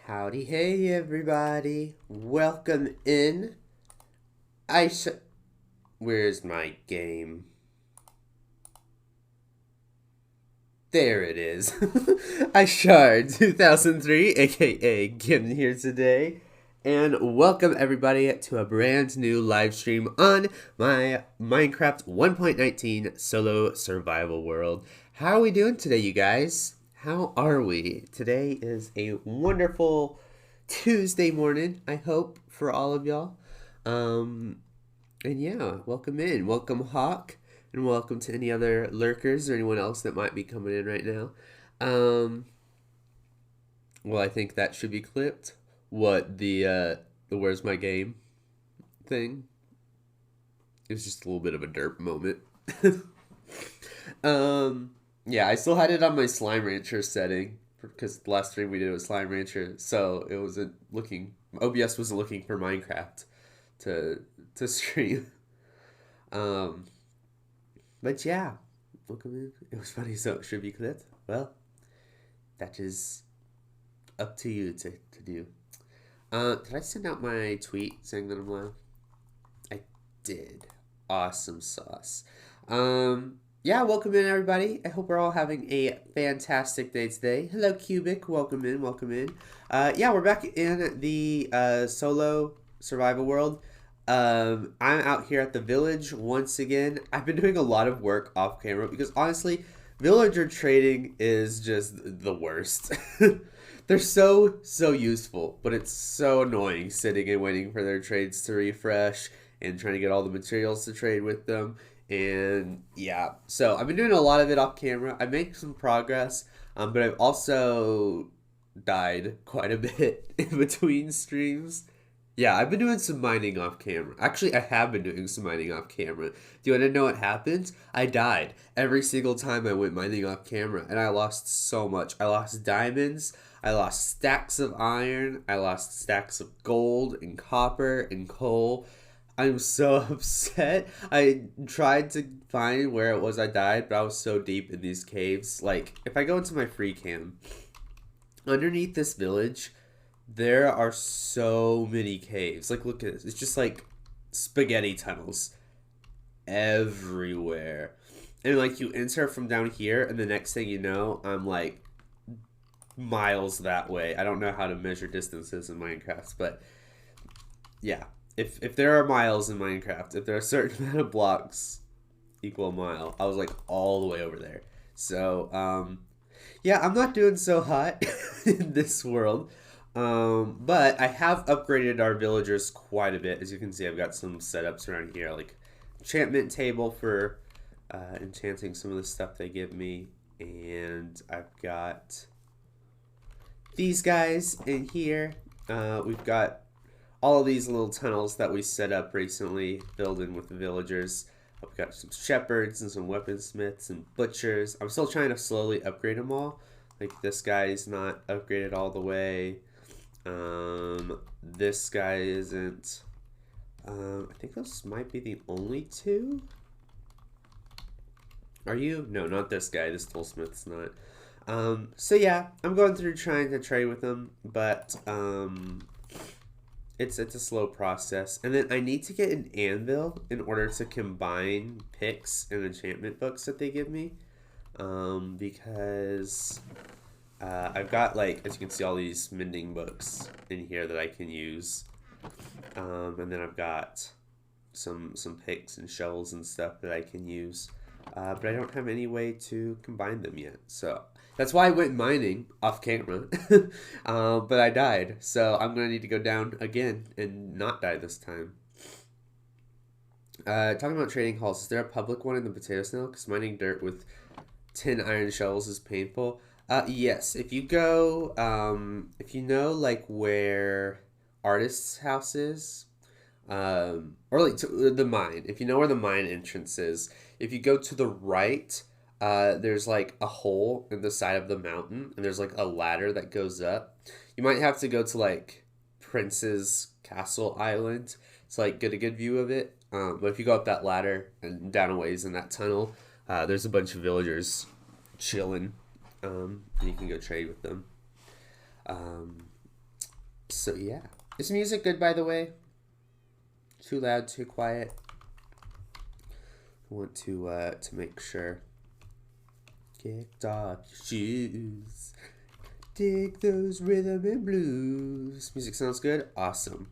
Howdy, hey everybody. Welcome in. Where's my game? There it is. 𝗦𝗢𝗖𝗓𝗦, aka Camden here today. And welcome everybody to a brand new live stream on my Minecraft 1.19 solo survival world. How are we doing today, you guys? How are we? Today is a wonderful Tuesday morning, I hope, for all of y'all. And yeah, welcome in. Welcome, Hawk. And welcome to any other lurkers or anyone else that might be coming in right now. Well, I think that should be clipped. What, the where's my game thing? It was just a little bit of a derp moment. Yeah, I still had it on my Slime Rancher setting because the last stream we did was Slime Rancher, so it wasn't looking. OBS wasn't looking for Minecraft to stream. But yeah, welcome in. It was funny, so it should be clipped. Well, that is up to you to do. Did I send out my tweet saying that I'm live? I did. Awesome sauce. Yeah, welcome in everybody. I hope we're all having a fantastic day today. Hello Cubic, welcome in, welcome in. Yeah, we're back in the solo survival world. I'm out here at the village once again. I've been doing a lot of work off camera because honestly, villager trading is just the worst. They're so useful, but it's so annoying sitting and waiting for their trades to refresh and trying to get all the materials to trade with them. And yeah, so I've been doing a lot of it off camera. I made some progress, but I've also died quite a bit in between streams. Yeah, I've been doing some mining off camera. Actually, I have been doing some mining off camera. Do you want to know what happens? I died every single time I went mining off camera, and I lost so much. I lost diamonds, I lost stacks of iron, I lost stacks of gold and copper and coal. I'm so upset. I tried to find where it was I died, but I was so deep in these caves. Like, if I go into my free cam, underneath this village, there are so many caves. Like, look at this. It's just like spaghetti tunnels everywhere. And like, you enter from down here, and the next thing you know, I'm like miles that way. I don't know how to measure distances in Minecraft, but yeah. If there are miles in Minecraft, if there are a certain amount of blocks equal a mile, I was like all the way over there. So, yeah, I'm not doing so hot in this world. But I have upgraded our villagers quite a bit. As you can see, I've got some setups around here, like enchantment table for enchanting some of the stuff they give me. And I've got these guys in here. We've got all of these little tunnels that we set up recently, filled in with the villagers. I've got some shepherds and some weaponsmiths and butchers. I'm still trying to slowly upgrade them all. Like, this guy is not upgraded all the way. This guy isn't. I think those might be the only two. Are you? No, not this guy. This toolsmith's not. So yeah, I'm going through trying to trade with them, but it's a slow process. And then I need to get an anvil in order to combine picks and enchantment books that they give me. Because I've got, like, as you can see, all these mending books in here that I can use. And then I've got some picks and shovels and stuff that I can use. But I don't have any way to combine them yet. So that's why I went mining off camera. But I died. So I'm going to need to go down again and not die this time. Talking about trading halls, is there a public one in the potato snow? Because mining dirt with 10 iron shovels is painful. Yes. If you go, if you know, like, where Artist's house is, or like to the mine, if you know where the mine entrance is, if you go to the right, there's like a hole in the side of the mountain, and there's like a ladder that goes up. You might have to go to like Prince's Castle Island to like get a good view of it. But if you go up that ladder and down a ways in that tunnel, there's a bunch of villagers chilling, and you can go trade with them. So yeah. Is music good, by the way? Too loud, too quiet? I want to make sure. Kicked off your shoes. Dig those rhythm and blues. Music sounds good? Awesome.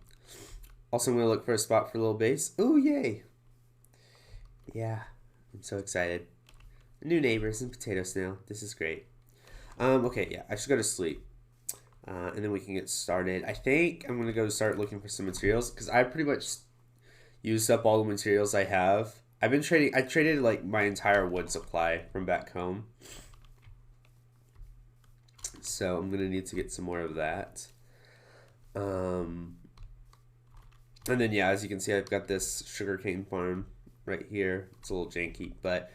Also, I'm going to look for a spot for a little bass. Ooh, yay. Yeah, I'm so excited. New neighbors and potatoes now. This is great. Okay, yeah, I should go to sleep. And then we can get started. I think I'm going to go start looking for some materials because I pretty much used up all the materials I have. I traded like my entire wood supply from back home. So I'm going to need to get some more of that. And then, yeah, as you can see, I've got this sugarcane farm right here. It's a little janky, but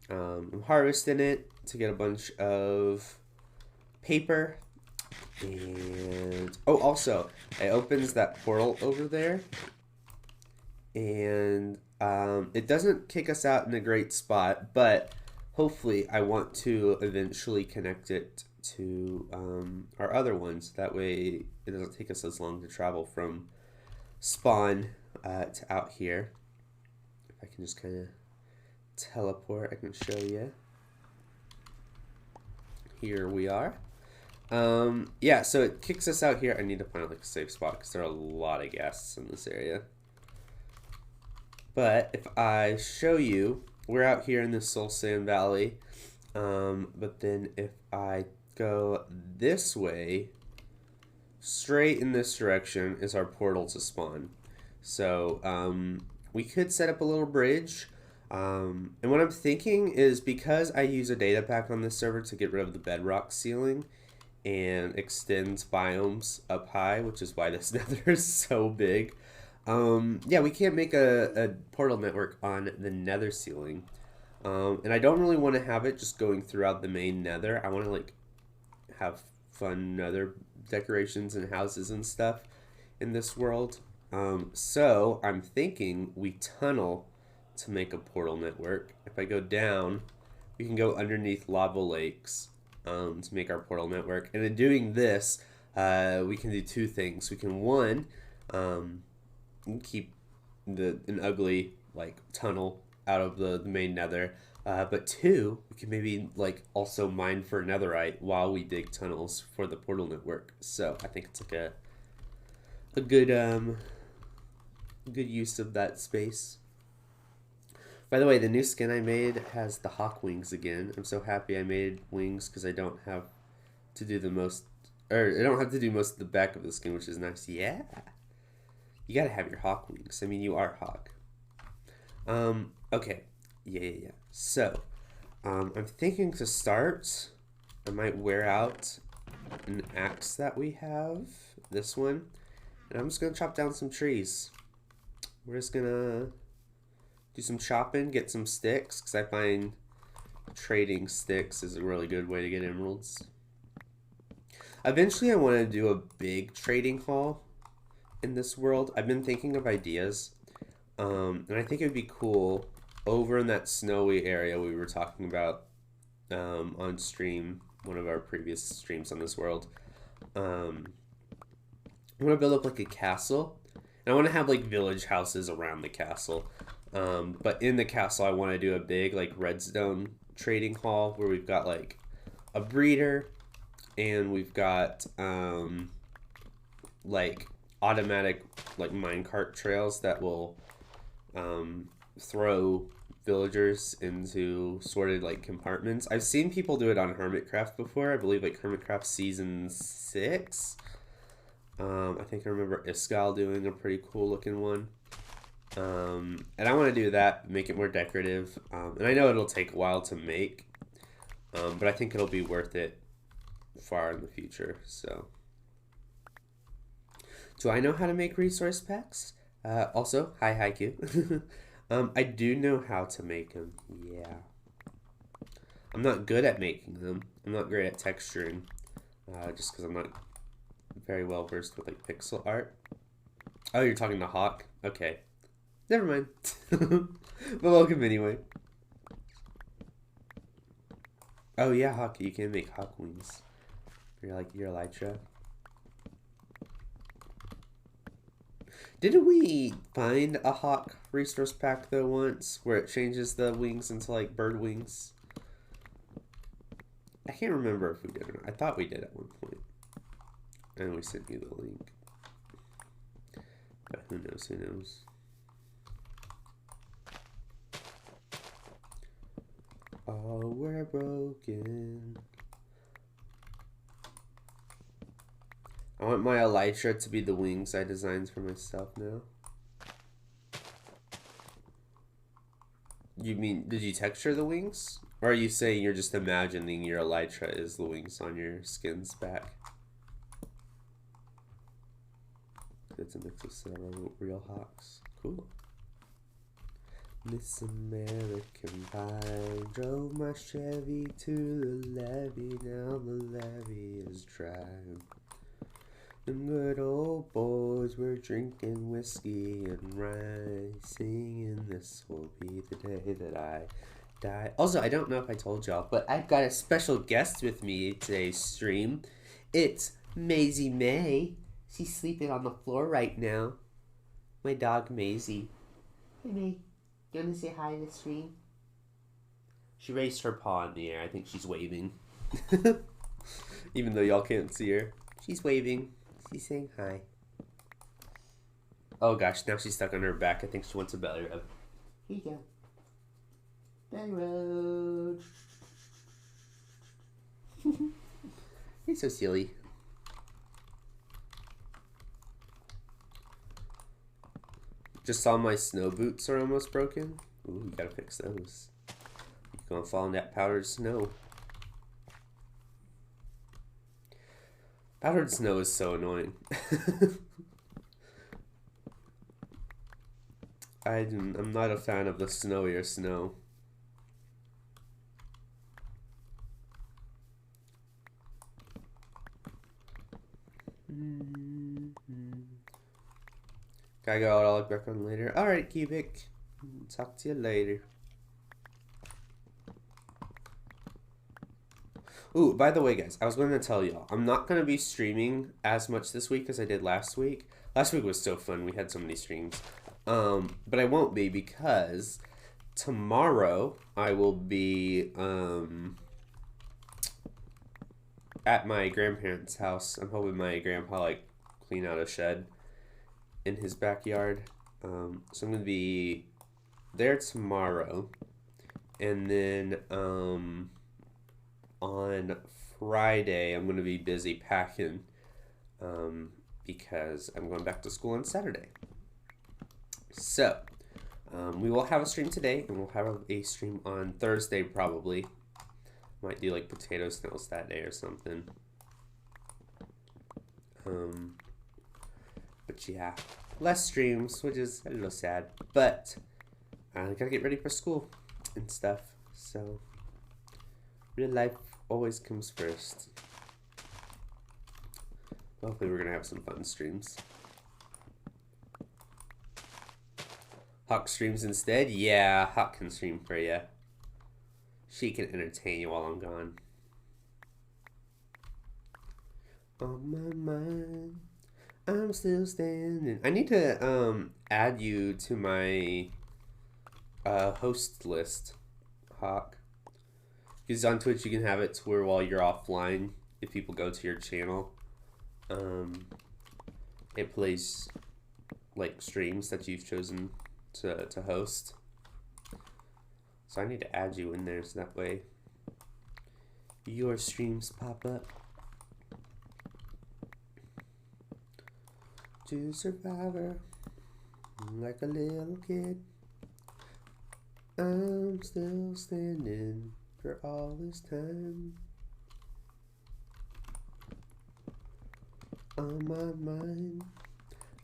I'm harvesting it to get a bunch of paper. And, oh, also, it opens that portal over there. And it doesn't kick us out in a great spot, but hopefully I want to eventually connect it to our other ones. That way it doesn't take us as long to travel from spawn to out here. If I can just kind of teleport, I can show you. Here we are. Yeah, so it kicks us out here. I need to find like a safe spot because there are a lot of guests in this area. But if I show you, we're out here in the 𝗦𝗢𝗖𝗓 Valley. But then if I go this way, straight in this direction is our portal to spawn. So we could set up a little bridge. And what I'm thinking is because I use a data pack on this server to get rid of the bedrock ceiling and extends biomes up high, which is why this nether is so big. Yeah, we can't make a portal network on the nether ceiling. And I don't really want to have it just going throughout the main nether. I want to like have fun nether decorations and houses and stuff in this world. So I'm thinking we tunnel to make a portal network. If I go down, we can go underneath lava lakes to make our portal network. And in doing this, we can do two things. We can, one, keep an ugly like tunnel out of the main nether. But two, we can maybe like also mine for netherite while we dig tunnels for the portal network. So I think it's like a good use of that space. By the way, the new skin I made has the hawk wings again. I'm so happy I made wings because I don't have to do the most, or I don't have to do most of the back of the skin, which is nice. Yeah, you gotta have your hawk wings. I mean, you are hawk. Okay, yeah. So, I'm thinking to start, I might wear out an axe that we have, this one, and I'm just gonna chop down some trees. We're just gonna do some chopping, get some sticks, because I find trading sticks is a really good way to get emeralds. Eventually I want to do a big trading hall in this world. I've been thinking of ideas, and I think it would be cool over in that snowy area we were talking about on stream, one of our previous streams on this world. I want to build up like a castle, and I want to have like village houses around the castle. But in the castle, I want to do a big like redstone trading hall where we've got like a breeder and we've got like automatic like minecart trails that will throw villagers into sorted like compartments. I've seen people do it on Hermitcraft before. I believe like Hermitcraft season 6. I think I remember 𝗦𝗓𝗓𝗓 doing a pretty cool looking one. And I want to do that, make it more decorative. And I know it'll take a while to make, but I think it'll be worth it far in the future. So, do I know how to make resource packs? Also, hi 𝗦𝗦𝗢𝗢. I do know how to make them. Yeah. I'm not good at making them. I'm not great at texturing, just because I'm not very well versed with like pixel art. Oh, you're talking to Hawk? Okay. Never mind. But welcome anyway. Oh yeah, Hawk, you can make hawk wings. You're like your elytra. Didn't we find a hawk resource pack though once where it changes the wings into like bird wings? I can't remember if we did or not. I thought we did at one point. And we sent you the link. But who knows, who knows. Oh, we're broken. I want my elytra to be the wings I designed for myself now. You mean, did you texture the wings? Or are you saying you're just imagining your elytra is the wings on your skin's back? It's a mix of several real hawks. Cool. Miss American Pie drove my Chevy to the levee. Now the levee is dry. Them good old boys were drinking whiskey and rye, singing this will be the day that I die. Also, I don't know if I told y'all, but I've got a special guest with me today's stream. It's Maisie May. She's sleeping on the floor right now. My dog Maisie. Hey May, you want to say hi to the stream? She raised her paw in the air. I think she's waving. Even though y'all can't see her. She's waving. She's saying hi. Oh gosh, now she's stuck on her back. I think she wants a belly rub. Here you go. Belly rub. You're so silly. Just saw my snow boots are almost broken. Ooh, you gotta fix those. You're gonna fall in that powdered snow. Powdered snow is so annoying. I'm not a fan of the snowier snow. Gotta go out, I'll look back on later. Alright, Cubic. Talk to you later. Ooh, by the way, guys, I was going to tell y'all, I'm not going to be streaming as much this week as I did last week. Last week was so fun. We had so many streams. But I won't be because tomorrow I will be at my grandparents' house. I'm hoping my grandpa, like, clean out a shed in his backyard. So I'm going to be there tomorrow. And then, on Friday, I'm going to be busy packing because I'm going back to school on Saturday. So, we will have a stream today, and we'll have a stream on Thursday probably. Might do like potato snails that day or something. But yeah, less streams, which is a little sad. But I gotta get ready for school and stuff. So, real life always comes first. Hopefully we're gonna have some fun streams. Hawk streams instead? Yeah, Hawk can stream for you. She can entertain you while I'm gone. On my mind, I'm still standing. I need to add you to my host list, Hawk. Because on Twitch you can have it to where while you're offline, if people go to your channel, it plays like streams that you've chosen to host. So I need to add you in there so that way your streams pop up. To Survivor, like a little kid, I'm still standing for all this time. On my mind,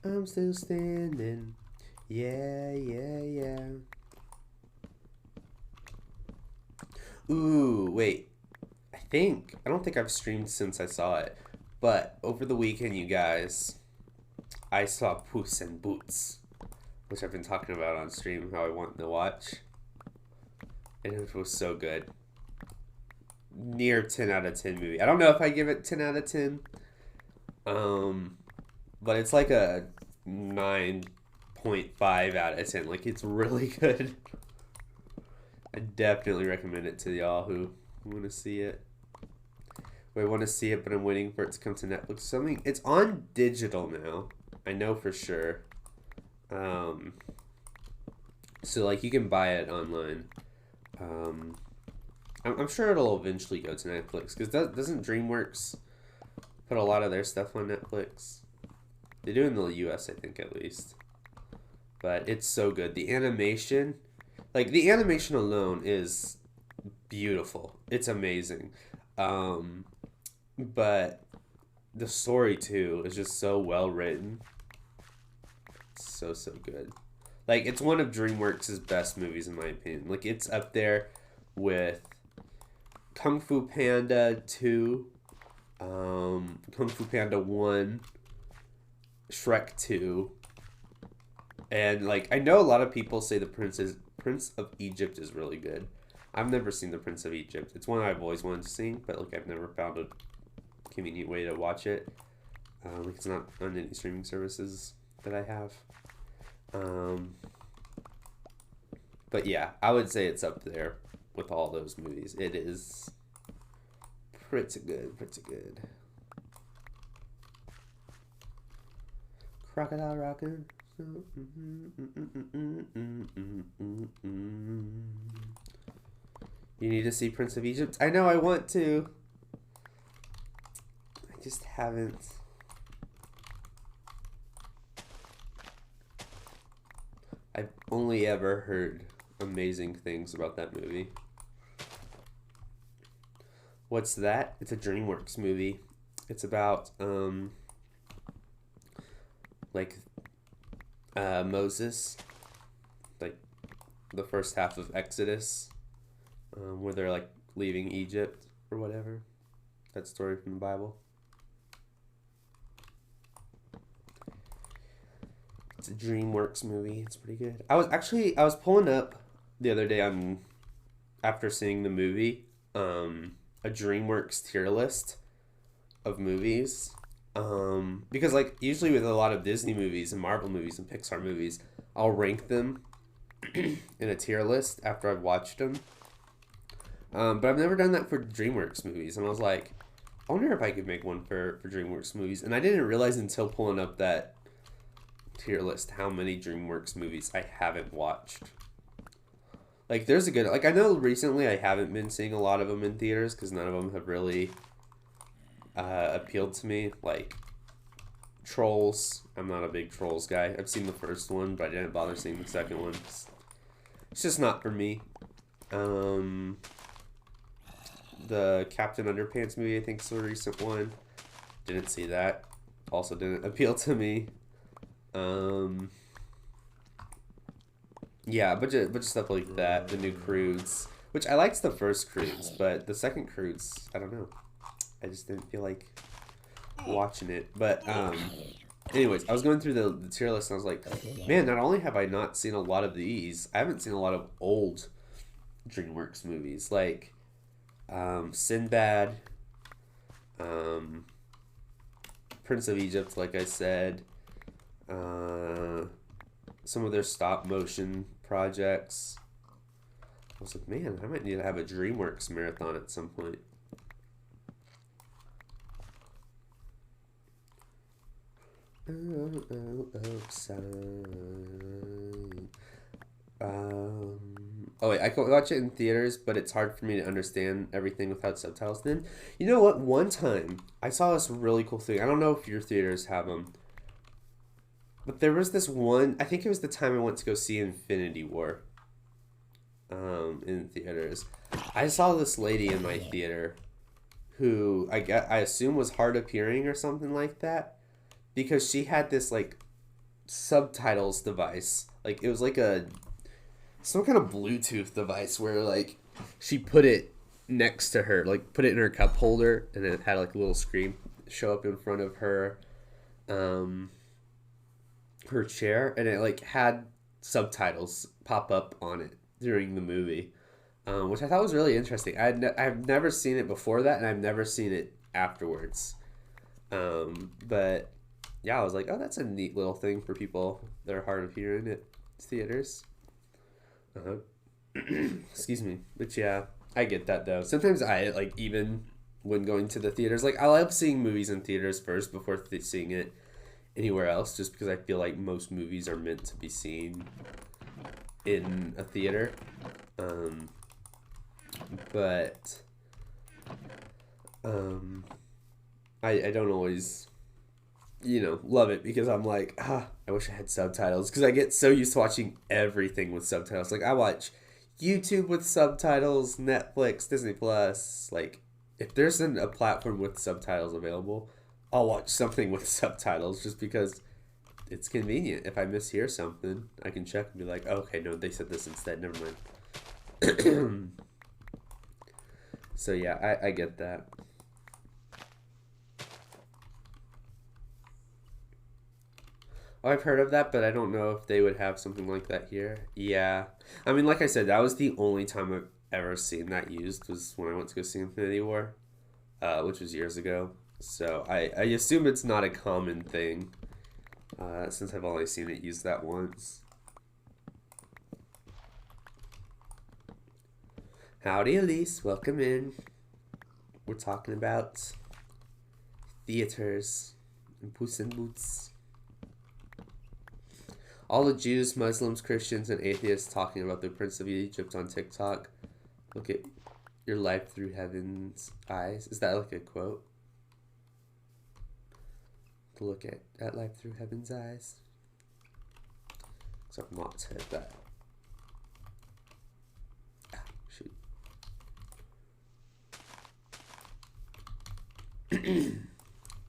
I'm still standing. Yeah, yeah, yeah. Ooh, wait. I don't think I've streamed since I saw it. But over the weekend, you guys, I saw Puss in Boots, which I've been talking about on stream, how I want to watch. And it was so good. Near 10 out of 10 movie. I don't know if I give it 10 out of 10. But it's like a 9.5 out of 10. Like, it's really good. I definitely recommend it to y'all who want to see it. I want to see it, but I'm waiting for it to come to Netflix. Something. It's on digital now. I know for sure. So like you can buy it online. I'm sure it'll eventually go to Netflix because doesn't DreamWorks put a lot of their stuff on Netflix? They do in the U.S. I think at least. But it's so good. The animation, like the animation alone is beautiful. It's amazing. But the story too is just so well written. It's so good. Like it's one of DreamWorks' best movies in my opinion. Like it's up there with Kung Fu Panda 2, Kung Fu Panda 1, Shrek 2, and like I know a lot of people say the Prince of Egypt is really good. I've never seen the Prince of Egypt. It's one I've always wanted to see, but like I've never found a convenient way to watch it. It's not on any streaming services that I have. But yeah, I would say it's up there with all those movies. It is pretty good, Crocodile Rockin'. You need to see Prince of Egypt? I know I want to. I just haven't. I've only ever heard amazing things about that movie. What's that? It's a DreamWorks movie. It's about Moses, like the first half of Exodus, where they're like leaving Egypt or whatever. That story from the Bible. It's a DreamWorks movie. It's pretty good. I was pulling up the other day after seeing the movie, a DreamWorks tier list of movies. Because like usually with a lot of Disney movies and Marvel movies and Pixar movies, I'll rank them in a tier list after I've watched them. But I've never done that for DreamWorks movies, and I was like, I wonder if I could make one for DreamWorks movies. And I didn't realize until pulling up that tier list how many DreamWorks movies I haven't watched. Like there's a good, like I know recently I haven't been seeing a lot of them in theaters because none of them have really appealed to me. Like Trolls, I'm not a big Trolls guy. I've seen the first one, but I didn't bother seeing the second one. It's just not for me. The Captain Underpants movie, I think, is a recent one. Didn't see that. Also didn't appeal to me. Yeah, a bunch of stuff like that. The new 𝗓𝗓𝗓𝗓𝗓𝗓𝗓𝗓𝗓, which I liked the first 𝗓𝗓𝗓𝗓𝗓𝗓, but the second 𝗓𝗓𝗓𝗓𝗓, I don't know. I just didn't feel like watching it. But anyways, I was going through the tier list and I was like, man, not only have I not seen a lot of these, I haven't seen a lot of old DreamWorks movies like Sinbad, Prince of Egypt, like I said, some of their stop motion projects. I was like, man, I might need to have a DreamWorks marathon at some point. Oh wait, I can watch it in theaters, but it's hard for me to understand everything without subtitles. Then, you know what? One time I saw this really cool thing. I don't know if your theaters have them, but there was this one. I think it was the time I went to go see Infinity War. In theaters, I saw this lady in my theater, who I assume was hard of hearing or something like that, because she had this like subtitles device. Like it was like some kind of Bluetooth device where like she put it next to her, like put it in her cup holder, and it had like a little screen show up in front of her her chair, and it like had subtitles pop up on it during the movie, which I thought was really interesting. I've never seen it before that, and I've never seen it afterwards. But yeah, I was like, oh, that's a neat little thing for people that are hard of hearing at theaters. Uh-huh. Excuse me. But yeah, I get that though. Sometimes I like, even when going to the theaters, like I love seeing movies in theaters first before seeing it anywhere else, just because I feel like most movies are meant to be seen in a theater. But I don't always, love it, because I'm like, I wish I had subtitles, because I get so used to watching everything with subtitles. Like I watch YouTube with subtitles, Netflix, Disney Plus. Like if there's a platform with subtitles available, I'll watch something with subtitles, just because it's convenient. If I mishear something, I can check and be like, oh, okay, no, they said this instead. Never mind. So yeah, I get that. Oh, I've heard of that, but I don't know if they would have something like that here. Yeah. I mean, like I said, that was the only time I've ever seen that used, was when I went to go see Infinity War, which was years ago. So I assume it's not a common thing, since I've only seen it used that once. Howdy, Elise. Welcome in. We're talking about theaters and Puss in Boots. All the Jews, Muslims, Christians, and atheists talking about the Prince of Egypt on TikTok. Look at your life through heaven's eyes. Is that like a quote? To look at life through heaven's eyes. So I've not heard that. Shoot.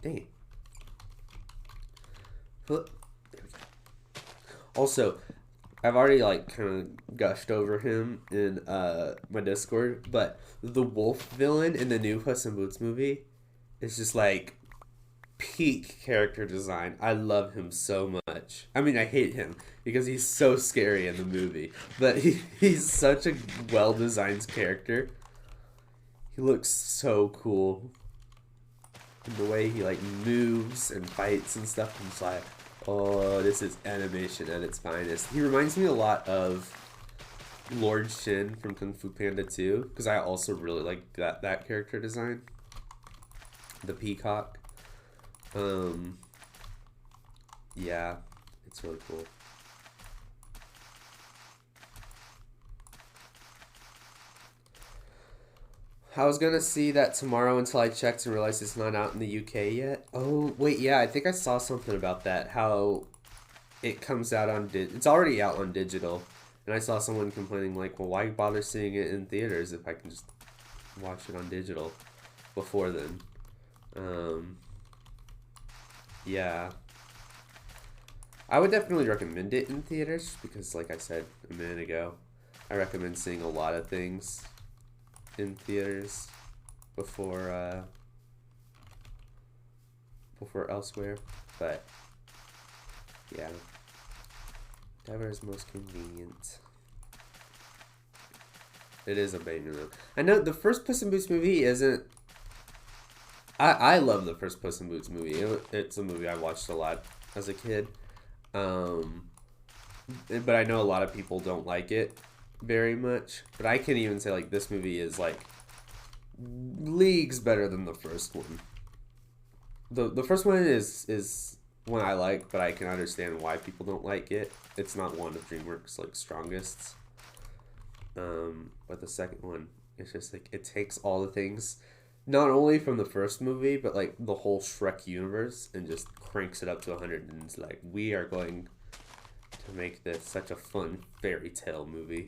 Dang it. There we go. Also, I've already like kind of gushed over him in my Discord, but the wolf villain in the new Puss in Boots movie is just like peak character design. I love him so much. I mean, I hate him because he's so scary in the movie, but he's such a well-designed character. He looks so cool. And the way he like moves and fights and stuff, I'm just like, oh, this is animation at its finest. He reminds me a lot of Lord Shin from Kung Fu Panda 2, because I also really like that character design. The peacock. Yeah, it's really cool. I was gonna see that tomorrow until I checked and realized it's not out in the UK yet. Oh, wait, yeah, I think I saw something about that. How it comes out on it's already out on digital. And I saw someone complaining like, well, why bother seeing it in theaters if I can just watch it on digital before then? Yeah. I would definitely recommend it in theaters because, like I said a minute ago, I recommend seeing a lot of things in theaters before elsewhere. But yeah, whatever is most convenient. It is a banger though. I know the first Puss in Boots movie isn't. I love the first Puss in Boots movie. It's a movie I watched a lot as a kid. But I know a lot of people don't like it very much. But I can even say like this movie is like leagues better than the first one. The first one is one I like, but I can understand why people don't like it. It's not one of DreamWorks like strongest. But the second one, it's just like it takes all the things, not only from the first movie, but like the whole Shrek universe, and just cranks it up to 100. And it's like, we are going to make this such a fun fairy tale movie.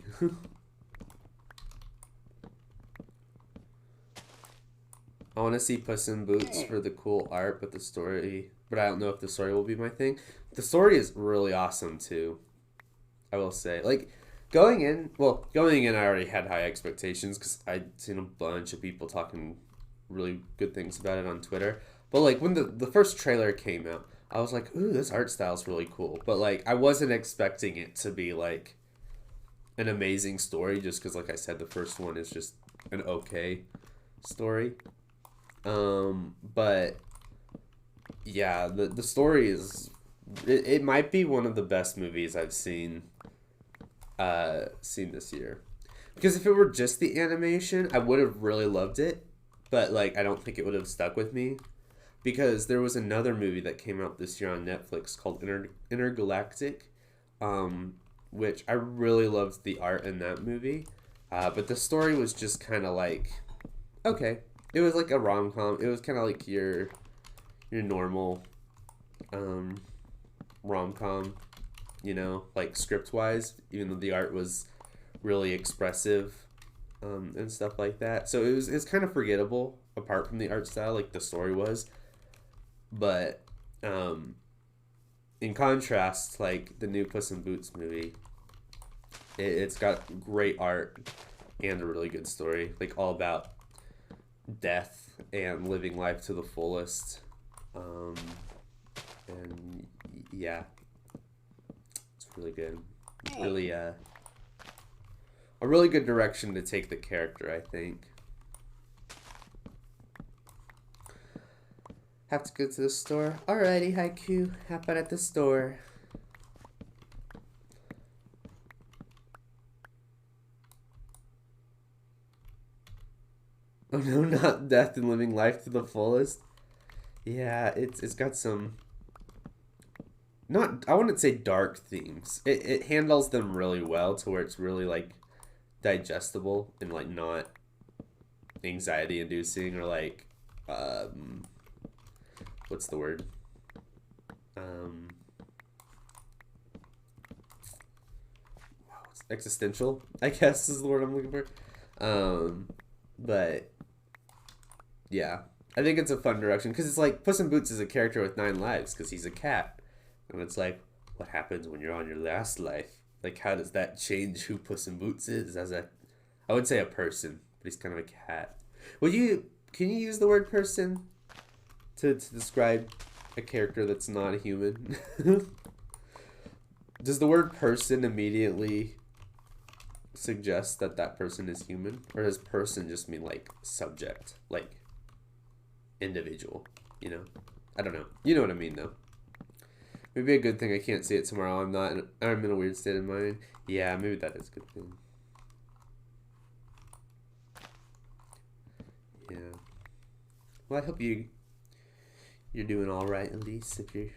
I want to see Puss in Boots for the cool art, but I don't know if the story will be my thing. The story is really awesome too, I will say. Like, going in, I already had high expectations because I'd seen a bunch of people talking really good things about it on Twitter. But like when the first trailer came out, I was like, ooh, this art style is really cool. But like I wasn't expecting it to be like an amazing story, just because like I said, the first one is just an okay story. But Yeah, the story is it might be one of the best movies I've seen this year. Because if it were just the animation, I would have really loved it, but like I don't think it would have stuck with me. Because there was another movie that came out this year on Netflix called 𝗦𝗦𝗓𝗛𝗓𝗏𝗧𝗏, which I really loved the art in that movie, but the story was just kind of like okay. It was like a rom-com. It was kind of like your normal rom-com, you know, like script-wise, even though the art was really expressive and stuff like that. So it's kind of forgettable apart from the art style, like the story was. But in contrast, like the new Puss in Boots movie, it's got great art and a really good story, like all about death and living life to the fullest. And yeah, it's really good. Really, a really good direction to take the character, I think. Have to go to the store. Alrighty, Haiku. How about at the store? Oh no, not death and living life to the fullest. Yeah, it's got some I wouldn't say dark themes. It handles them really well to where it's really like digestible and like not anxiety inducing or like what's the word? Existential, I guess is the word I'm looking for. But yeah, I think it's a fun direction because it's like Puss in Boots is a character with 9 lives because he's a cat, and it's like, what happens when you're on your last life? Like, how does that change who Puss in Boots is as I would say a person, but he's kind of a cat. Can you use the word person to describe a character that's not a human? Does the word person immediately suggest that that person is human, or does person just mean like subject, like individual, you know? I don't know. You know what I mean though. Maybe a good thing I can't see it tomorrow. I'm in a weird state of mind. Yeah, maybe that is a good thing. Yeah. Well, I hope you're doing all right, at least if you're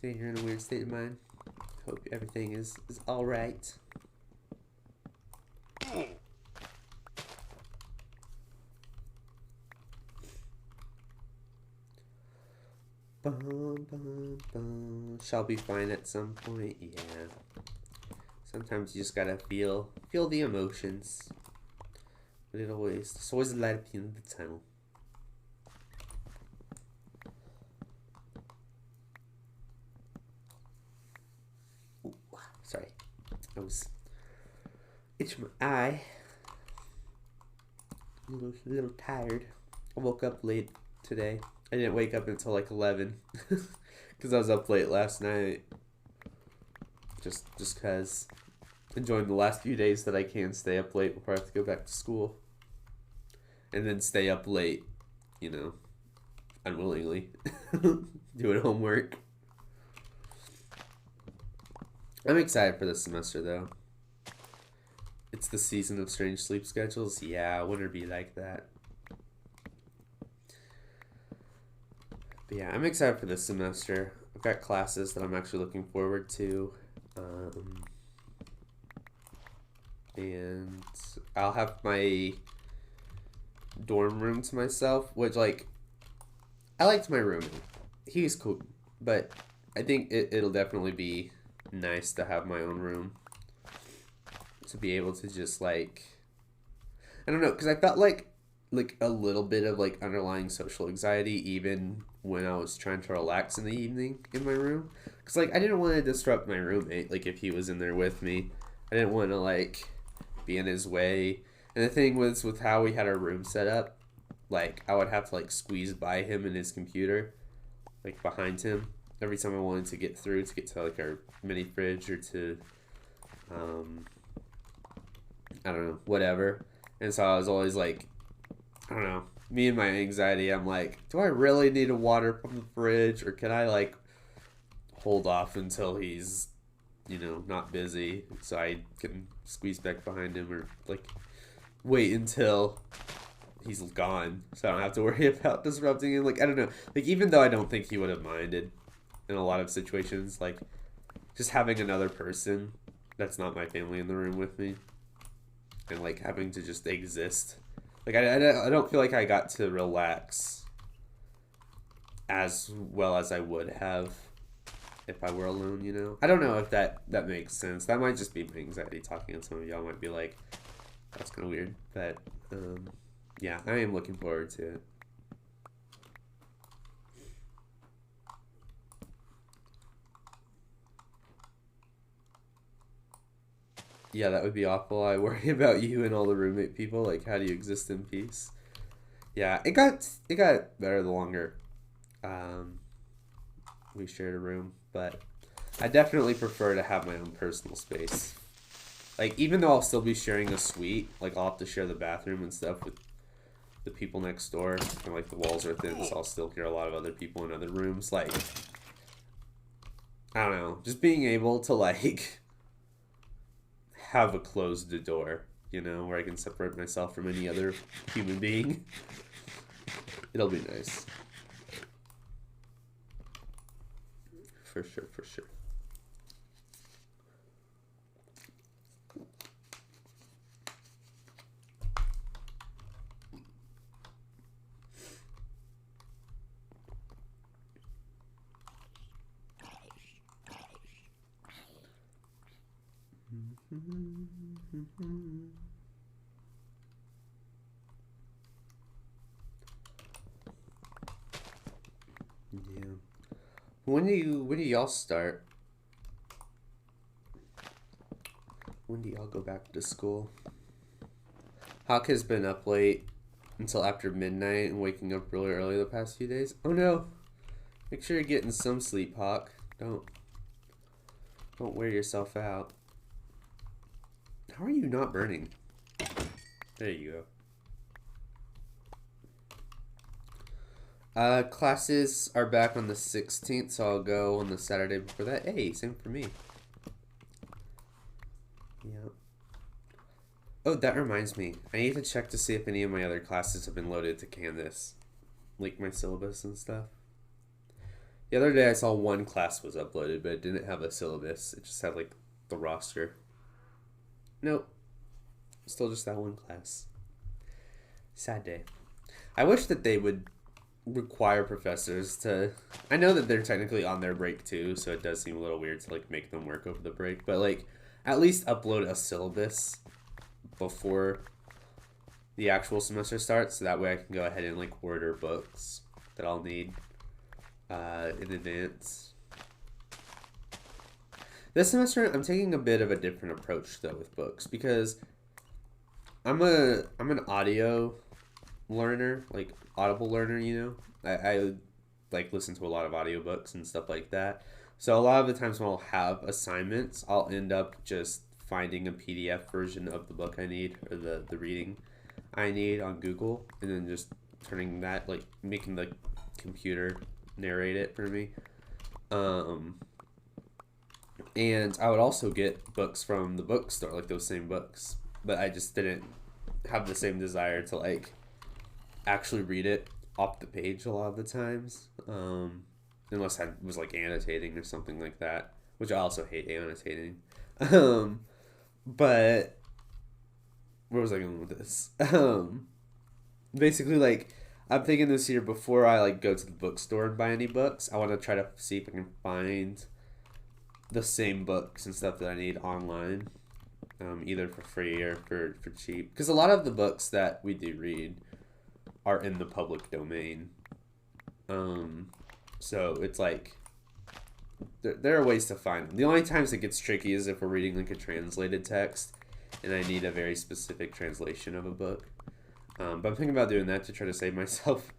saying you're in a weird state of mind. Hope everything is all right. Bum, bum, bum. Shall be fine at some point. Yeah. Sometimes you just gotta feel the emotions. But there's always a light at the end of the tunnel. Ooh, sorry. I was itching my eye. A little tired. I woke up late today. I didn't wake up until like 11 because I was up late last night. Just because enjoying the last few days that I can stay up late before I have to go back to school. And then stay up late, you know, unwillingly, doing homework. I'm excited for this semester though. It's the season of strange sleep schedules. Yeah, winter be like that. But yeah, I'm excited for this semester. I've got classes that I'm actually looking forward to. And I'll have my dorm room to myself, which, like, I liked my roommate. He was cool, but I think it'll definitely be nice to have my own room. To be able to just, like, I don't know, because I felt like a little bit of like underlying social anxiety even when I was trying to relax in the evening in my room, because like I didn't want to disrupt my roommate. Like if he was in there with me, I didn't want to like be in his way. And the thing was with how we had our room set up, like I would have to like squeeze by him and his computer, like behind him every time I wanted to get through to get to like our mini fridge or to I don't know, whatever. And so I was always like, I don't know, me and my anxiety, I'm like, do I really need a water from the fridge, or can I like hold off until he's, not busy, so I can squeeze back behind him, or like wait until he's gone, so I don't have to worry about disrupting him. Like, I don't know. Like, even though I don't think he would have minded in a lot of situations, like just having another person that's not my family in the room with me, and like having to just exist. Like, I don't feel like I got to relax as well as I would have if I were alone, I don't know if that makes sense. That might just be my anxiety talking, and some of y'all might be like, that's kind of weird. But, yeah, I am looking forward to it. Yeah, that would be awful. I worry about you and all the roommate people. Like, how do you exist in peace? Yeah, it got better the longer we shared a room, but I definitely prefer to have my own personal space. Like, even though I'll still be sharing a suite, like, I'll have to share the bathroom and stuff with the people next door, and like the walls are thin, so I'll still hear a lot of other people in other rooms. Like, I don't know, just being able to like have a closed door, where I can separate myself from any other human being. It'll be nice. For sure, for sure. Yeah. When do y'all start? When do y'all go back to school? Hawk has been up late until after midnight and waking up really early the past few days. Oh no! Make sure you're getting some sleep, Hawk. Don't wear yourself out. How are you not burning? There you go. Classes are back on the 16th, so I'll go on the Saturday before that. Hey, same for me. Yeah. Oh, that reminds me. I need to check to see if any of my other classes have been loaded to Canvas. Like my syllabus and stuff. The other day I saw one class was uploaded, but it didn't have a syllabus. It just had like the roster. Nope. Still just that one class. Sad day. I wish that they would require professors to... I know that they're technically on their break too, so it does seem a little weird to like make them work over the break, but like at least upload a syllabus before the actual semester starts, so that way I can go ahead and like order books that I'll need in advance. This semester I'm taking a bit of a different approach though with books, because I'm an audio learner, like Audible learner, I like listen to a lot of audiobooks and stuff like that. So a lot of the times when I'll have assignments, I'll end up just finding a PDF version of the book I need, or the reading I need on Google, and then just turning that, like making the computer narrate it for me. And I would also get books from the bookstore, like those same books, but I just didn't have the same desire to like actually read it off the page a lot of the times, unless I was like annotating or something like that, which I also hate annotating. But where was I going with this? Basically, like, I'm thinking this year, before I like go to the bookstore and buy any books, I want to try to see if I can find the same books and stuff that I need online, either for free or for cheap. Because a lot of the books that we do read are in the public domain. So it's like, there are ways to find them. The only times it gets tricky is if we're reading like a translated text and I need a very specific translation of a book. But I'm thinking about doing that to try to save myself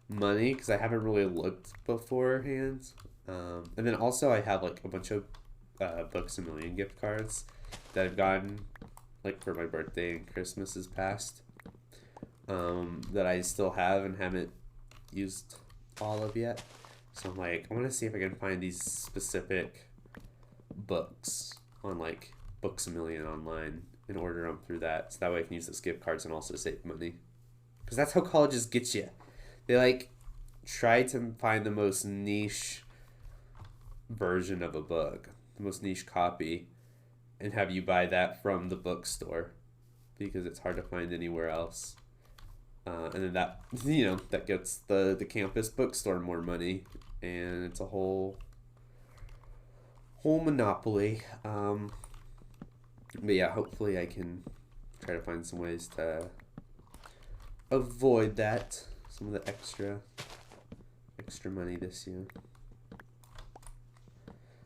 money, because I haven't really looked beforehand. And then also I have like a bunch of Books A Million gift cards that I've gotten like for my birthday and Christmas is past. that I still have and haven't used all of yet. So I'm like, I want to see if I can find these specific books on like 𝗦𝗢𝗖𝗜𝗔𝗟𝗦 online and order them through that. So that way I can use those gift cards and also save money. Because that's how colleges get you. They like try to find the most niche version of a book, the most niche copy, and have you buy that from the bookstore because it's hard to find anywhere else. And then that, that gets the campus bookstore more money, and it's a whole monopoly. But yeah, hopefully I can try to find some ways to avoid that, some of the extra money this year.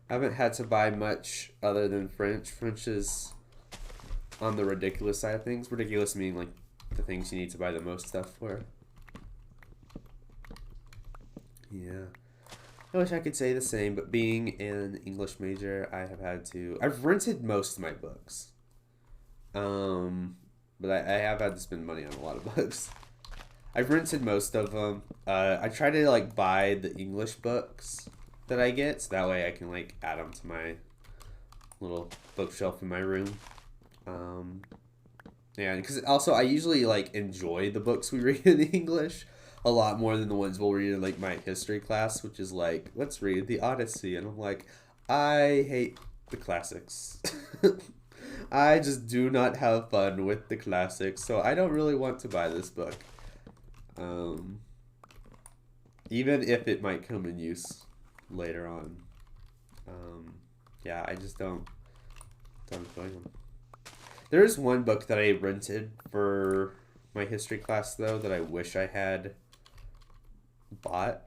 I haven't had to buy much other than French. French is on the ridiculous side of things. Ridiculous meaning like the things you need to buy the most stuff for. Yeah. I wish I could say the same, but being an English major, I've rented most of my books. But I have had to spend money on a lot of books. I've rented most of them. I try to like buy the English books that I get, so that way I can like add them to my little bookshelf in my room. Yeah, because also I usually like enjoy the books we read in English a lot more than the ones we'll read in like my history class, which is like, let's read the Odyssey, and I'm like, I hate the classics. I just do not have fun with the classics, so I don't really want to buy this book. Even if it might come in use later on. Yeah, I just don't enjoy them. There is one book that I rented for my history class, though, that I wish I had bought,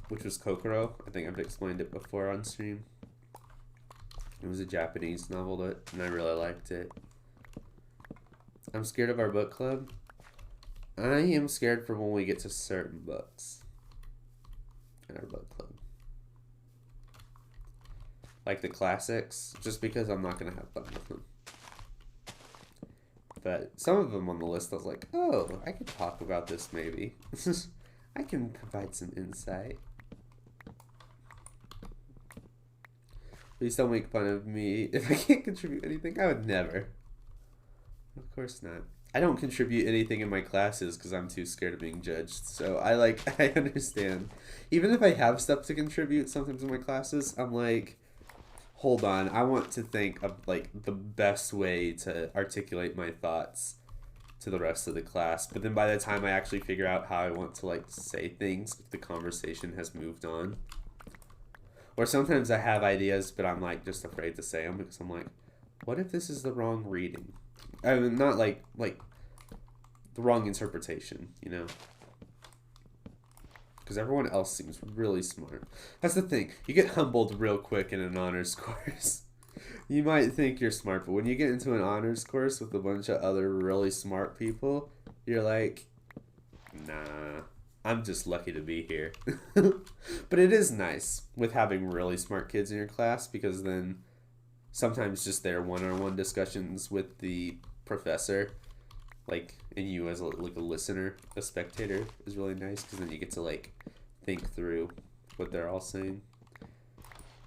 which was Kokoro. I think I've explained it before on stream. It was a Japanese novel, and I really liked it. I'm scared of our book club. I am scared for when we get to certain books in our book club. Like the classics, just because I'm not going to have fun with them. But some of them on the list, I was like, oh, I could talk about this maybe. I can provide some insight. Please don't make fun of me if I can't contribute anything. I would never. Of course not. I don't contribute anything in my classes because I'm too scared of being judged. So I understand. Even if I have stuff to contribute sometimes in my classes, I'm like, hold on, I want to think of like the best way to articulate my thoughts to the rest of the class. But then by the time I actually figure out how I want to like say things, the conversation has moved on. Or sometimes I have ideas, but I'm like just afraid to say them because I'm like, what if this is the wrong reading? I mean, not like the wrong interpretation, Because everyone else seems really smart. That's the thing. You get humbled real quick in an honors course. You might think you're smart, but when you get into an honors course with a bunch of other really smart people, you're like, nah, I'm just lucky to be here. But it is nice with having really smart kids in your class, because then sometimes just their one-on-one discussions with the professor, like, and you as a listener, a spectator, is really nice, because then you get to like think through what they're all saying.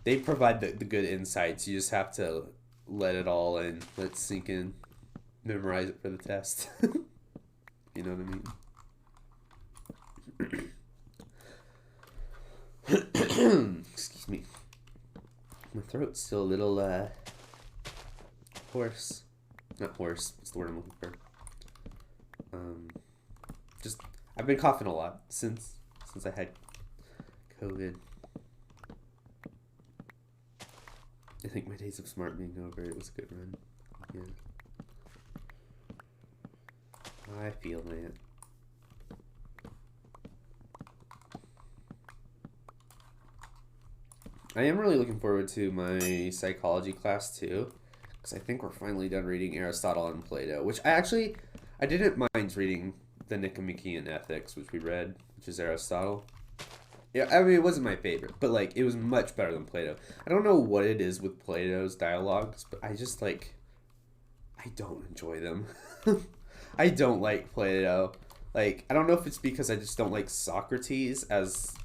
They provide the good insights. You just have to let it all in, let it sink in, memorize it for the test. You know what I mean? Excuse me. My throat's still a little hoarse. Not hoarse. What's the word I'm looking for? Just I've been coughing a lot since I had COVID. I think my days of smart being over. It was a good run. Yeah. I feel that. I am really looking forward to my psychology class too, because I think we're finally done reading Aristotle and Plato, which I didn't mind reading the Nicomachean Ethics, which we read, which is Aristotle. Yeah, I mean, it wasn't my favorite, but like it was much better than Plato. I don't know what it is with Plato's dialogues, but I just I don't enjoy them. I don't like Plato. Like, I don't know if it's because I just don't like Socrates as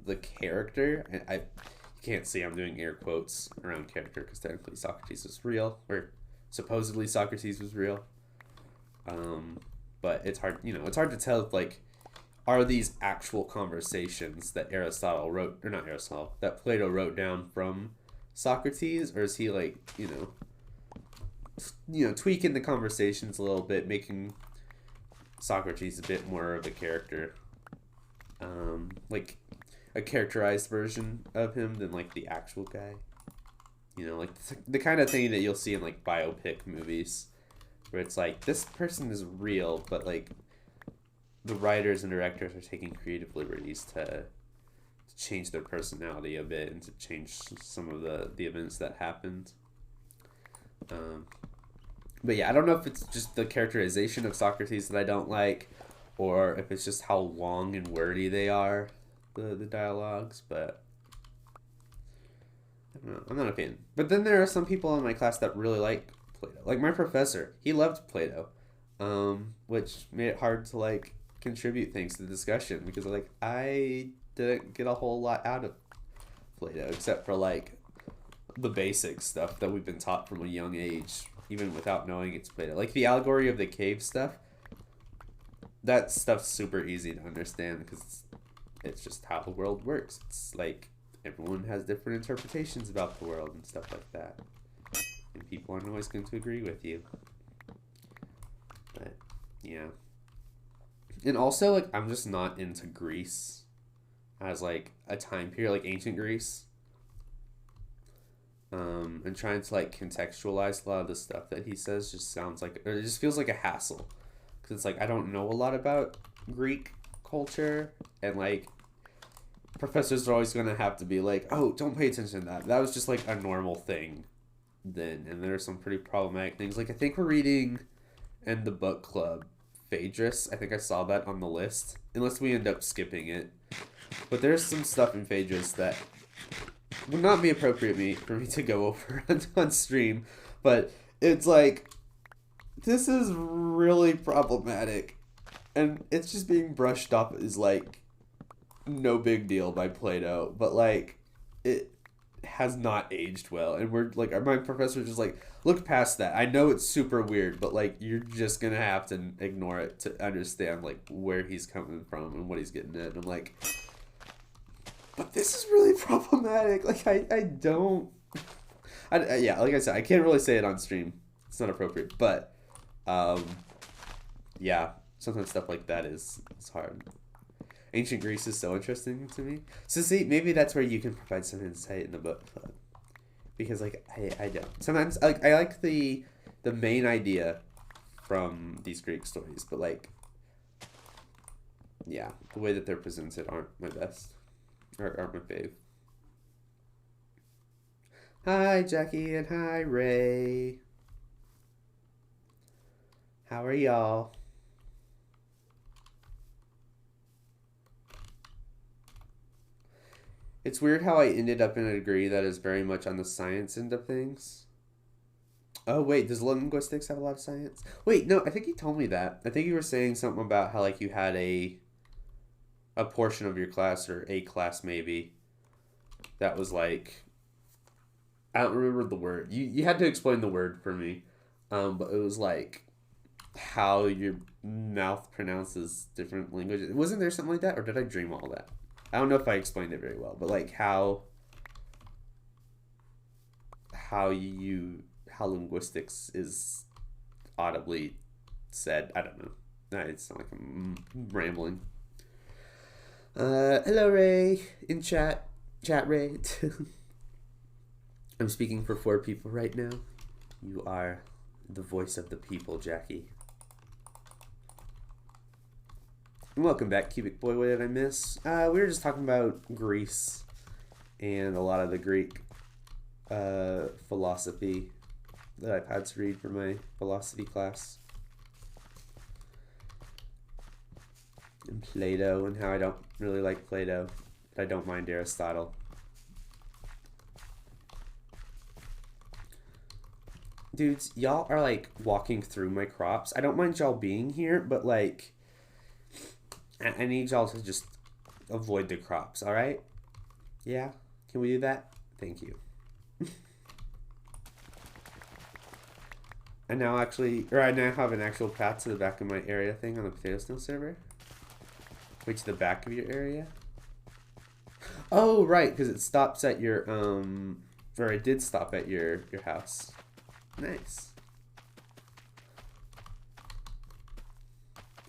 the character. You can't see I'm doing air quotes around character because technically Socrates was real, or supposedly Socrates was real. But it's hard, it's hard to tell if, like, are these actual conversations that Aristotle wrote, or not Aristotle, that Plato wrote down from Socrates, or is he, like, tweaking the conversations a little bit, making Socrates a bit more of a character, like a characterized version of him than, like, the actual guy. Like the kind of thing that you'll see in, like, biopic movies, where it's like, this person is real, but, like, the writers and directors are taking creative liberties to change their personality a bit and to change some of the events that happened. But yeah, I don't know if it's just the characterization of Socrates that I don't like, or if it's just how long and wordy they are, the dialogues, but I don't know. I'm not a fan. But then there are some people in my class that really like Plato. Like my professor, he loved Plato, which made it hard to, like, contribute things to the discussion, because, like, I didn't get a whole lot out of Plato except for, like, the basic stuff that we've been taught from a young age, even without knowing it's Plato. Like the allegory of the cave stuff, that stuff's super easy to understand because it's just how the world works. It's like everyone has different interpretations about the world and stuff like that, and people aren't always going to agree with you. But yeah. And also, like, I'm just not into Greece as, like, a time period, like ancient Greece. And trying to, like, contextualize a lot of the stuff that he says just sounds like, or it just feels like a hassle. Because it's like, I don't know a lot about Greek culture, and, like, professors are always going to have to be like, oh, don't pay attention to that. That was just, like, a normal thing then. And there are some pretty problematic things. Like, I think we're reading in the book club 𝗦𝗓𝗔𝗦𝗛. I think I saw that on the list, unless we end up skipping it. But there's some stuff in 𝗦𝗓𝗔𝗦𝗛 that would not be appropriate for me to go over on stream. But it's like, this is really problematic, and it's just being brushed off as, like, no big deal by Plato, but, like, it has not aged well, and we're like, my professor's just like, look past that. I know it's super weird, but, like, you're just gonna have to ignore it to understand, like, where he's coming from and what he's getting at. And I'm like, but this is really problematic. Like, I don't, yeah, like I said, I can't really say it on stream. It's not appropriate, but yeah, sometimes stuff like that is hard. Ancient Greece is so interesting to me. So see, maybe that's where you can provide some insight in the book club, because, like, I don't. Sometimes, like, I like the main idea from these Greek stories, but, like, yeah, the way that they're presented aren't my best, or aren't my fave. Hi, Jackie, and hi, Ray. How are y'all? It's weird how I ended up in a degree that is very much on the science end of things. Oh, wait, does linguistics have a lot of science? Wait, no, I think you told me that. I think you were saying something about how, like, you had a portion of your class, or a class maybe, that was, like, I don't remember the word. You had to explain the word for me. But it was, like, how your mouth pronounces different languages. Wasn't there something like that, or did I dream all that? I don't know if I explained it very well, but, like, how linguistics is audibly said. I don't know. It's not like I'm rambling. Hello, Ray, in chat Ray. I'm speaking for 4 people right now. You are the voice of the people, Jackie. Welcome back, Cubic Boy. What did I miss? We were just talking about Greece and a lot of the Greek philosophy that I've had to read for my philosophy class. And Plato, and how I don't really like Plato, but I don't mind Aristotle. Dudes, y'all are, like, walking through my crops. I don't mind y'all being here, but, like, I need y'all to just avoid the crops, alright? Yeah? Can we do that? Thank you. I now have an actual path to the back of my area thing on the 𝗦𝗧𝗦𝗛 server. Wait, to the back of your area? Oh, right, because it stops at your, or it did stop at your house. Nice.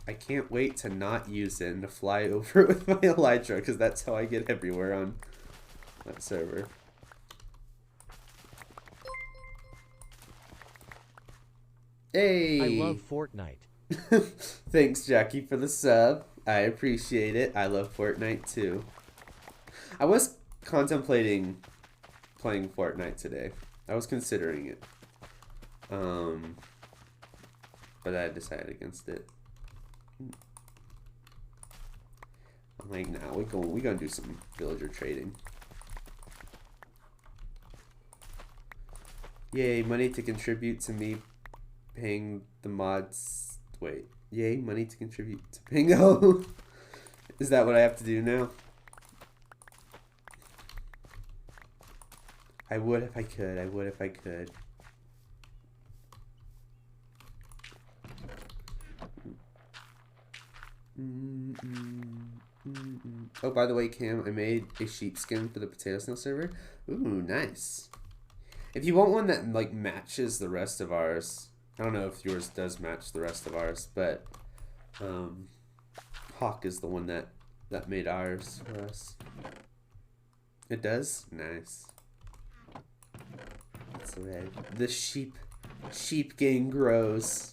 I can't wait to not use it and to fly over it with my elytra, because that's how I get everywhere on that server. Hey! I love Fortnite. Thanks, Jackie, for the sub. I appreciate it. I love Fortnite too. I was contemplating playing Fortnite today. I was considering it. But I decided against it. I'm like, nah, we gonna do some villager trading. Yay, money to contribute to me paying the mods. Wait, yay, money to contribute to paying. Oh, is that what I have to do now? I would if I could. I would if I could. Oh, by the way, Cam, I made a sheepskin for the 𝗦𝗧𝗦𝗛 server. Ooh, nice. If you want one that like matches the rest of ours, I don't know if yours does match the rest of ours, but Hawk is the one that made ours for us. It does? Nice. That's right. The sheep gang grows.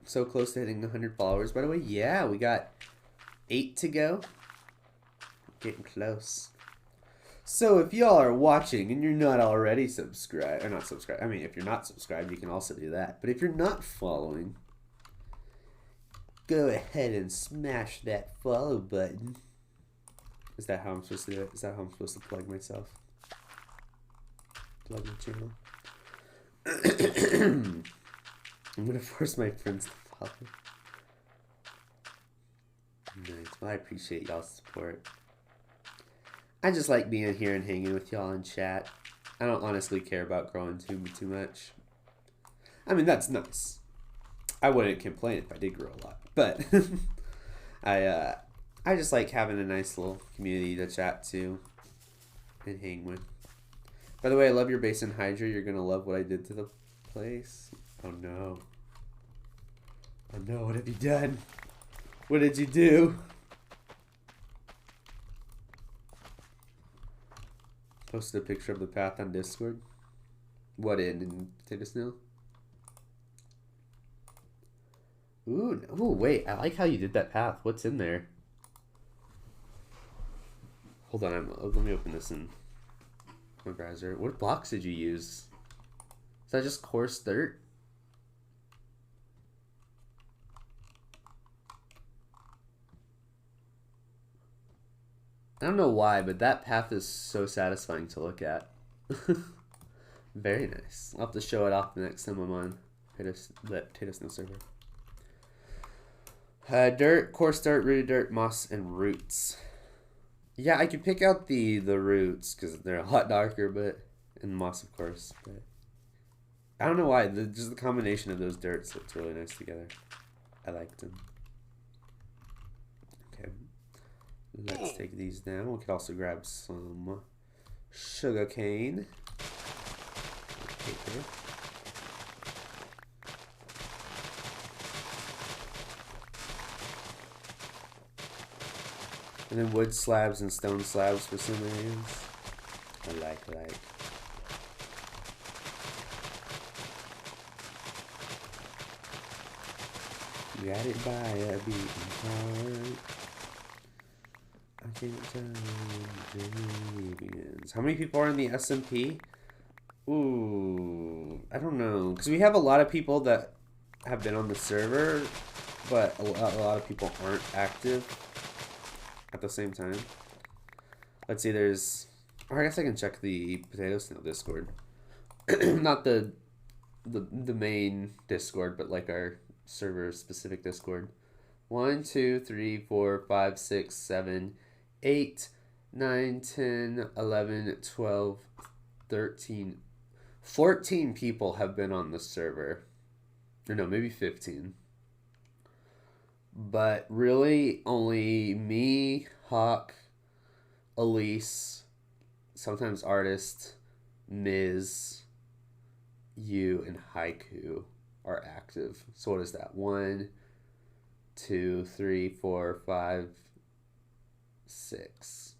So close to hitting 100 followers, by the way. Yeah, we got 8 to go. Getting close. So if y'all are watching and you're not already subscribed, or not subscribed, I mean, if you're not subscribed, you can also do that. But if you're not following, go ahead and smash that follow button. Is that how I'm supposed to do it? Is that how I'm supposed to plug myself? Plug my channel? I'm gonna force my friends to follow. Nice. Well, I appreciate y'all's support. I just like being here and hanging with y'all in chat. I don't honestly care about growing too much. I mean, that's nice. I wouldn't complain if I did grow a lot, but I just like having a nice little community to chat to and hang with. By the way, I love your base in Hydra. You're gonna love what I did to the place. Oh no. Oh no, what have you done? What did you do? Posted a picture of the path on Discord. What in 𝗦𝗧𝗦𝗛? Ooh, oh wait, I like how you did that path. What's in there? Hold on, let me open this in my browser. What blocks did you use? Is that just coarse dirt? I don't know why, but that path is so satisfying to look at. Very nice. I'll have to show it off the next time I'm on 𝗦𝗧𝗦𝗛 server. Dirt, coarse dirt, rooted dirt, moss, and roots. Yeah, I can pick out the roots because they're a lot darker, but and moss, of course. But I don't know why. Just the combination of those dirts looks really nice together. I liked them. Okay. Let's take these down. We could also grab some sugarcane. Paper. And then wood slabs and stone slabs for some areas. I like. Guided by a beating heart. I can't tell when the journey begins. How many people are in the SMP? Ooh, I don't know. Because we have a lot of people that have been on the server, but a lot of people aren't active at the same time. Let's see, there's... Or I guess I can check the 𝗦𝗧𝗧𝗦𝗧𝗧 Discord. Not the main Discord, but like our server-specific Discord. 1, 2, 3, 4, 5, 6, 7, 8, 9, 10, 11, 12, 13... 14 people have been on the server. Or no, maybe 15. But really, only me, Hawk, Elise, sometimes Artist, Ms, you, and Haiku are active. So what is that? 1, 2, 3, 4, 5, 6.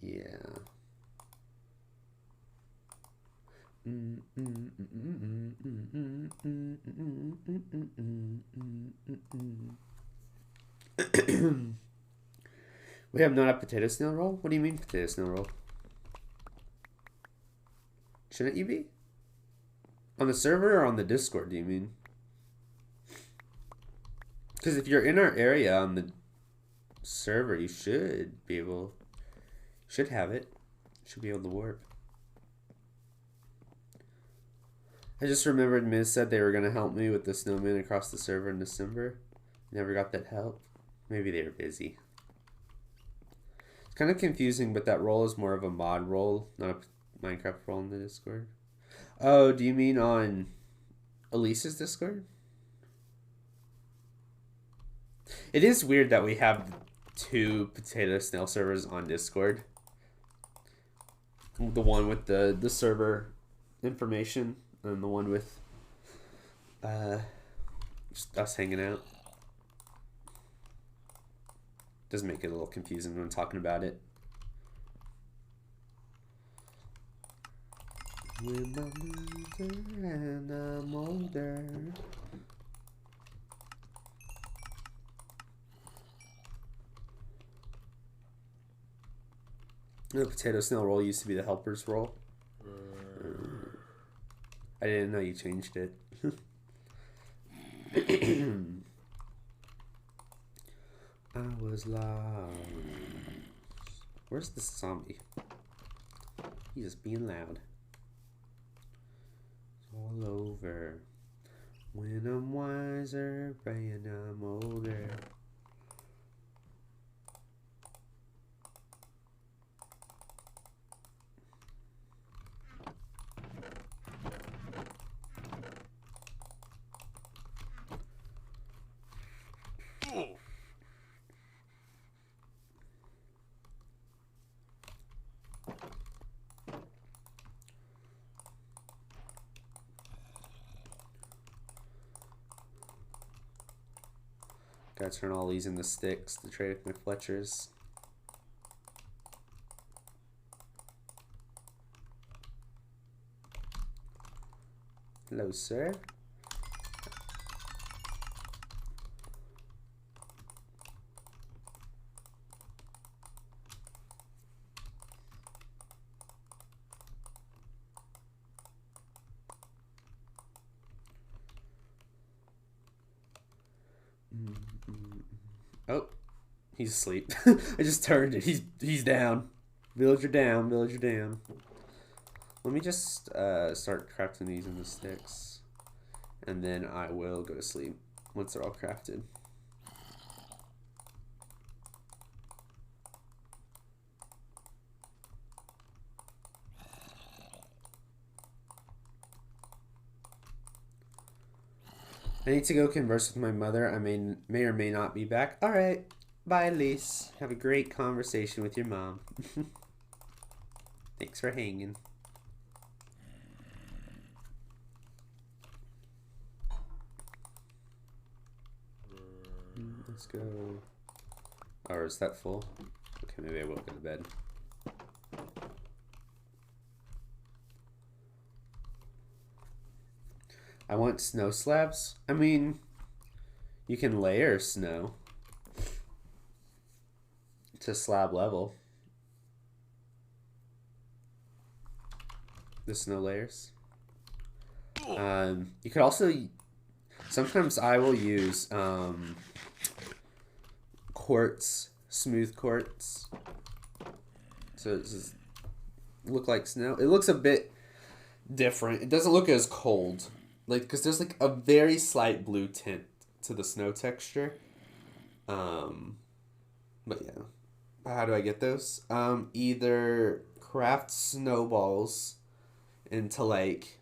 Yeah. We have not a potato snail roll? What do you mean potato snail roll? Shouldn't you be? On the server or on the Discord, do you mean? Because if you're in our area on the server, you should be able... Should have it. Should be able to warp. I just remembered Ms said they were going to help me with the snowman across the server in December. Never got that help. Maybe they were busy. It's kind of confusing, but that role is more of a mod role, not a Minecraft role in the Discord. Oh, do you mean on Elise's Discord? It is weird that we have 2 potato snail servers on Discord. The one with the server information and the one with just us hanging out. Does make it a little confusing when talking about it. When I'm older and I'm older. The potato snail roll used to be the helper's roll. I didn't know you changed it. I was lost. Where's the zombie? He's just being loud. It's all over. When I'm wiser, and I'm older. Gotta turn all these into sticks to trade with my Fletchers. Hello, sir. Oh, he's asleep. I just turned it. He's down. Villager down. Villager down. Let me just start crafting these into sticks, and then I will go to sleep once they're all crafted. I need to go converse with my mother. I may or may not be back. All right. Bye, Elise. Have a great conversation with your mom. Thanks for hanging. Let's go. Or is that full? Okay, maybe I will go to bed. I want snow slabs. I mean, you can layer snow to slab level. The snow layers. You could also, sometimes I will use quartz, smooth quartz. So it just look like snow. It looks a bit different. It doesn't look as cold. Like, because there's like a very slight blue tint to the snow texture. But yeah. How do I get those? Either craft snowballs into like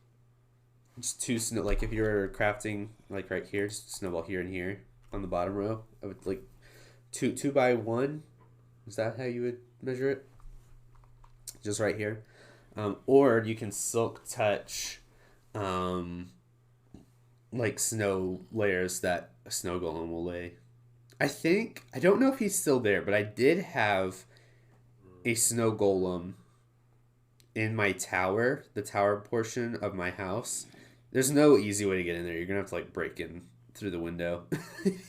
just two snow, like if you're crafting like right here, just snowball here and here on the bottom row. I would like two by one. Is that how you would measure it? Just right here. Or you can silk touch like snow layers that a snow golem will lay. I don't know if he's still there, but I did have a snow golem in my tower, the tower portion of my house. There's no easy way to get in there. You're going to have to like break in through the window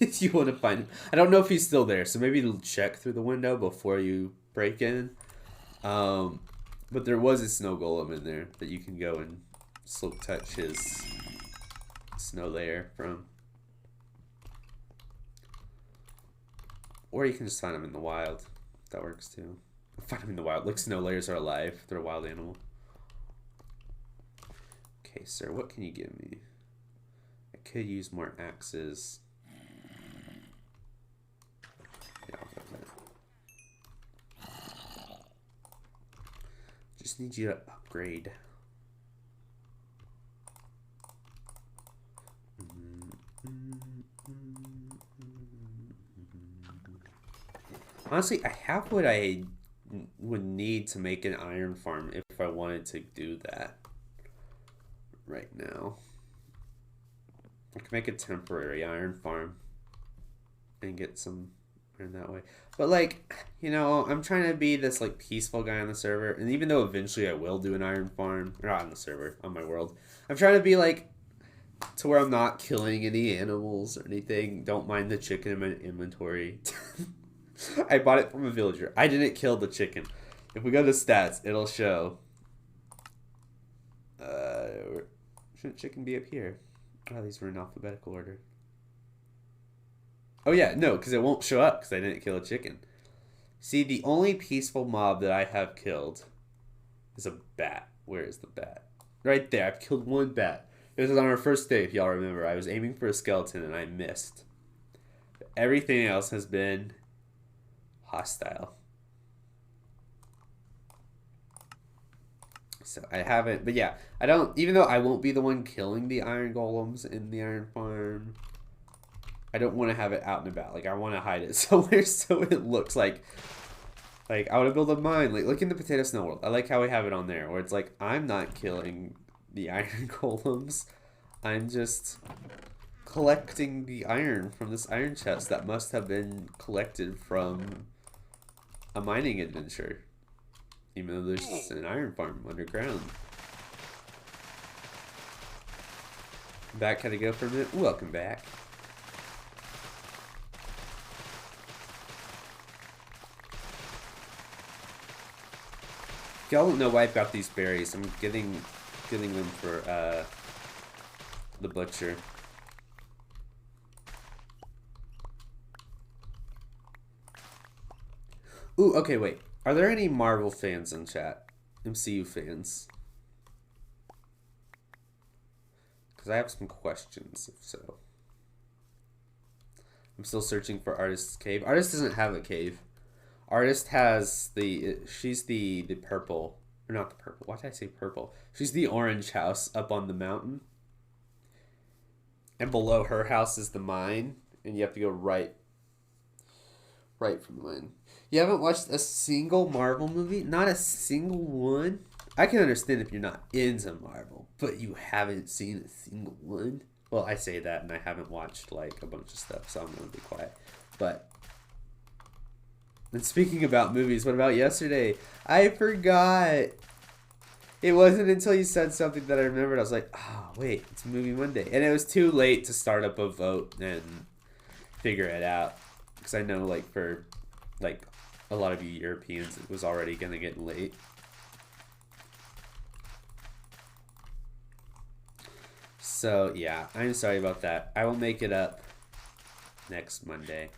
if you want to find him. I don't know if he's still there, so maybe check through the window before you break in. But there was a snow golem in there that you can go and silk touch his snow layer from. Or you can just find them in the wild. That works too. Find them in the wild. Like snow layers are alive. They're a wild animal. Okay, sir, what can you give me? I could use more axes. Yeah, I'll go that. Just need you to upgrade. Honestly, I have what I would need to make an iron farm if I wanted to do that right now. I can make a temporary iron farm and get some iron that way. But like, you know, I'm trying to be this like peaceful guy on the server, and even though eventually I will do an iron farm, or not on the server, on my world, I'm trying to be like to where I'm not killing any animals or anything. Don't mind the chicken in my inventory. I bought it from a villager. I didn't kill the chicken. If we go to stats, it'll show. Shouldn't chicken be up here? Oh, these were in alphabetical order. Oh yeah, no, because it won't show up because I didn't kill a chicken. See, the only peaceful mob that I have killed is a bat. Where is the bat? Right there. I've killed one bat. It was on our first day, if y'all remember. I was aiming for a skeleton and I missed. But everything else has been hostile. So I haven't, but yeah, I don't, even though I won't be the one killing the iron golems in the iron farm, I don't want to have it out and about. Like, I want to hide it somewhere so it looks like I want to build a mine. Like, look in the Potato Snow World. I like how we have it on there, where it's like, I'm not killing the iron golems. I'm just collecting the iron from this iron chest that must have been collected from a mining adventure, even though there's an iron farm underground. Back, had to go for a minute. Welcome back. If y'all don't know why I've got these berries, I'm getting them for the butcher. Ooh, okay, wait. Are there any Marvel fans in chat? MCU fans? Because I have some questions, if so. I'm still searching for Artist's cave. Artist doesn't have a cave. Artist has she's the purple, or not the purple, why did I say purple? She's the orange house up on the mountain. And below her house is the mine, and you have to go right from the mine. You haven't watched a single Marvel movie? Not a single one? I can understand if you're not into Marvel, but you haven't seen a single one? Well, I say that, and I haven't watched, like, a bunch of stuff, so I'm going to be quiet. But, and speaking about movies, what about yesterday? I forgot. It wasn't until you said something that I remembered. I was like, oh, wait, it's Movie Monday. And it was too late to start up a vote and figure it out. Because I know, like, for, like, a lot of you Europeans, it was already going to get late. So, yeah, I'm sorry about that. I will make it up next Monday.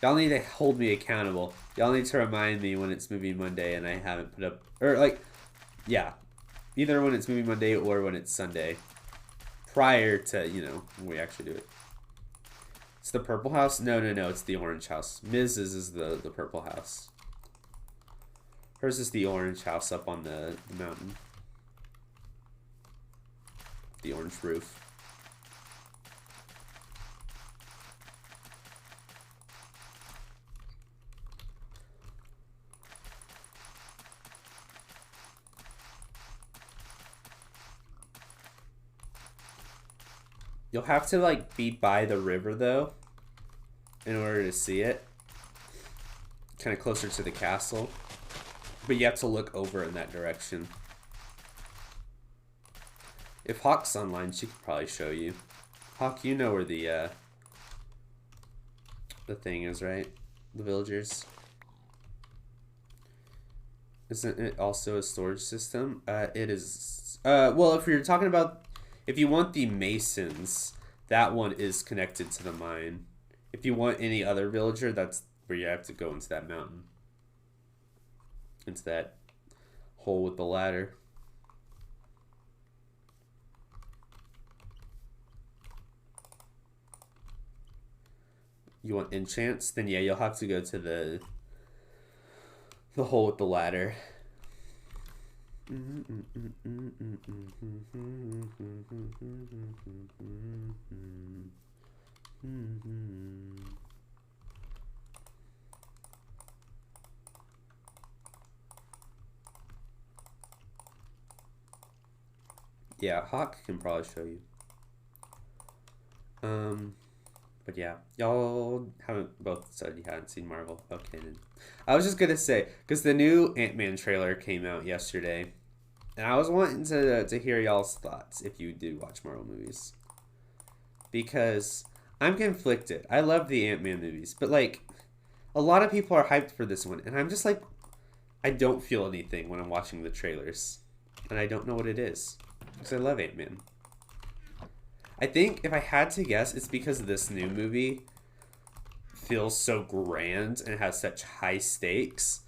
Y'all need to hold me accountable. Y'all need to remind me when it's Movie Monday and I haven't put up... Or, like, yeah. Either when it's Movie Monday or when it's Sunday. Prior to, you know, when we actually do it. It's the purple house? No, it's the orange house. Mrs. is the purple house. Hers is the orange house up on the mountain. The orange roof. You'll have to, like, be by the river, though, in order to see it. Kind of closer to the castle. But you have to look over in that direction. If Hawk's online, she could probably show you. Hawk, you know where the thing is, right? The villagers. Isn't it also a storage system? It is. Well, if you're talking about... If you want the Masons, that one is connected to the mine. If you want any other villager, that's where you have to go into that mountain. Into that hole with the ladder. You want enchants? Then yeah, you'll have to go to the hole with the ladder. Yeah, Hawk can probably show you. But yeah, y'all haven't both said you hadn't seen Marvel. Okay, then. I was just gonna say, because the new Ant-Man trailer came out yesterday, and I was wanting to hear y'all's thoughts if you do watch Marvel movies. Because I'm conflicted. I love the Ant-Man movies, but like, a lot of people are hyped for this one, and I'm just like, I don't feel anything when I'm watching the trailers, and I don't know what it is, because I love Ant-Man. I think if I had to guess, it's because this new movie feels so grand and has such high stakes.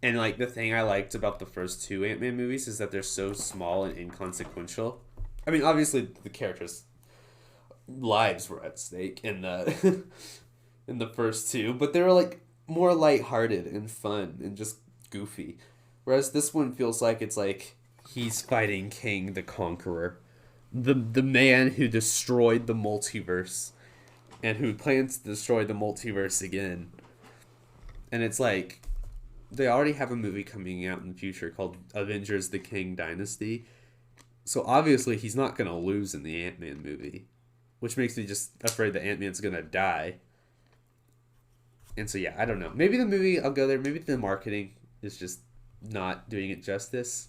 And like the thing I liked about the first two Ant-Man movies is that they're so small and inconsequential. I mean, obviously the characters' lives were at stake in the in the first two, but they were like more lighthearted and fun and just goofy. Whereas this one feels like it's like he's fighting King the Conqueror. The man who destroyed the multiverse and who plans to destroy the multiverse again. And it's like they already have a movie coming out in the future called Avengers the King Dynasty. So obviously he's not going to lose in the Ant-Man movie, which makes me just afraid that Ant-Man's going to die. And so yeah, I don't know. Maybe the movie, I'll go there. Maybe the marketing is just not doing it justice.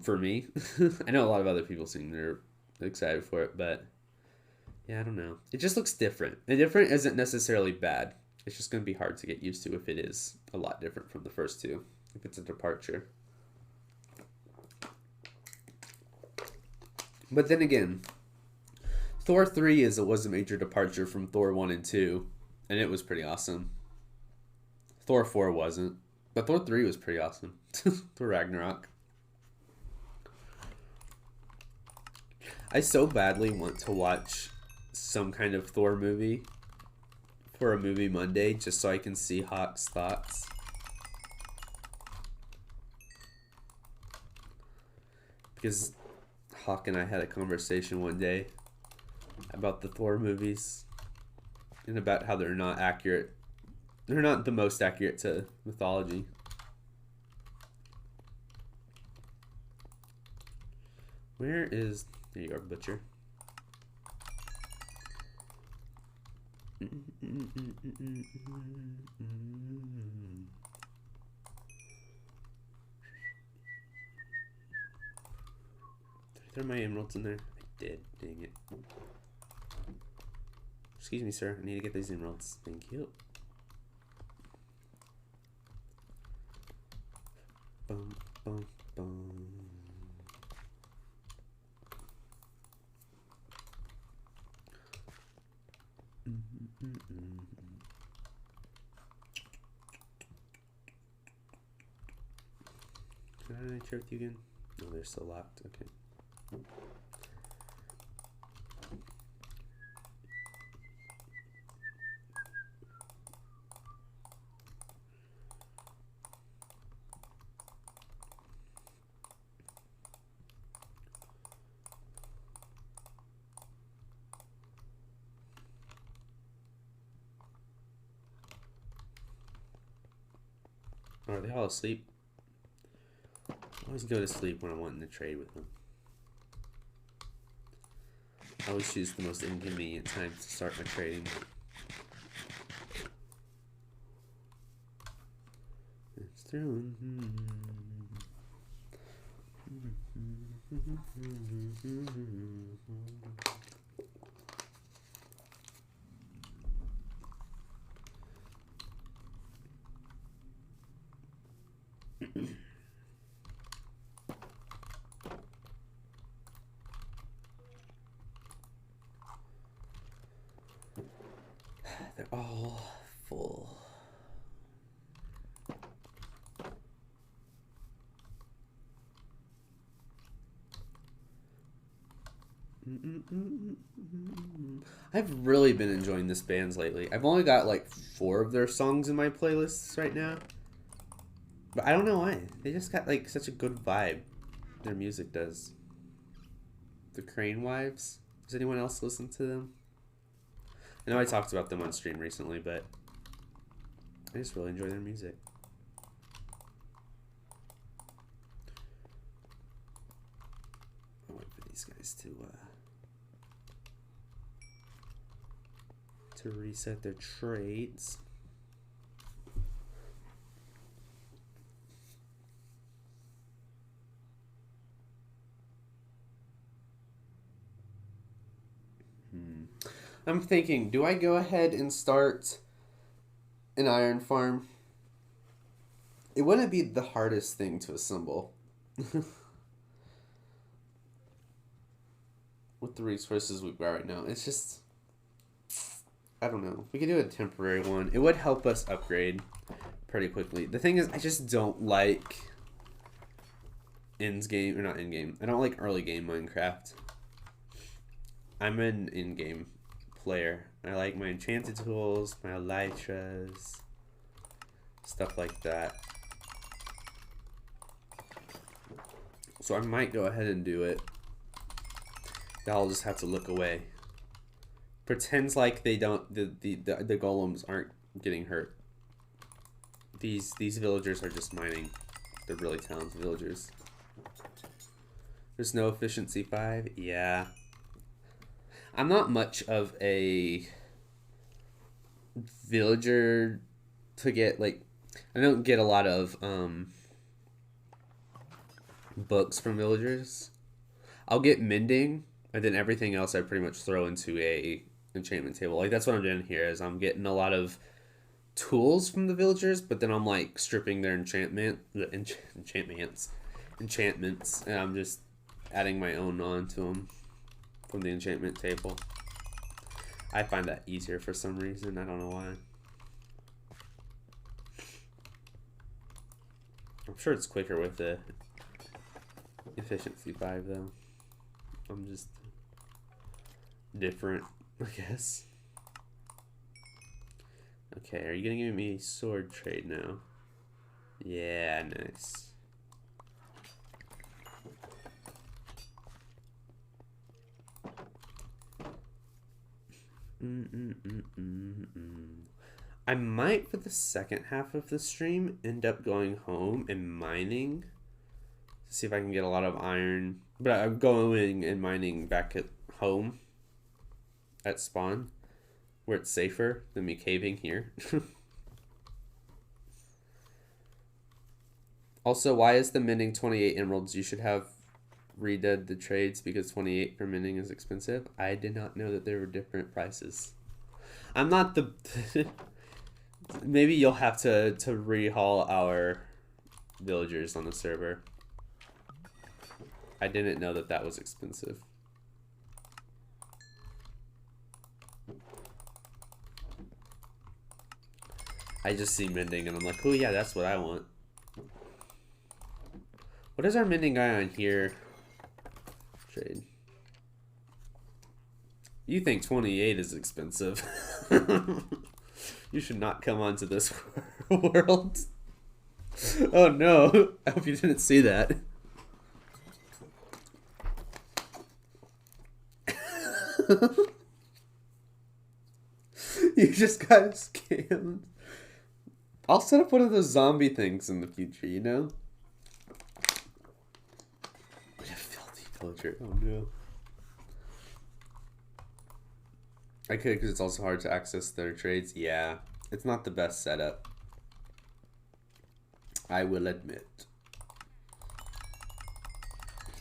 For me. I know a lot of other people seem they're excited for it, but yeah, I don't know. It just looks different. And different isn't necessarily bad. It's just going to be hard to get used to if it is a lot different from the first two. If it's a departure. But then again, Thor 3 was a major departure from Thor 1 and 2, and it was pretty awesome. Thor 4 wasn't, but Thor 3 was pretty awesome. Thor Ragnarok. I so badly want to watch some kind of Thor movie for a Movie Monday just so I can see Hawk's thoughts. Because Hawk and I had a conversation one day about the Thor movies and about how they're not accurate. They're not the most accurate to mythology. Where is... There you are, Butcher. Are my emeralds in there? I did. Dang it. Excuse me, sir. I need to get these emeralds. Thank you. Bum, bum, bum. Can I share with you again? No, they're still locked. Okay. Are they all asleep? I always go to sleep when I'm wanting to trade with them. I always choose the most inconvenient time to start my trading. It's through. They're all full. I've really been enjoying this band lately. I've only got like 4 of their songs in my playlists right now. But I don't know why. They just got like such a good vibe. Their music does. The Crane Wives. Does anyone else listen to them? I know I talked about them on stream recently, but I just really enjoy their music. I'll wait for these guys to reset their trades. I'm thinking, do I go ahead and start an iron farm? It wouldn't be the hardest thing to assemble. With the resources we've got right now. It's just, I don't know. We could do a temporary one. It would help us upgrade pretty quickly. The thing is, I just don't like ends game, or not end game. I don't like early game Minecraft. I'm an in-game player. I like my enchanted tools, my elytras, stuff like that. So I might go ahead and do it. I'll just have to look away. Pretends like they don't. The golems aren't getting hurt. These villagers are just mining. They're really talented villagers. There's no efficiency 5. Yeah. I'm not much of a villager to get, like, I don't get a lot of books from villagers. I'll get mending, and then everything else I pretty much throw into a enchantment table. Like, that's what I'm doing here, is I'm getting a lot of tools from the villagers, but then I'm like stripping their enchantments, and I'm just adding my own onto them from the enchantment table. I find that easier for some reason. I don't know why. I'm sure it's quicker with the efficiency 5 though. I'm just different, I guess. Okay, are you gonna give me a sword trade now? Yeah, nice. I might, for the second half of the stream, end up going home and mining to see if I can get a lot of iron. But I'm going and mining back at home at spawn, where it's safer than me caving here. Also, why is the mending 28 emeralds? You should have redid the trades because 28 for mending is expensive. I did not know that there were different prices. I'm not the... Maybe you'll have to rehaul our villagers on the server. I didn't know that that was expensive. I just see mending and I'm like, oh yeah, that's what I want. What is our mending guy on here? Trade. You think 28 is expensive. You should not come onto this world. Oh no, I hope you didn't see that. You just got scammed. I'll set up one of those zombie things in the future, you know? What a filthy villager. Oh no. I could, because it's also hard to access their trades. Yeah, it's not the best setup. I will admit.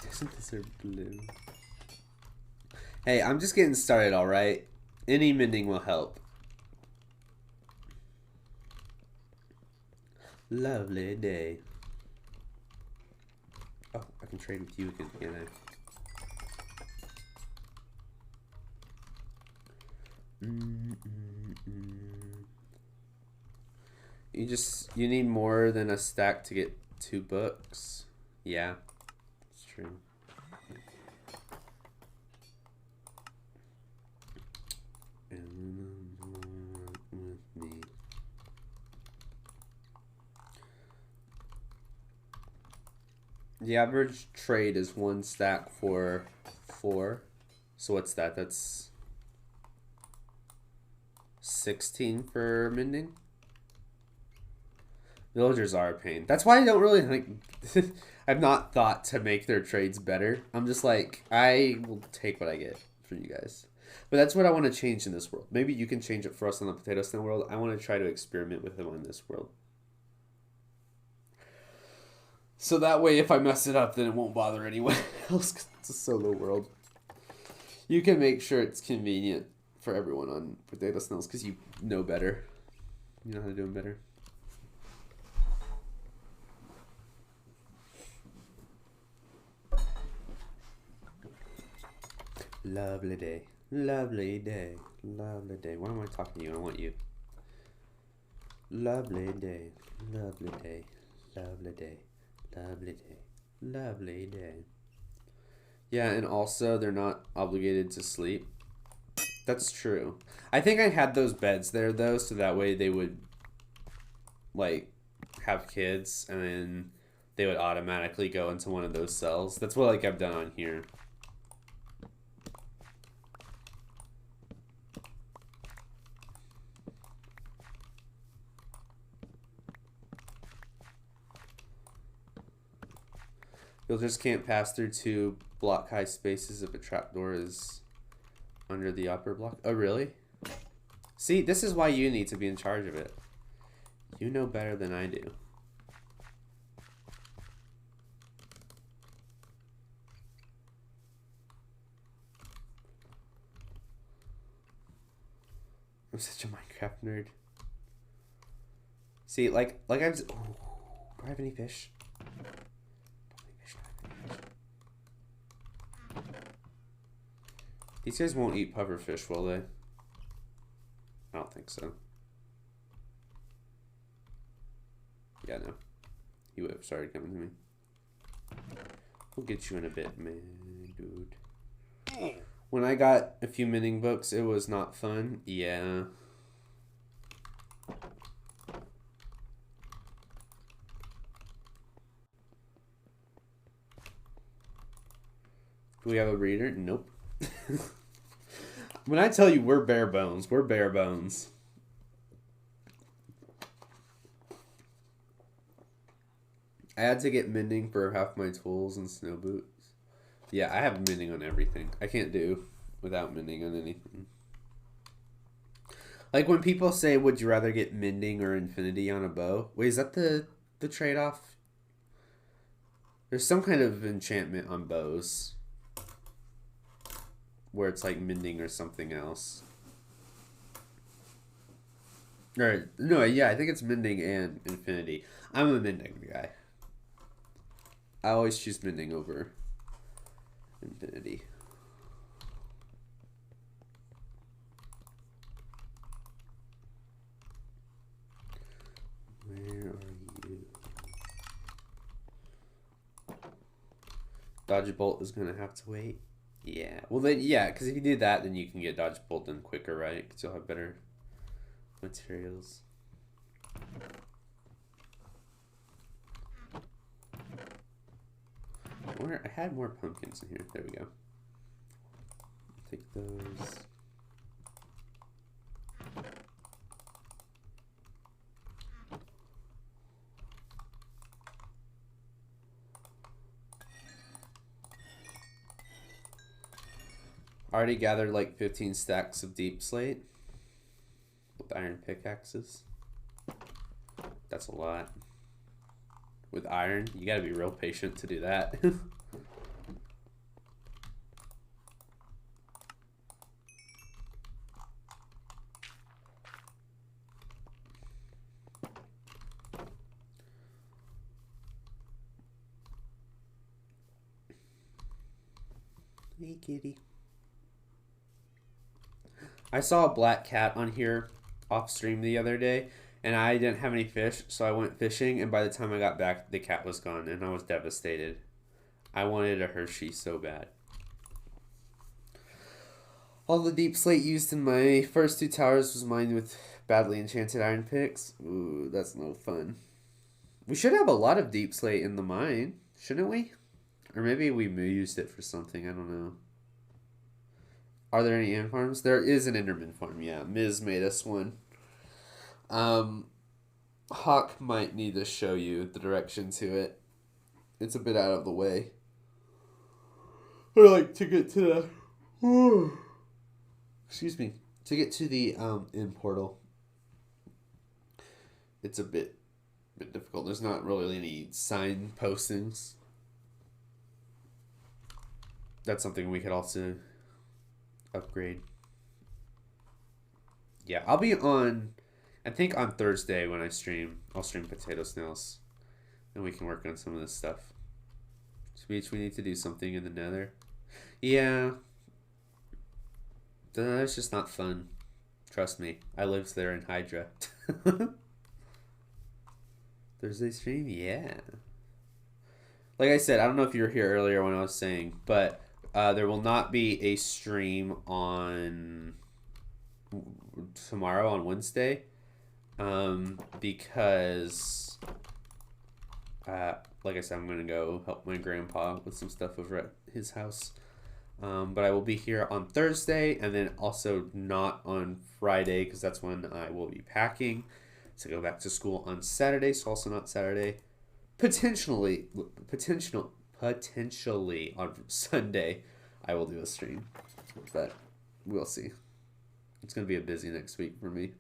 He doesn't deserve blue. Hey, I'm just getting started, alright? Any mending will help. Lovely day. Oh, I can trade with you again, can't I? You need more than a stack to get 2 books. Yeah, it's true. With me. The average trade is 1 stack for 4. So what's that? That's 16 for mending. Villagers are a pain. That's why I don't really like. I've not thought to make their trades better. I'm just like, I will take what I get from you guys. But that's what I want to change in this world. Maybe you can change it for us on the Potato Stand world. I want to try to experiment with them on this world. So that way, if I mess it up, then it won't bother anyone else, because it's a solo world. You can make sure it's convenient for everyone on Potato Snails, because you know better. You know how to do them better. Lovely day. Lovely day. Lovely day. Why am I talking to you? I want you. Lovely day. Lovely day. Lovely day. Lovely day. Lovely day. Yeah, and also they're not obligated to sleep. That's true. I think I had those beds there though, so that way they would like have kids and then they would automatically go into one of those cells. That's what like I've done on here. You'll just can't pass through 2 block high spaces if a trapdoor is under the upper block. Oh, really? See, this is why you need to be in charge of it. You know better than I do. I'm such a Minecraft nerd. See, like I've... Oh, do I have any fish? These guys won't eat pufferfish, will they? I don't think so. Yeah, no. He would have started coming to me. We'll get you in a bit, man, dude. When I got a few mending books, it was not fun. Yeah. Do we have a reader? Nope. When I tell you we're bare bones, we're bare bones. I had to get mending for half my tools and snow boots. Yeah, I have mending on everything. I can't do without mending on anything. Like when people say, would you rather get mending or infinity on a bow? Wait, is that the trade-off? There's some kind of enchantment on bows where it's like mending or something else. Or, no, yeah, I think it's mending and infinity. I'm a mending guy. I always choose mending over infinity. Where are you? 𝗛𝗦𝗦𝗛𝗧𝗦𝗦 is going to have to wait. Yeah. Well, then, yeah, because if you do that, then you can get 𝗛𝗦𝗦𝗛𝗧𝗦 done quicker, right? Because you'll have better materials. I had more pumpkins in here. There we go. Take those. Already gathered like 15 stacks of deep slate with iron pickaxes. That's a lot. With iron, you gotta be real patient to do that. Hey, kitty. I saw a black cat on here off stream the other day, and I didn't have any fish, so I went fishing, and by the time I got back, the cat was gone, and I was devastated. I wanted a Hershey so bad. All the deep slate used in my first 2 towers was mined with badly enchanted iron picks. Ooh, that's no fun. We should have a lot of deep slate in the mine, shouldn't we? Or maybe we used it for something, I don't know. Are there any ant farms? There is an Enderman farm, yeah. Ms. made us one. Hawk might need to show you the direction to it. It's a bit out of the way. Or like to get to the... excuse me. To get to the end portal. It's a bit difficult. There's not really any sign postings. That's something we could also upgrade. Yeah, I'll be on, I think on Thursday when I stream, I'll stream Potato Snails, and we can work on some of this stuff. Speech, we need to do something in the nether. Yeah. That's just not fun. Trust me, I lived there in Hydra. Thursday stream? Yeah. Like I said, I don't know if you were here earlier when I was saying, but there will not be a stream on tomorrow on Wednesday because like I said, I'm gonna go help my grandpa with some stuff over at his house, but I will be here on Thursday, and then also not on Friday because that's when I will be packing to go back to school on Saturday, so also not Saturday. Potentially on Sunday I will do a stream, but we'll see. It's gonna be a busy next week for me.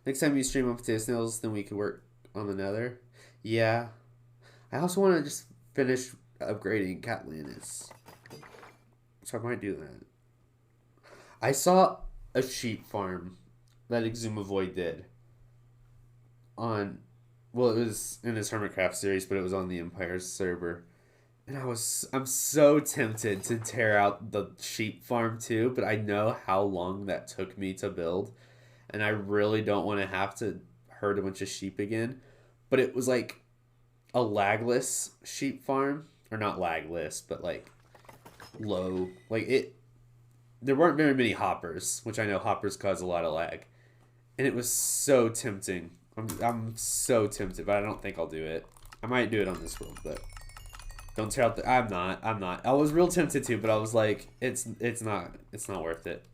Next time you stream on Potato Snails, then we could work on the nether. Yeah. I also want to just finish upgrading Catlantis, so I might do that. I saw a sheep farm that 𝗔𝗦𝗦𝗛𝗧𝗦𝗦 did on, well, it was in his Hermitcraft series, but it was on the Empire server. And I'm so tempted to tear out the sheep farm too, but I know how long that took me to build, and I really don't want to have to herd a bunch of sheep again. But it was like a lagless sheep farm, or not lagless, but like low. Like there weren't very many hoppers, which I know hoppers cause a lot of lag, and it was so tempting. I'm so tempted, but I don't think I'll do it. I might do it on this world, but don't tear out the... I'm not. I was real tempted to, but I was like, it's not worth it.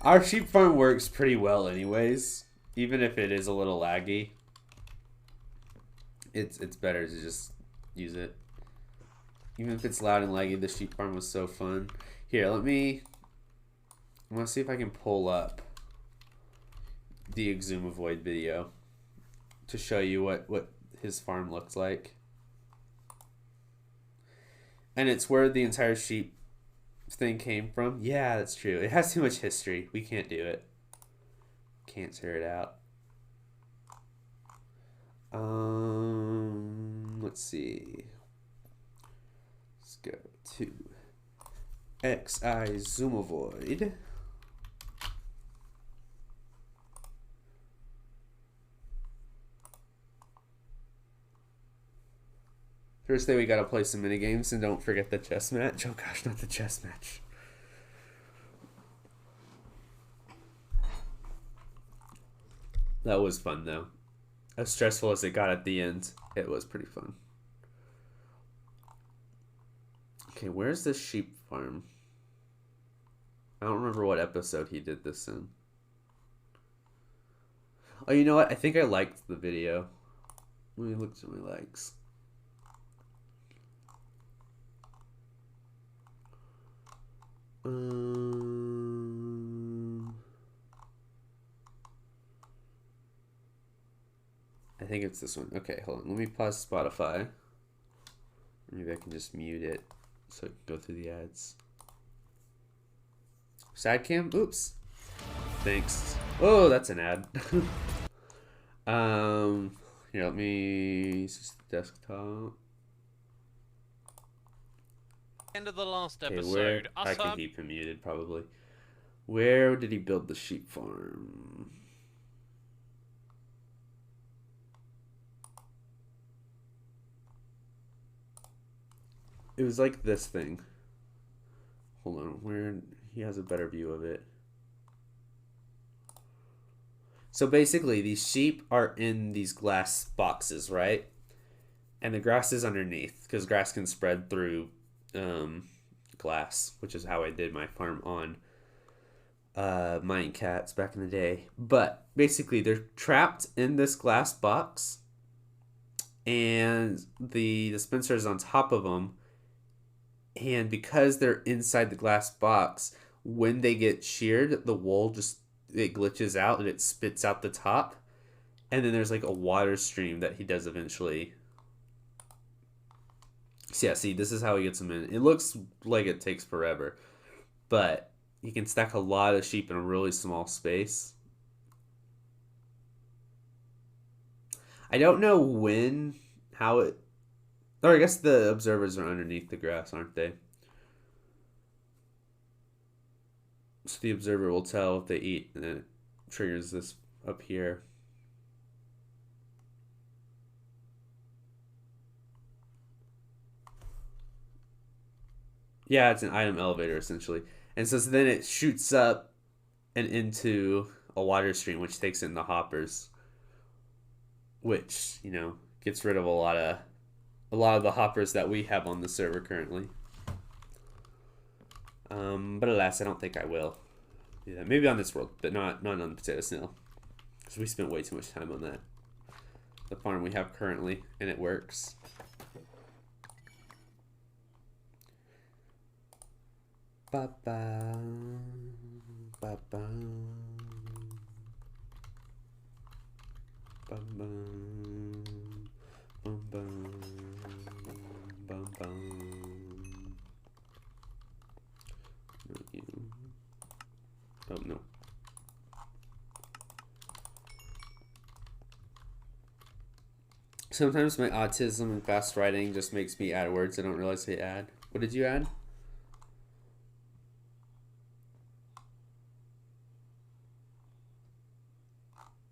Our sheep farm works pretty well anyways, even if it is a little laggy. It's better to just use it. Even if it's loud and laggy, the sheep farm was so fun. Here, I'm gonna see if I can pull up the 𝗔𝗦𝗦𝗛𝗧𝗦𝗦 video to show you what his farm looks like. And it's where the entire sheep thing came from. Yeah, that's true. It has too much history. We can't do it. Can't tear it out. Let's see. Let's go to 𝗦𝗢𝗖𝗔𝗦𝗦. First day we gotta play some minigames, and don't forget the chess match. Oh gosh, not the chess match. That was fun though. As stressful as it got at the end, it was pretty fun. Okay, where's the sheep farm? I don't remember what episode he did this in. Oh, you know what? I think I liked the video. Let me look at my likes. I think it's this one. Okay, hold on. Let me pause Spotify. Maybe I can just mute it so I can go through the ads. Sad cam? Oops. Thanks. Oh, that's an ad. Here, let me use the desktop. End of the last Okay, episode. I can keep him muted probably. Where did he build the sheep farm? It was like this thing. Hold on, where he has a better view of it. So basically, these sheep are in these glass boxes, right? And the grass is underneath, because grass can spread through glass, which is how I did my farm on 𝗦𝗢𝗖𝗜𝗔𝗟𝗦 back in the day. But basically, they're trapped in this glass box, and the dispenser is on top of them. And because they're inside the glass box, when they get sheared, the wool just, it glitches out and it spits out the top. And then there's like a water stream that he does eventually. So yeah, see, this is how he gets them in. It looks like it takes forever, but you can stack a lot of sheep in a really small space. I don't know how it, or I guess the observers are underneath the grass, aren't they? So the observer will tell if they eat, and then it triggers this up here. Yeah, it's an item elevator, essentially. And so then it shoots up and into a water stream, which takes in the hoppers, which, you know, gets rid of a lot of the hoppers that we have on the server currently. But alas, I don't think I will do that. Maybe on this world, but not on the potato snail, because we spent way too much time on that. The farm we have currently, and it works. Ba ba ba ba ba ba ba ba ba ba. Oh no. Sometimes my autism and fast writing just makes me add words I don't realize I add. What did you add?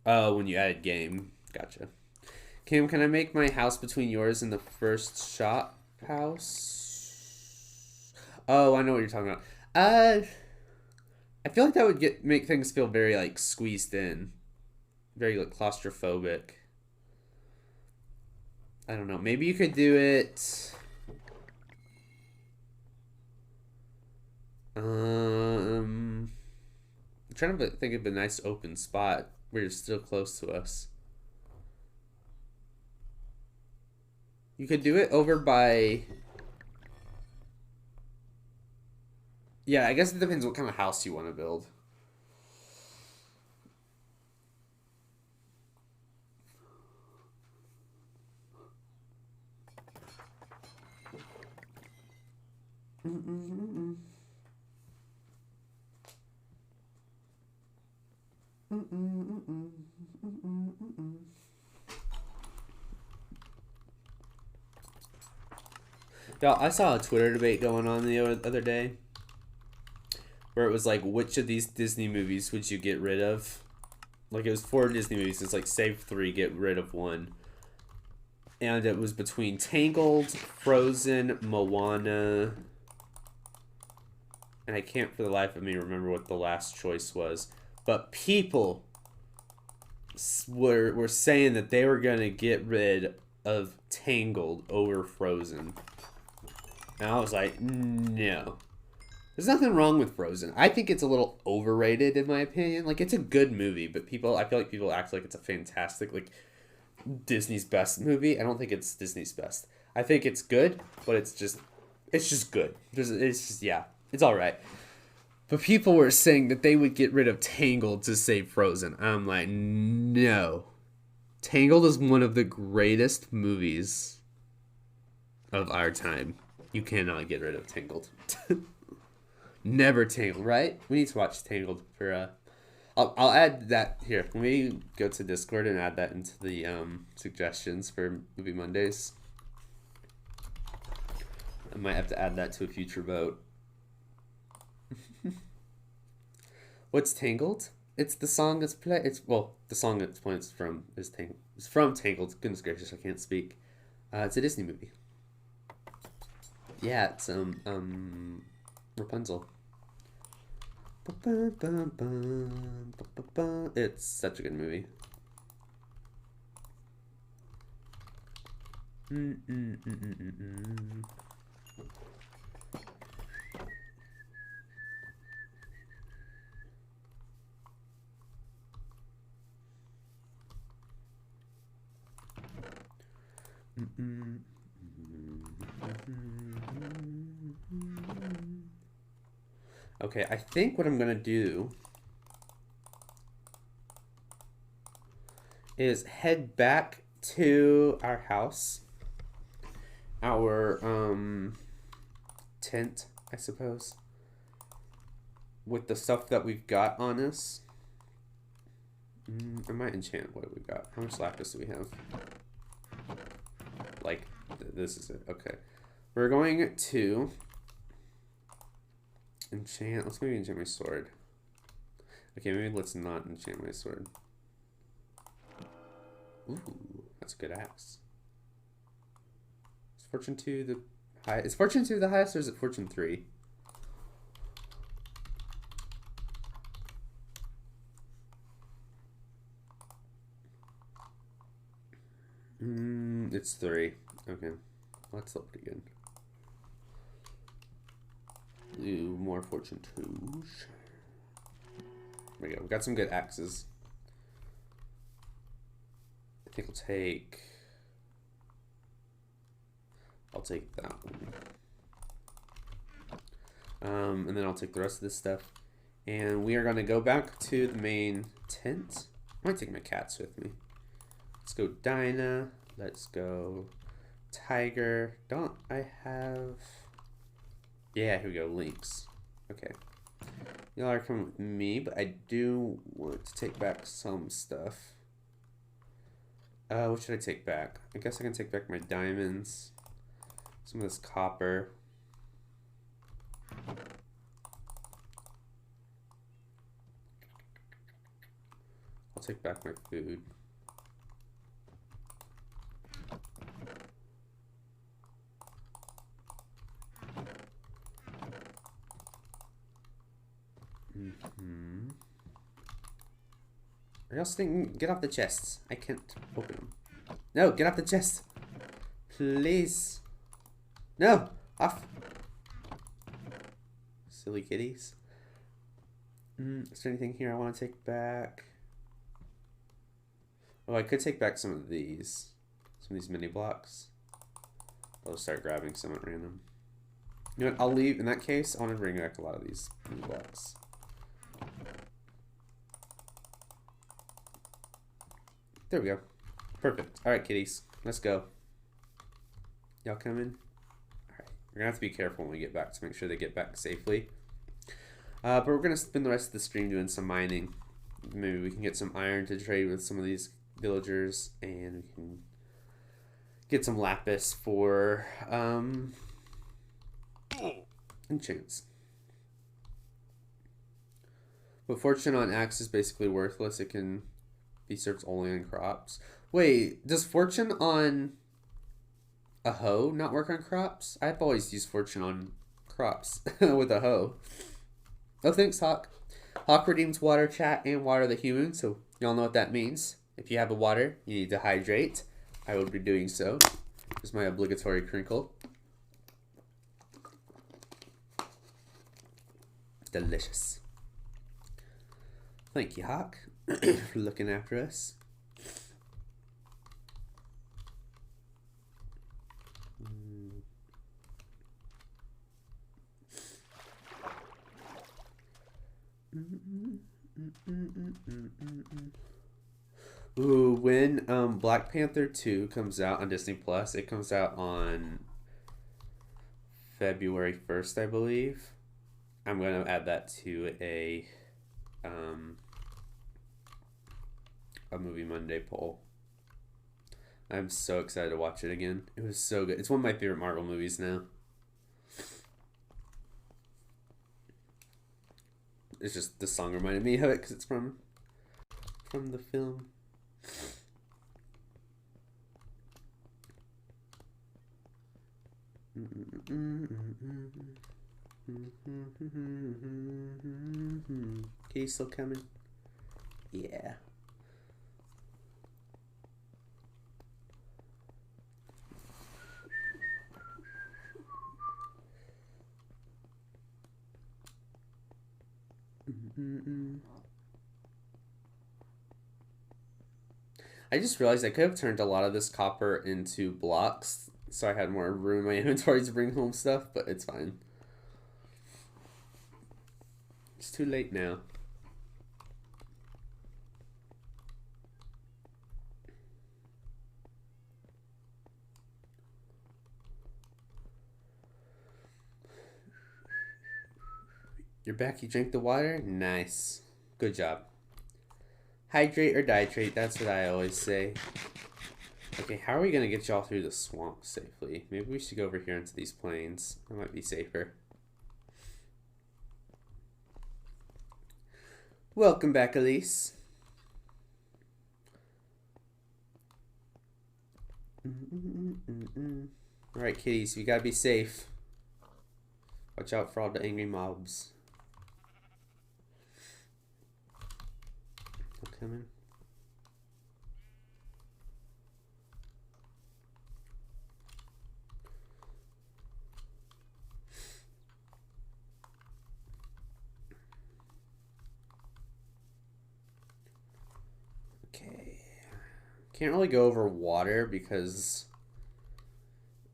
Oh, when you added game. Gotcha. Cam, can I make my house between yours and the first shop house? Oh, I know what you're talking about. I feel like that would make things feel very like squeezed in. Very like claustrophobic. I don't know. Maybe you could do it. I'm trying to think of a nice open spot where you're still close to us. You could do it over by... Yeah, I guess it depends what kind of house you want to build. Y'all, I saw a Twitter debate going on the other day where it was like, which of these Disney movies would you get rid of? Like, it was 4 Disney movies. It's like, save 3, get rid of 1. And it was between Tangled, Frozen, Moana, and I can't for the life of me remember what the last choice was. But people were saying that they were going to get rid of Tangled over Frozen. And I was like, no. There's nothing wrong with Frozen. I think it's a little overrated in my opinion. Like, it's a good movie, but I feel like people act like it's a fantastic, like, Disney's best movie. I don't think it's Disney's best. I think it's good, but it's just good. It's all right. But people were saying that they would get rid of Tangled to save Frozen. I'm like, no. Tangled is one of the greatest movies of our time. You cannot get rid of Tangled. Never Tangled, right? We need to watch Tangled for I'll add that here. Let me go to Discord and add that into the suggestions for Movie Mondays. I might have to add that to a future vote. What's Tangled? It's the song that's played. The song that's played is from Tangled. Goodness gracious, I can't speak. It's a Disney movie. Yeah, it's Rapunzel. It's such a good movie. Okay, I think what I'm gonna do is head back to our house, our tent, I suppose, with the stuff that we've got on us. I might enchant what we got. How much lapis do we have? Like, this is it. Okay, we're going to enchant. Let's maybe enchant my sword. Okay, maybe let's not enchant my sword. Ooh, that's a good axe. Is Fortune 2 the high? Is Fortune 2 the highest, or is it Fortune 3? It's 3. Okay, that's still pretty good. Do more Fortune 2s. There we go. We got some good axes. I think I'll take that one. And then I'll take the rest of this stuff. And we are going to go back to the main tent. I might take my cats with me. Let's go Dinah. Let's go Tiger. Don't I have... Yeah, here we go, Lynx. Okay. Y'all are coming with me, but I do want to take back some stuff. What should I take back? I guess I can take back my diamonds. Some of this copper. I'll take back my food. Are y'all sitting? Get off the chests. I can't open them. No, get off the chest. Please. No, off. Silly kitties. Is there anything here I want to take back? Oh, I could take back some of these. Some of these mini blocks. I'll start grabbing some at random. You know what? I'll leave. In that case, I want to bring back a lot of these mini blocks. There we go. Perfect. All right, kitties. Let's go. Y'all coming? All right. We're We're going to have to be careful when we get back to make sure they get back safely. But we're going to spend the rest of the stream doing some mining. Maybe we can get some iron to trade with some of these villagers, and we can get some lapis for enchants. But fortune on axe is basically worthless. It can be served only on crops. Wait, does fortune on a hoe not work on crops? I've always used fortune on crops with a hoe. Oh, thanks, Hawk. Hawk redeems water, chat, and water the human, so y'all know what that means. If you have a water, you need to hydrate. I will be doing so. Here's my obligatory crinkle. Delicious. Thank you, Hawk, for looking after us. Ooh, when Black Panther 2 comes out on Disney Plus, it comes out on February 1st, I believe. I'm going to add that to a Movie Monday poll. I'm so excited to watch it again. It was so good. It's one of my favorite Marvel movies now. It's just the song reminded me of it because it's from the film. Kitty's still coming? Yeah. I just realized I could have turned a lot of this copper into blocks so I had more room in my inventory to bring home stuff, but it's fine. It's too late now. You're back, you drank the water? Nice. Good job. Hydrate or dihydrate, that's what I always say. Okay, how are we going to get y'all through the swamp safely? Maybe we should go over here into these plains. That might be safer. Welcome back, Elise. Alright, kitties, you gotta be safe. Watch out for all the angry mobs. They're coming. Okay. Can't really go over water because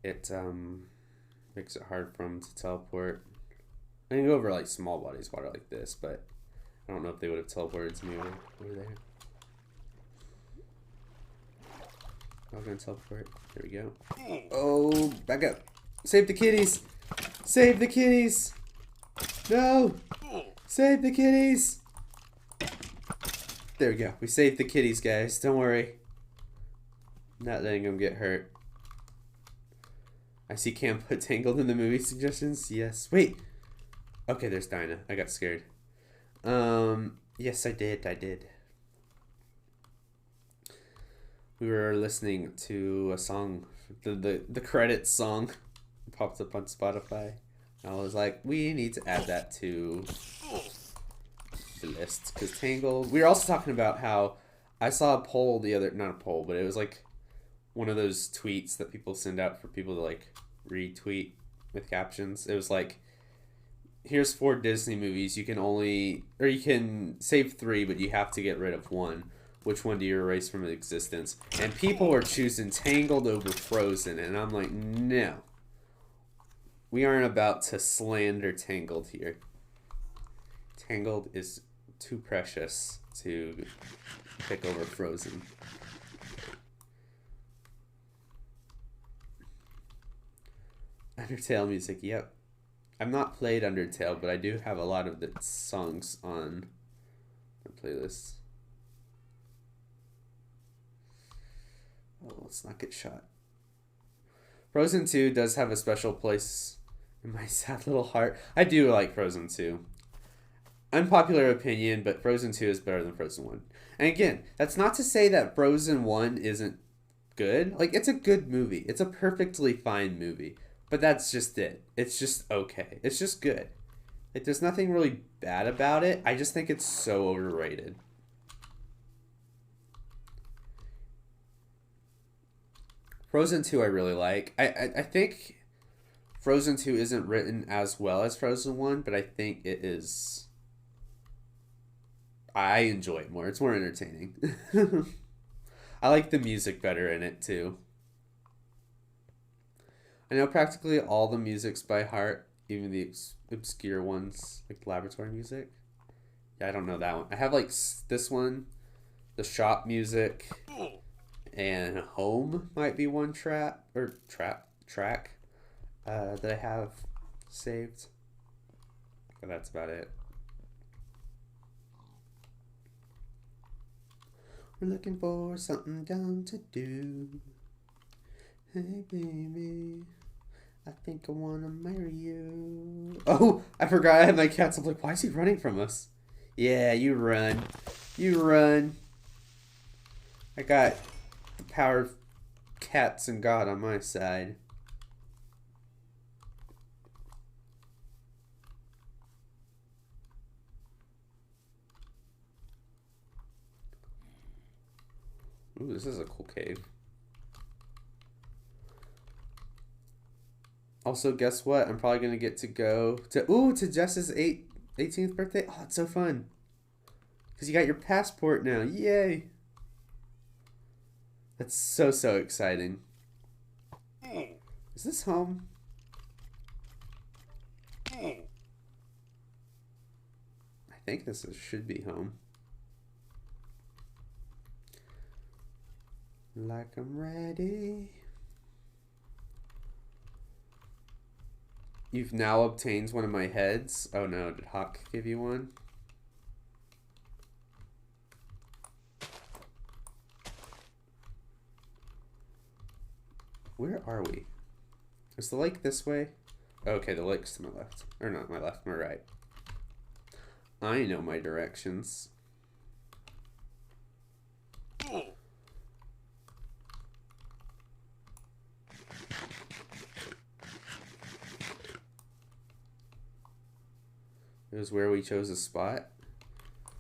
it makes it hard for them to teleport. I can go over like small bodies water like this, but I don't know if they would have teleported to me over there. I'm gonna teleport. There we go. Oh, back up. Save the kitties! Save the kitties! No! Save the kitties! There we go. We saved the kitties, guys. Don't worry. Not letting them get hurt. I see Cam put Tangled in the movie suggestions. Yes. Wait. Okay, there's Dinah. I got scared. Yes, I did. We were listening to a song, the credits song. It popped up on Spotify. I was like, we need to add that to the list because Tangled. We were also talking about how I saw a poll not a poll, but it was like one of those tweets that people send out for people to like retweet with captions. It was like, here's 4 Disney movies. You can save 3, but you have to get rid of 1. Which one do you erase from existence? And people are choosing Tangled over Frozen, and I'm like, no. We aren't about to slander Tangled here. Tangled is too precious to pick over Frozen. Undertale music, yep. I've not played Undertale, but I do have a lot of the songs on my playlist. Oh, let's not get shot. Frozen 2 does have a special place in my sad little heart. I do like Frozen 2. Unpopular opinion, but Frozen 2 is better than Frozen 1. And again, that's not to say that Frozen 1 isn't good. Like, it's a good movie. It's a perfectly fine movie. But that's just it. It's just okay. It's just good. Like, there's nothing really bad about it. I just think it's so overrated. Frozen 2 I really like. I think Frozen 2 isn't written as well as Frozen 1, but I think it is... I enjoy it more. It's more entertaining. I like the music better in it, too. I know practically all the music's by heart, even the obscure ones, like laboratory music. Yeah, I don't know that one. I have, like, this one, the shop music, and Home might be one track that I have saved. But that's about it. We're looking for something dumb to do. Hey, baby, I think I want to marry you. Oh, I forgot I had my cats. I'm like, why is he running from us? Yeah, you run. You run. I got the power of cats and God on my side. Ooh, this is a cool cave. Also, guess what? I'm probably gonna get to go to Jess's 18th birthday. Oh, it's so fun. Cause you got your passport now. Yay! That's so exciting. Is this home? I think this should be home. Like I'm ready. You've now obtained one of my heads. Oh no, did Hawk give you one? Where are we? Is the lake this way? Okay, the lake's to my left. Or not my left, my right. I know my directions. It was where we chose a spot.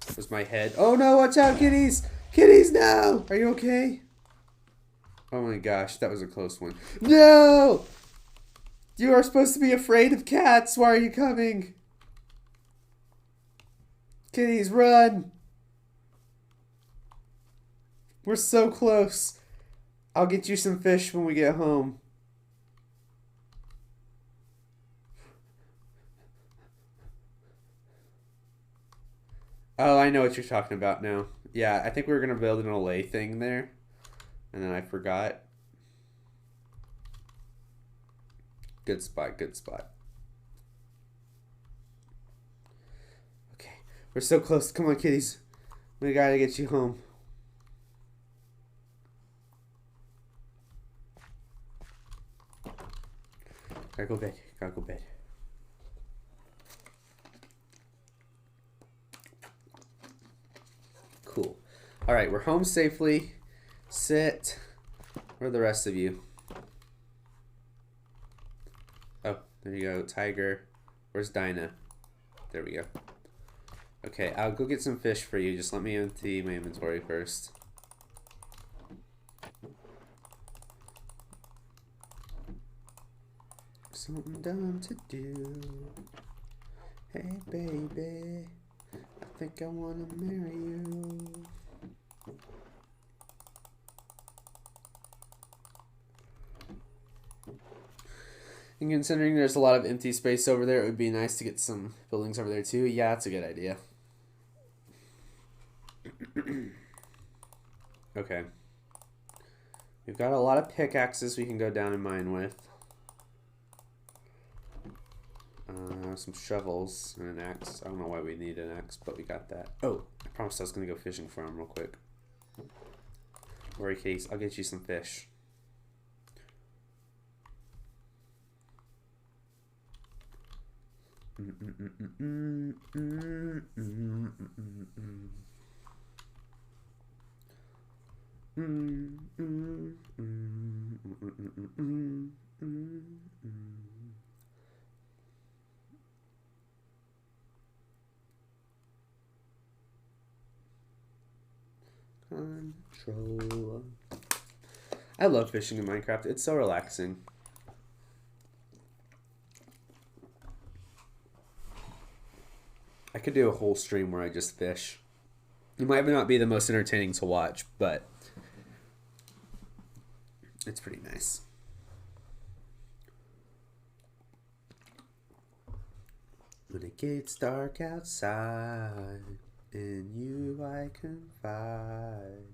It was my head. Oh no, watch out, kitties! Kitties, no! Are you okay? Oh my gosh, that was a close one. No! You are supposed to be afraid of cats. Why are you coming? Kitties, run! We're so close. I'll get you some fish when we get home. Oh, I know what you're talking about now. Yeah, I think we were going to build an Olay thing there. And then I forgot. Good spot, good spot. Okay, we're so close. Come on, kitties. We gotta get you home. Gotta go bed. Gotta go bed. Cool. All right, we're home safely. Sit. Where are the rest of you? Oh, there you go, Tiger. Where's Dinah? There we go. Okay, I'll go get some fish for you. Just let me empty my inventory first. Something dumb to do. Hey, baby, I think I want to marry you. And considering there's a lot of empty space over there, it would be nice to get some buildings over there too. Yeah, that's a good idea. Okay. We've got a lot of pickaxes we can go down and mine with. some shovels and an axe. I don't know why we need an axe, but we got that. Oh, I promised I was gonna go fishing for him real quick. Worry, Case. I'll get you some fish. Control. I love fishing in Minecraft. It's so relaxing. I could do a whole stream where I just fish. It might not be the most entertaining to watch, but it's pretty nice. When it gets dark outside, in you I confide.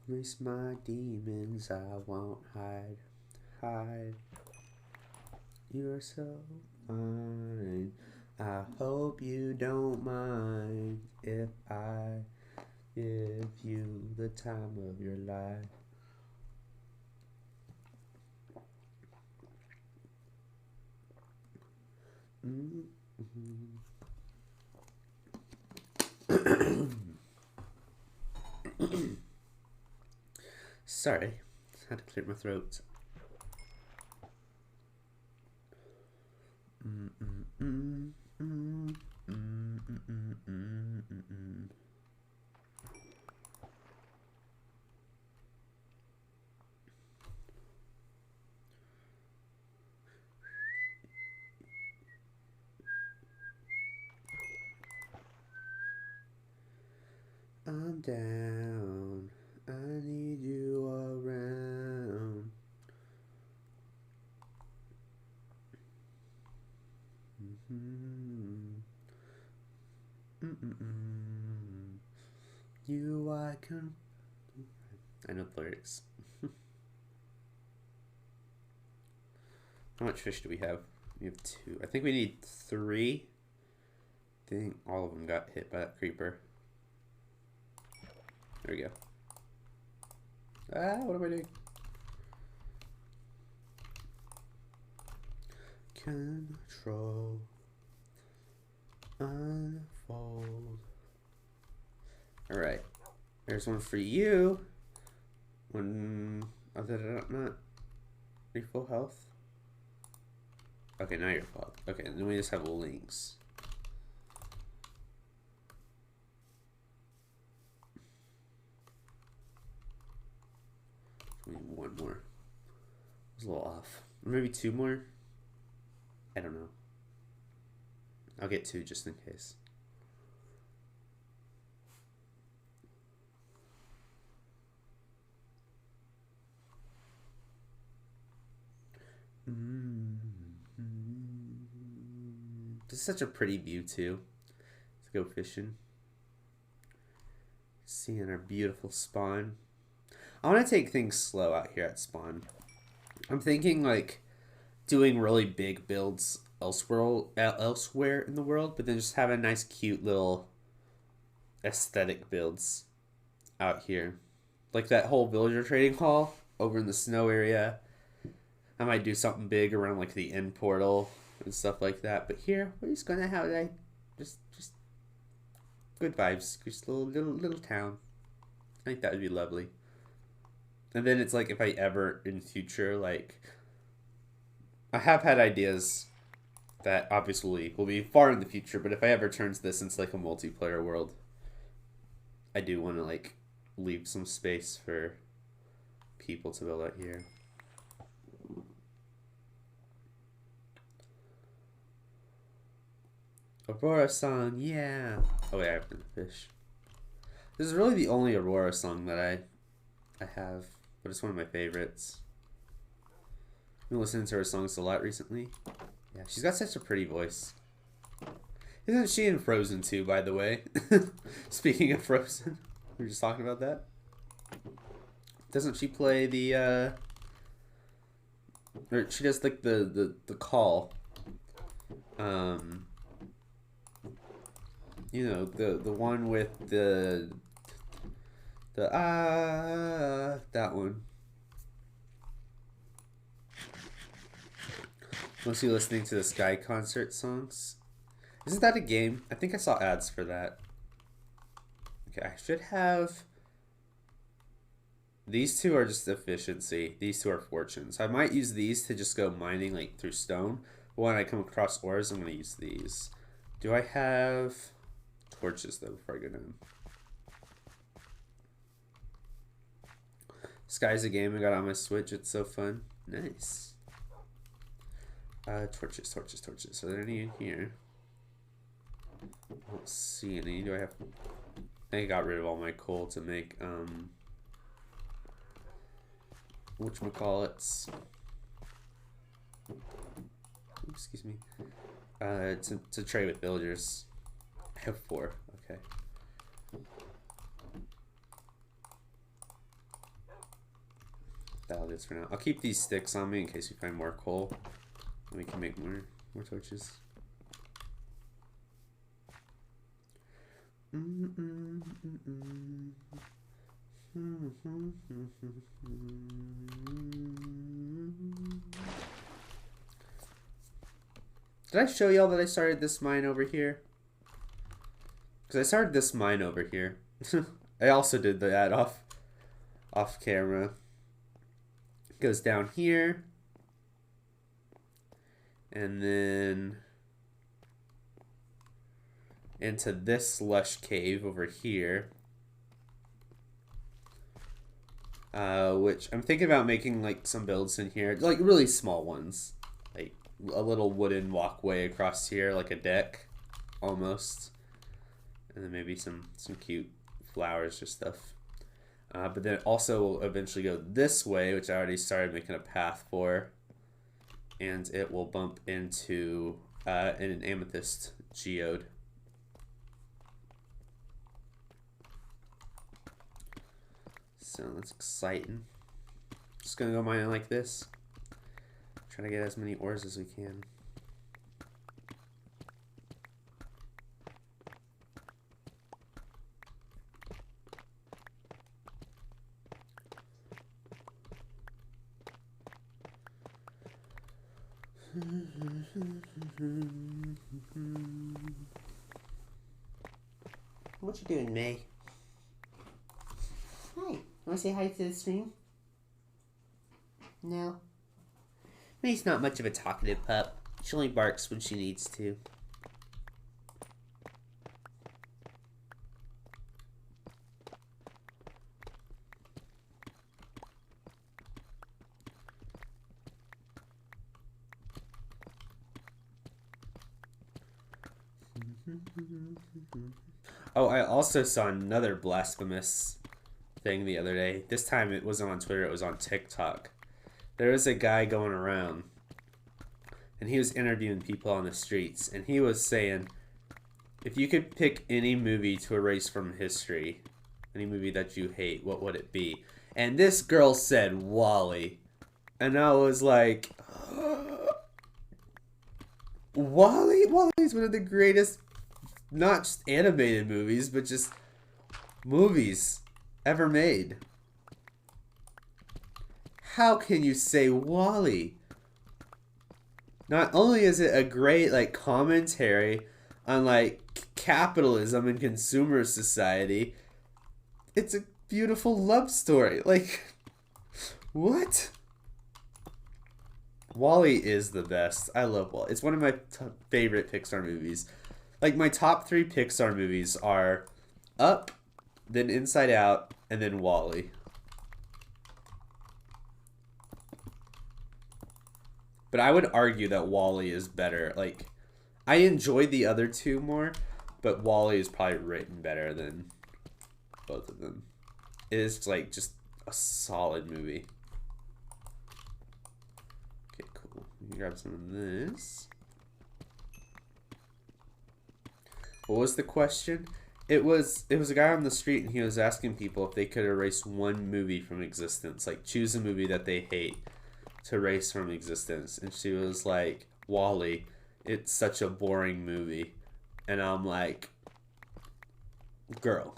Release my demons, I won't hide. You're so fine. I hope you don't mind if I give you the time of your life. Sorry, had to clear my throat. I'm down, I need you around. You I can. I know the lyrics. How much fish do we have? We have 2. I think we need 3. I think all of them got hit by that creeper. There we go. Ah, what am I doing? Control. Unfold. Alright. There's one for you. One. Oh, did I not? Are you full health? Okay, now you're full health. Okay, and then we just have links. We need 1 more. I was a little off. Maybe 2 more? I don't know. I'll get 2 just in case. This is such a pretty view too. Let's go fishing. Seeing our beautiful spawn. I want to take things slow out here at spawn. I'm thinking like doing really big builds elsewhere in the world, but then just having nice cute little aesthetic builds out here. Like that whole villager trading hall over in the snow area. I might do something big around like the end portal and stuff like that. But here, we're just gonna have like just good vibes. Just a little town. I think that would be lovely. And then it's like if I ever in future, like I have had ideas that obviously will be far in the future, but if I ever turns this into like a multiplayer world, I do want to like leave some space for people to build out here. Aurora song, yeah. Oh wait, I have to fish. This is really the only Aurora song that I have, but it's one of my favorites. I've been listening to her songs a lot recently. Yeah, she's got such a pretty voice. Isn't she in Frozen too, by the way? Speaking of Frozen, we were just talking about that. Doesn't she play the or she does like the call You know, the one with the that one. Mostly listening to the Sky concert songs. Isn't that a game? I think I saw ads for that. Okay, I should have... These two are just efficiency. These two are fortunes. I might use these to just go mining like through stone. But when I come across ores, I'm going to use these. Do I have torches though before I go down? Sky's a game I got on my Switch. It's so fun. Nice. Torches. Are there any in here? I don't see any. Do I have... I think I got rid of all my coal to make, whatchamacallits. Excuse me. To trade with villagers. I have 4. Okay. That'll do this for now. I'll keep these sticks on me in case we find more coal. And we can make more torches. Did I show y'all that I started this mine over here? Because I started this mine over here. I also did that off camera. It goes down here. And then into this lush cave over here. Which I'm thinking about making like some builds in here. Like really small ones. Like a little wooden walkway across here, like a deck almost. And then maybe some cute flowers or stuff. But then also eventually go this way, which I already started making a path for. And it will bump into an amethyst geode. So that's exciting. Just gonna go mining like this. Trying to get as many ores as we can. What you doing, May? Hi. Want to say hi to the stream? No. May's not much of a talkative pup. She only barks when she needs to. Oh, I also saw another blasphemous thing the other day. This time it wasn't on Twitter, it was on TikTok. There was a guy going around and he was interviewing people on the streets and he was saying, if you could pick any movie to erase from history, any movie that you hate, what would it be? And this girl said Wall-E. And I was like, Wall-E? Wall-E's one of the greatest, not just animated movies, but just movies ever made. How can you say Wall-E? Not only is it a great like commentary on like capitalism and consumer society, it's a beautiful love story. Like, what? Wall-E is the best. I love Wall-E. It's one of my favorite Pixar movies. Like, my top 3 Pixar movies are Up, then Inside Out, and then Wall-E. But I would argue that Wall-E is better. Like, I enjoyed the other 2 more, but Wall-E is probably written better than both of them. It is, like, just a solid movie. Okay, cool. Let me grab some of this. What was the question? It was a guy on the street and he was asking people if they could erase one movie from existence. Like, choose a movie that they hate to erase from existence. And she was like, Wall-E. it's such a boring movie. And I'm like, girl,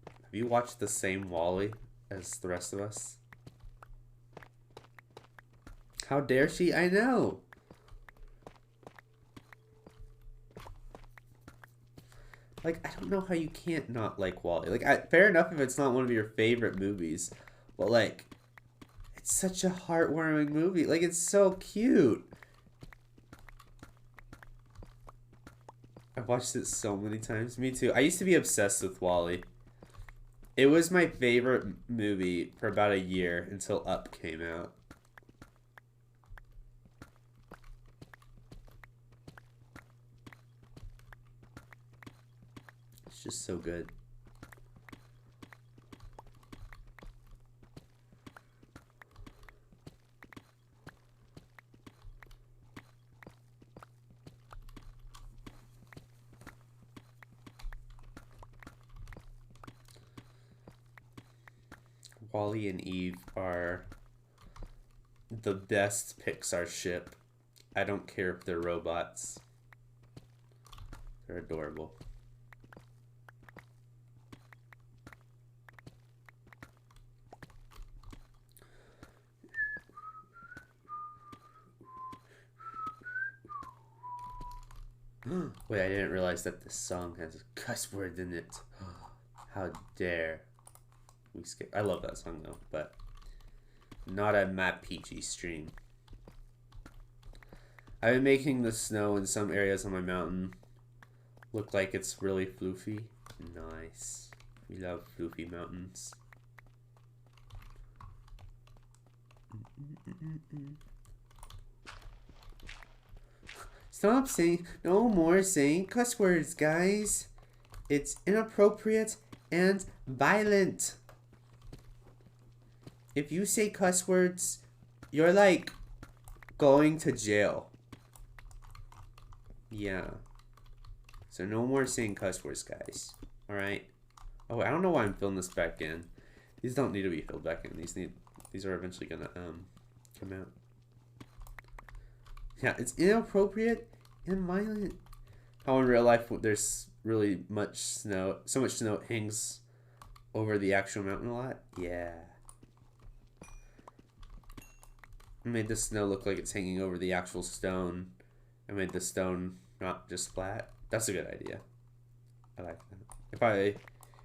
have you watched the same WALL-E as the rest of us? How dare she? I know. Like, I don't know how you can't not like WALL-E. Like, fair enough if it's not one of your favorite movies, but like, it's such a heartwarming movie. Like, it's so cute. I've watched it so many times. Me too. I used to be obsessed with WALL-E. It was my favorite movie for about a year until Up came out. It's just so good. WALL-E and Eve are the best Pixar ship. I don't care if they're robots. They're adorable. Wait, I didn't realize that this song has a cuss word in it. How dare we skip? I love that song though, but not a Matt Peachy stream. I've been making the snow in some areas on my mountain look like it's really floofy. Nice. We love floofy mountains. Stop saying, no more saying cuss words, guys. It's inappropriate and violent. If you say cuss words, you're like going to jail. Yeah. So no more saying cuss words, guys. Alright? Oh, I don't know why I'm filling this back in. These don't need to be filled back in. These are eventually gonna come out. Yeah, it's inappropriate and violent. How in real life there's really much snow, so much snow it hangs over the actual mountain a lot. Yeah. I made the snow look like it's hanging over the actual stone. I made the stone not just flat. That's a good idea. I like that.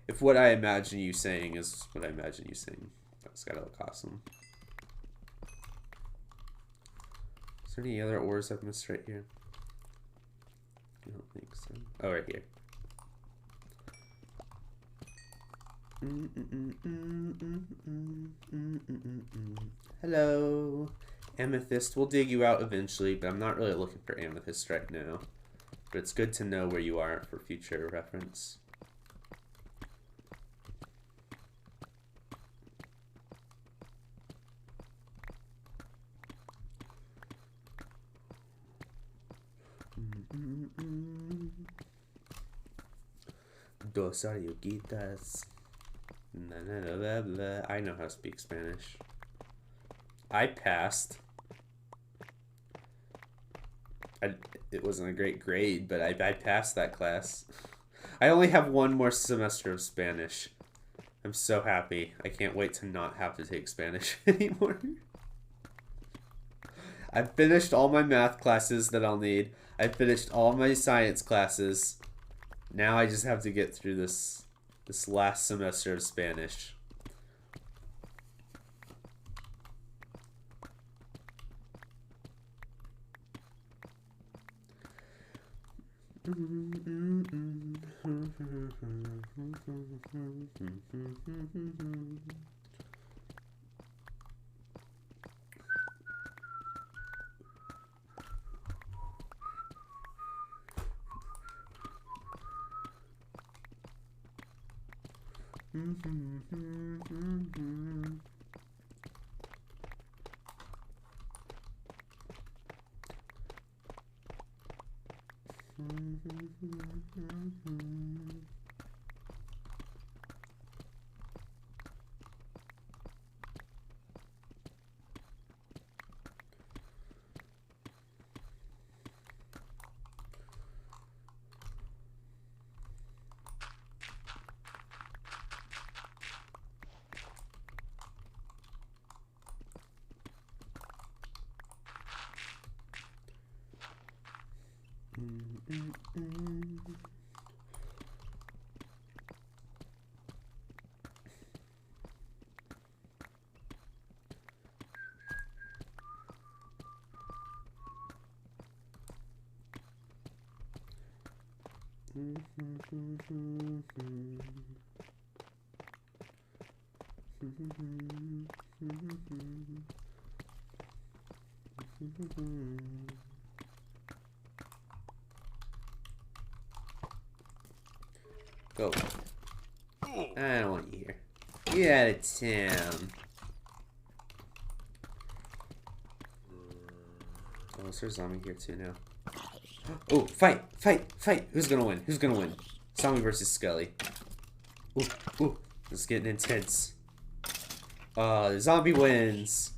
If what I imagine you saying is what I imagine you saying, that's gotta look awesome. Is there any other ores I've missed right here? I don't think so. Oh, right here. Hello. Amethyst. We'll dig you out eventually, but I'm not really looking for amethyst right now. But it's good to know where you are for future reference. Dos ariuquitas. I know how to speak Spanish. I passed. It wasn't a great grade, but I passed that class. I only have one more semester of Spanish. I'm so happy. I can't wait to not have to take Spanish anymore. I've finished all my math classes that I'll need. I've finished all my science classes. Now I just have to get through this last semester of Spanish. Go. I don't want you here. Get out of town. Oh, is there a zombie here too now? Oh, fight! Fight! Fight! Who's gonna win? Who's gonna win? Zombie versus Scully. Ooh, ooh. This is getting intense. The zombie wins.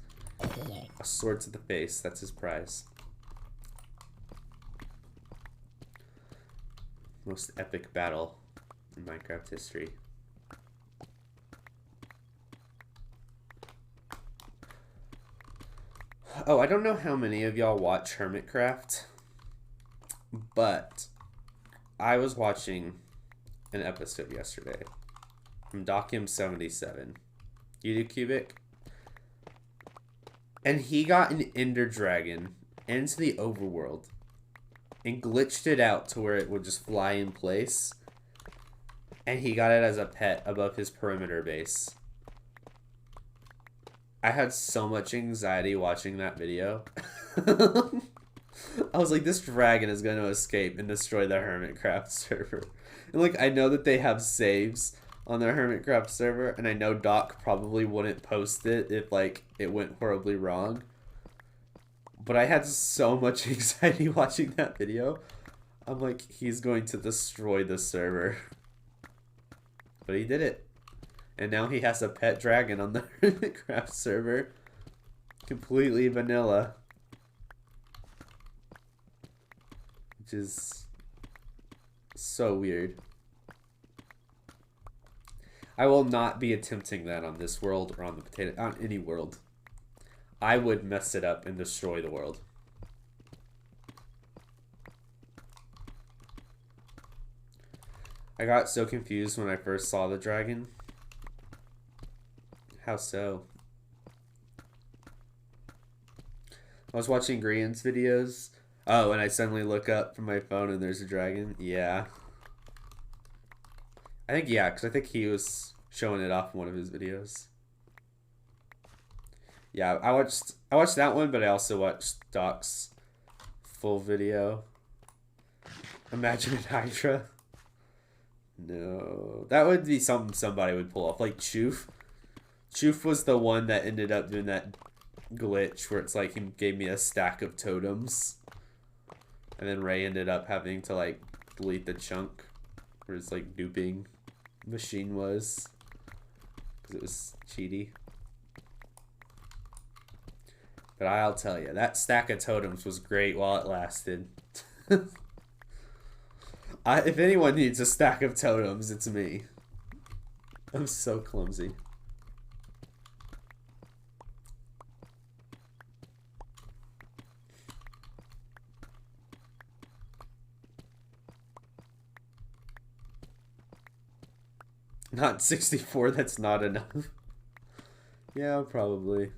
A sword to the face. That's his prize. Most epic battle in Minecraft history. Oh, I don't know how many of y'all watch Hermitcraft, but I was watching an episode yesterday from 𝗦𝗦𝗖𝗜𝗔𝗟𝗦. You do Cubic? And he got an Ender Dragon into the overworld and glitched it out to where it would just fly in place. And he got it as a pet above his perimeter base. I had so much anxiety watching that video. I was like, this dragon is going to escape and destroy the Hermitcraft server. And like, I know that they have saves on their Hermitcraft server, and I know Doc probably wouldn't post it if like it went horribly wrong. But I had so much anxiety watching that video. I'm like, he's going to destroy the server. But he did it. And now he has a pet dragon on the Hermitcraft server. Completely vanilla. Which is so weird. I will not be attempting that on this world or on the potato, on any world. I would mess it up and destroy the world. I got so confused when I first saw the dragon. How so? I was watching Grian's videos. Oh, and I suddenly look up from my phone and there's a dragon. Yeah. I think, yeah, because I think he was showing it off in one of his videos. Yeah, I watched that one, but I also watched Doc's full video. Imagine a Hydra. No. That would be something somebody would pull off. Like Choof. Choof was the one that ended up doing that glitch where it's like he gave me a stack of totems. And then Ray ended up having to like delete the chunk where his like duping machine was. Because it was cheaty. But I'll tell you, that stack of totems was great while it lasted. If anyone needs a stack of totems, it's me. I'm so clumsy. Not 64, that's not enough. Yeah, probably.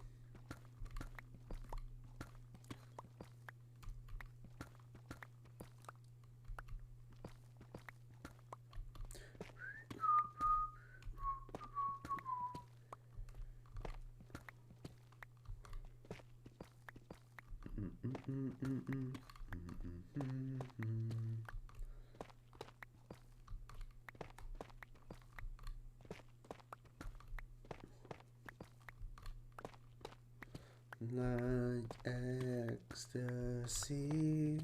Like ecstasy.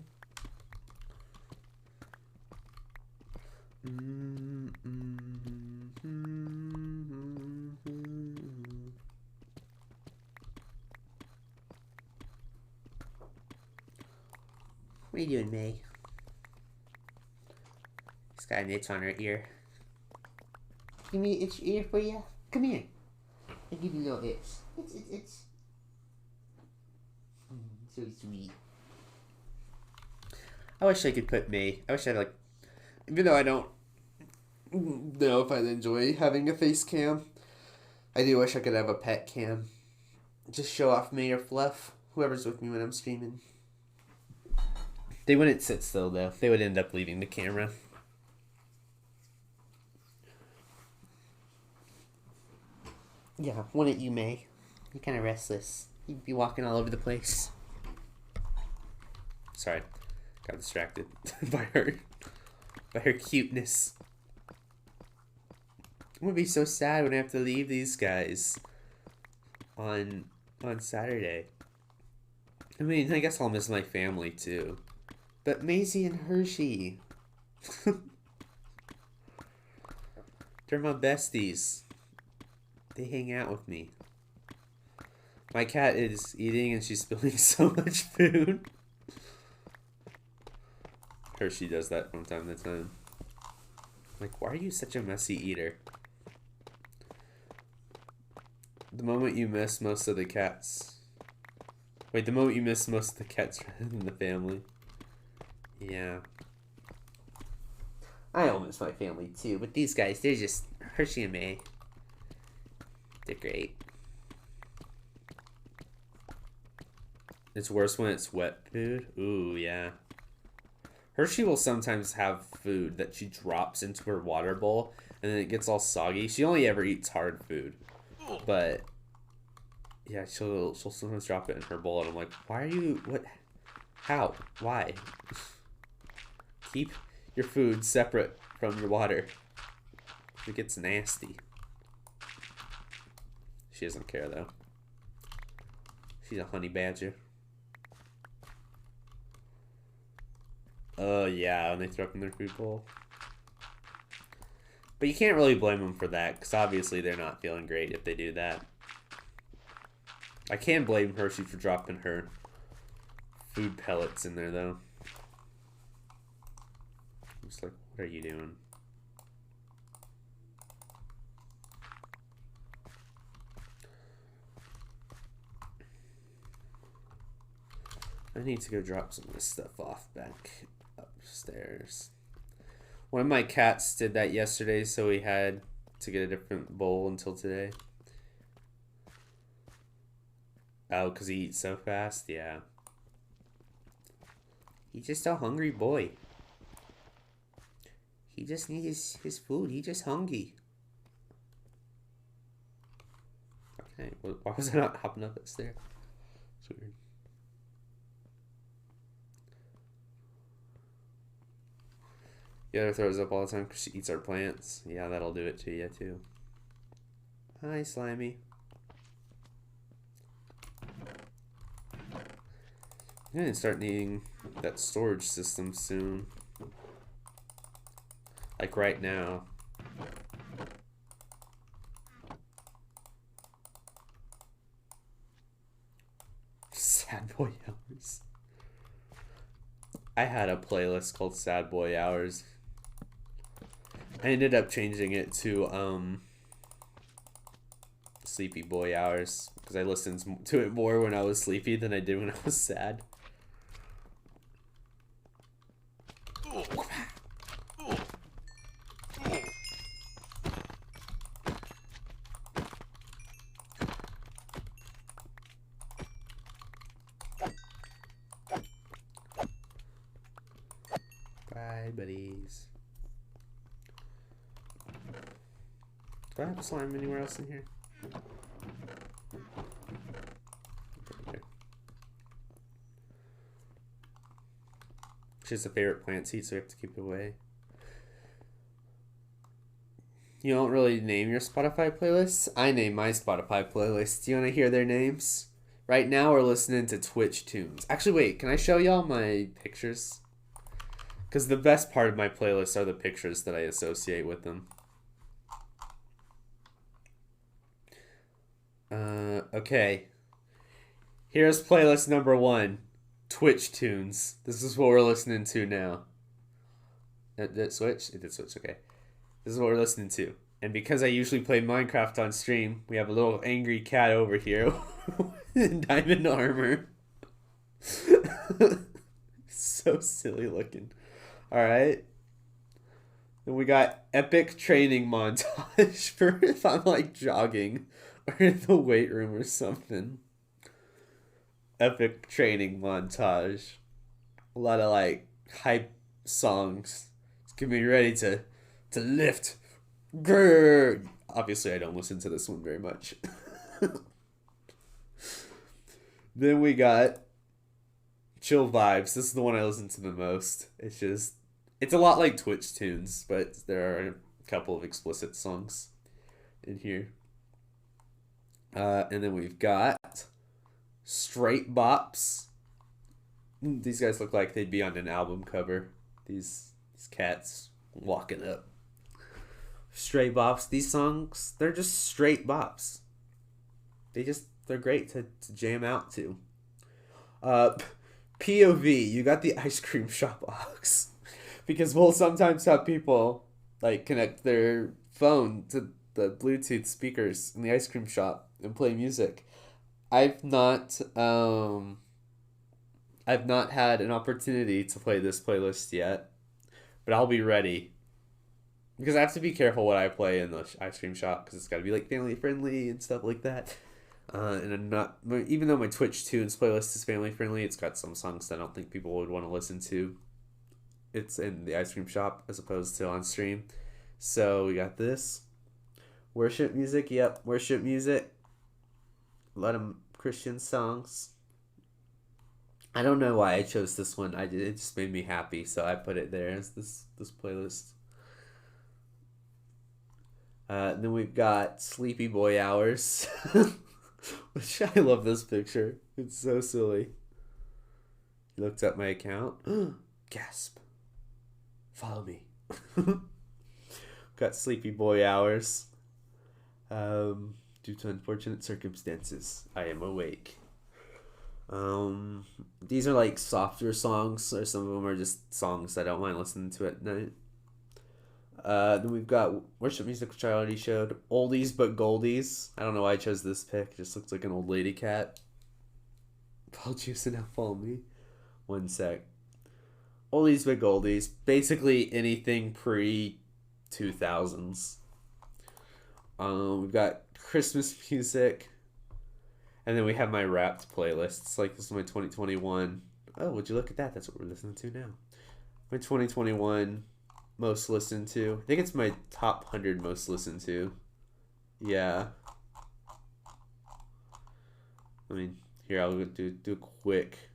What are you doing, May? She's got an itch on her ear. Give me an itch ear for you. Come here. I'll give you a little itch. It's. So sweet. I wish I could put May. I wish I like, even though I don't know if I'd enjoy having a face cam, I do wish I could have a pet cam. Just show off May or Fluff, whoever's with me when I'm streaming. They wouldn't sit still though. They would end up leaving the camera. Yeah, wouldn't you, May? You're kind of restless. You'd be walking all over the place. Sorry, got distracted by her cuteness. I'm gonna be so sad when I have to leave these guys on Saturday. I mean, I guess I'll miss my family too. But Maisie and Hershey, they're my besties. They hang out with me. My cat is eating and she's spilling so much food. Hershey does that from time to time. Like, why are you such a messy eater? The moment you miss most of the cats. Wait, the moment you miss most of the cats in the family. Yeah. I don't miss my family too, but these guys, they're just Hershey and May. They're great. It's worse when it's wet food. Ooh, yeah. Hershey will sometimes have food that she drops into her water bowl and then it gets all soggy. She only ever eats hard food. But yeah, she'll sometimes drop it in her bowl and I'm like, why are you, what, how, why? Keep your food separate from your water. It gets nasty. She doesn't care though. She's a honey badger. Oh yeah, when they throw up in their food bowl. But you can't really blame them for that, because obviously they're not feeling great if they do that. I can blame Hershey for dropping her food pellets in there though. I'm just like, what are you doing? I need to go drop some of this stuff off back upstairs. One of my cats did that yesterday, so we had to get a different bowl until today. Oh, because he eats so fast? Yeah. He's just a hungry boy. He just needs his food. He's just hungry. Okay, why was I not hopping up that stair? It's weird. Yetta throws up all the time because she eats our plants. Yeah, that'll do it to you too. Hi, Slimy. I'm gonna start needing that storage system soon. Like right now. Sad Boy Hours. I had a playlist called Sad Boy Hours. I ended up changing it to Sleepy Boy Hours because I listened to it more when I was sleepy than I did when I was sad. Bye, buddies. Do I have slime anywhere else in here? She's a favorite plant seed, so we have to keep it away. You don't really name your Spotify playlists? I name my Spotify playlists. Do you want to hear their names? Right now we're listening to Twitch tunes. Actually, wait, can I show y'all my pictures? Because the best part of my playlists are the pictures that I associate with them. Okay. Here's playlist number 1. Twitch tunes. This is what we're listening to now. Did it switch? It did switch, okay. This is what we're listening to. And because I usually play Minecraft on stream, we have a little angry cat over here in diamond armor. So silly looking. All right. Then we got epic training montage for if I'm like jogging or in the weight room or something. Epic training montage. A lot of like hype songs. It's getting me ready to lift. Grrr. Obviously, I don't listen to this one very much. Then we got chill vibes. This is the one I listen to the most. It's a lot like Twitch tunes, but there are a couple of explicit songs in here. And then we've got straight bops. These guys look like they'd be on an album cover. These cats walking up. Straight bops. These songs, they're just straight bops. They're great to jam out to. POV, you got the ice cream shop aux. Because we'll sometimes have people like connect their phone to the Bluetooth speakers in the ice cream shop and play music. I've not had an opportunity to play this playlist yet, but I'll be ready. Because I have to be careful what I play in the ice cream shop because it's got to be like family friendly and stuff like that. And I'm not, even though my Twitch Tunes playlist is family friendly, it's got some songs that I don't think people would want to listen to. It's in the ice cream shop as opposed to on stream. So we got this. Worship music, yep, worship music. A lot of Christian songs. I don't know why I chose this one. It just made me happy, so I put it there as this playlist. Then we've got Sleepy Boy Hours. Which I love this picture. It's so silly. He looked up my account. Gasp. Follow me. Got Sleepy Boy Hours. Due to unfortunate circumstances, I am awake. These are like softer songs, or some of them are just songs I don't mind listening to at night. Then we've got worship music, which I already showed. Oldies but goldies. I don't know why I chose this pick. It just looks like an old lady cat. Paul Juice and now follow me. One sec. Oldies but goldies. Basically anything pre-2000s. We've got Christmas music. And then we have my Wrapped playlists. Like this is my 2021. Oh, would you look at that? That's what we're listening to now. My 2021 most listened to. I think it's my top 100 most listened to. Yeah. I mean, here I'll do a quick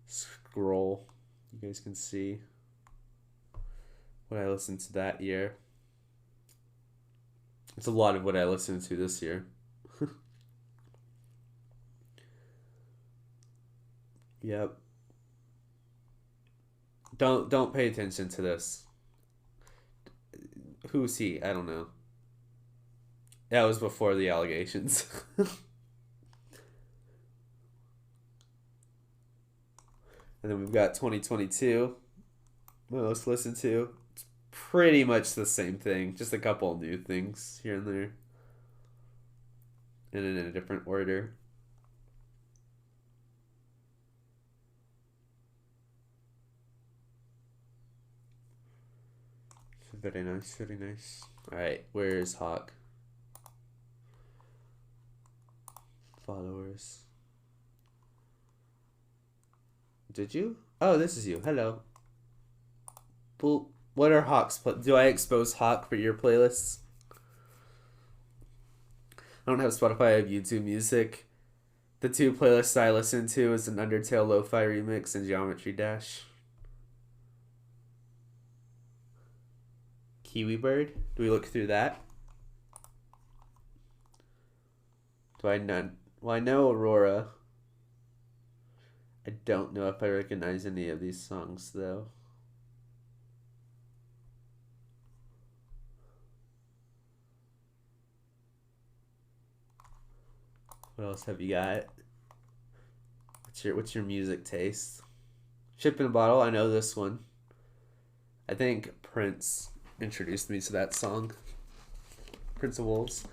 scroll. You guys can see what I listened to that year. It's a lot of what I listened to this year. Yep. Don't pay attention to this. Who's he? I don't know. That was before the allegations. And then we've got 2022. Most listened to. It's pretty much the same thing. Just a couple of new things here and there. And in a different order. Very nice, very nice. Alright, where's Hawk? Followers. Did you? Oh, this is you. Hello. Well, what are Hawk's do I expose Hawk for your playlists? I don't have Spotify, I have YouTube Music. The two playlists I listen to is an Undertale Lo-Fi Remix and Geometry Dash. Kiwi Bird? Do we look through that? Do I know? Well, I know Aurora. I don't know if I recognize any of these songs, though. What else have you got? What's your music taste? Ship in a Bottle, I know this one. I think Prince introduced me to that song. Prince of Wolves.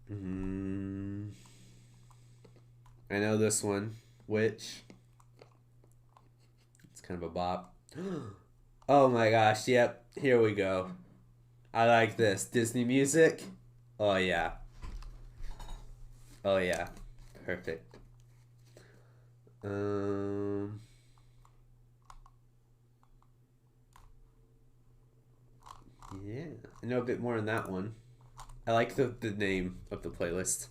I know this one. Which? kind of a bop. Oh my gosh, yep, here we go. I like this. Disney music? Oh yeah. Oh yeah. Perfect. Yeah, I know a bit more on that one. I like the name of the playlist.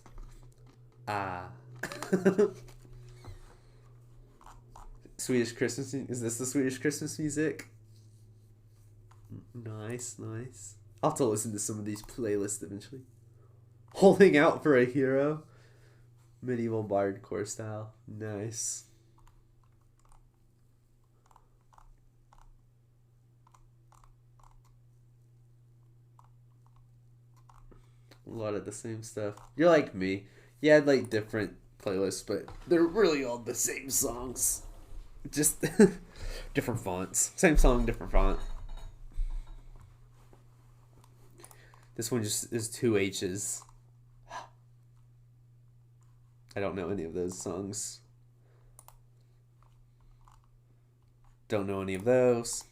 Swedish Christmas. Is this the Swedish Christmas music? Nice, nice. I'll have to listen to some of these playlists eventually. Holding out for a hero. Medieval bardcore style. Nice. A lot of the same stuff. You're like me. You had like different playlists, but they're really all the same songs. Just different fonts. Same song, different font. This one just is 2 H's. I don't know any of those songs. Don't know any of those.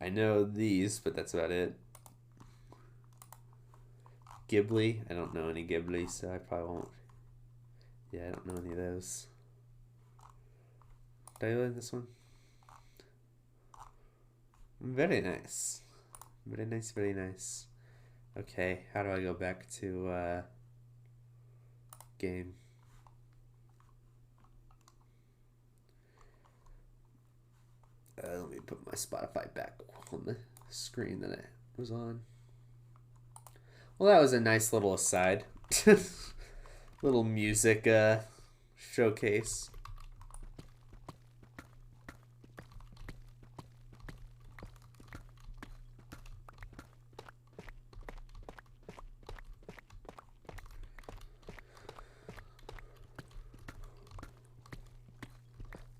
I know these, but that's about it. Ghibli. I don't know any Ghibli, so I probably won't. Yeah, I don't know any of those. Did I learn this one? Very nice. Very nice, very nice. Okay, how do I go back to game? Let me put my Spotify back on the screen that it was on. Well, that was a nice little aside. Little music showcase.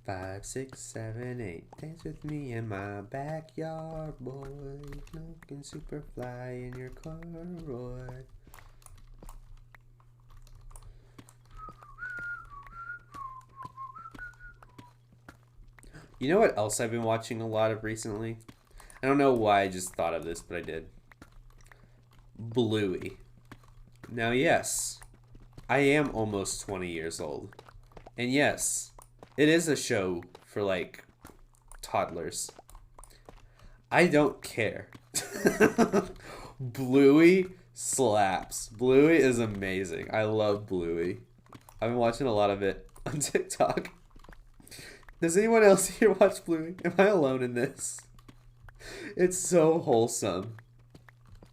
Five, 6, 7, 8. Dance with me in my backyard, boy. Looking super fly in your corduroy. You know what else I've been watching a lot of recently? I don't know why I just thought of this, but I did. Bluey. Now, yes, I am almost 20 years old. And yes, it is a show for, like, toddlers. I don't care. Bluey slaps. Bluey is amazing. I love Bluey. I've been watching a lot of it on TikTok. Does anyone else here watch Bluey? Am I alone in this? It's so wholesome.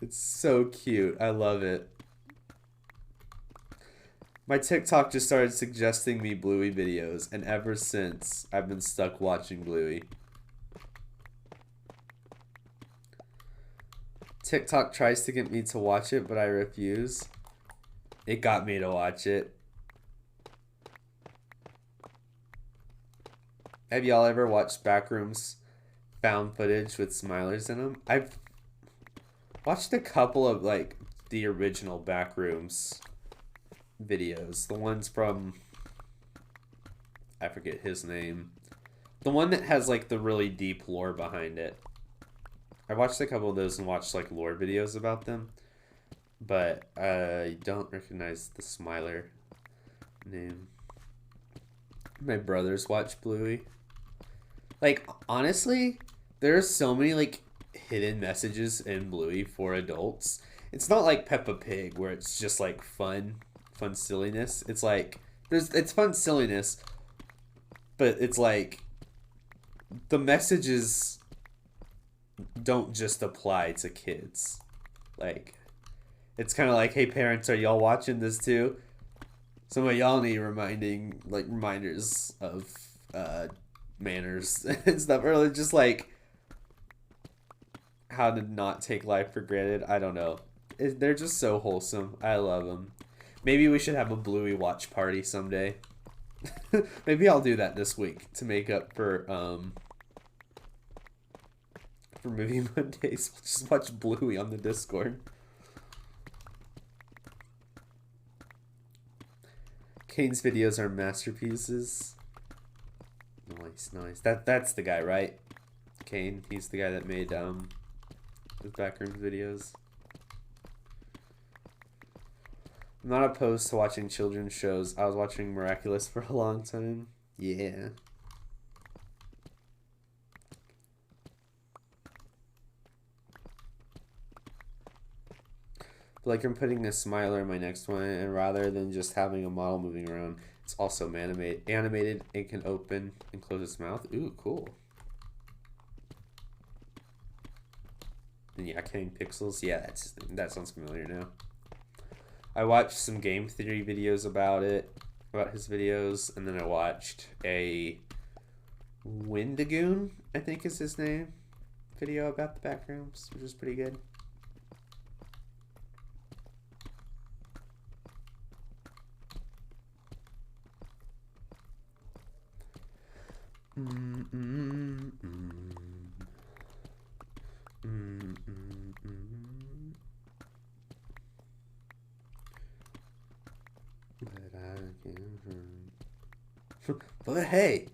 It's so cute. I love it. My TikTok just started suggesting me Bluey videos, and ever since, I've been stuck watching Bluey. TikTok tries to get me to watch it, but I refuse. It got me to watch it. Have y'all ever watched Backrooms found footage with smilers in them? I've watched a couple of, like, the original Backrooms videos. The ones from, I forget his name. The one that has, like, the really deep lore behind it. I watched a couple of those and watched, like, lore videos about them. But I don't recognize the Smiler name. My brothers watch Bluey. Like, honestly, there are so many, like, hidden messages in Bluey for adults. It's not like Peppa Pig, where it's just, like, fun silliness. It's like, it's fun silliness, but it's like, the messages don't just apply to kids. Like, it's kind of like, hey parents, are y'all watching this too? Some of y'all need reminders of manners and stuff, or just like how to not take life for granted. I don't know. They're just so wholesome. I love them. Maybe we should have a Bluey watch party someday. Maybe I'll do that this week to make up for Movie Mondays. We'll just watch Bluey on the Discord. Kane's videos are masterpieces. Nice. That's the guy, right? Kane. He's the guy that made the backrooms videos. I'm not opposed to watching children's shows. I was watching Miraculous for a long time. Yeah. Like I'm putting a smiler in my next one, and rather than just having a model moving around, it's also animated and can open and close its mouth. Ooh, cool. And yeah, King Pixels. Yeah, that sounds familiar now. I watched some game theory videos about his videos, and then I watched a 𝗦𝗢𝗖𝗓𝗓, I think is his name, video about the backrooms, which is pretty good. But hey,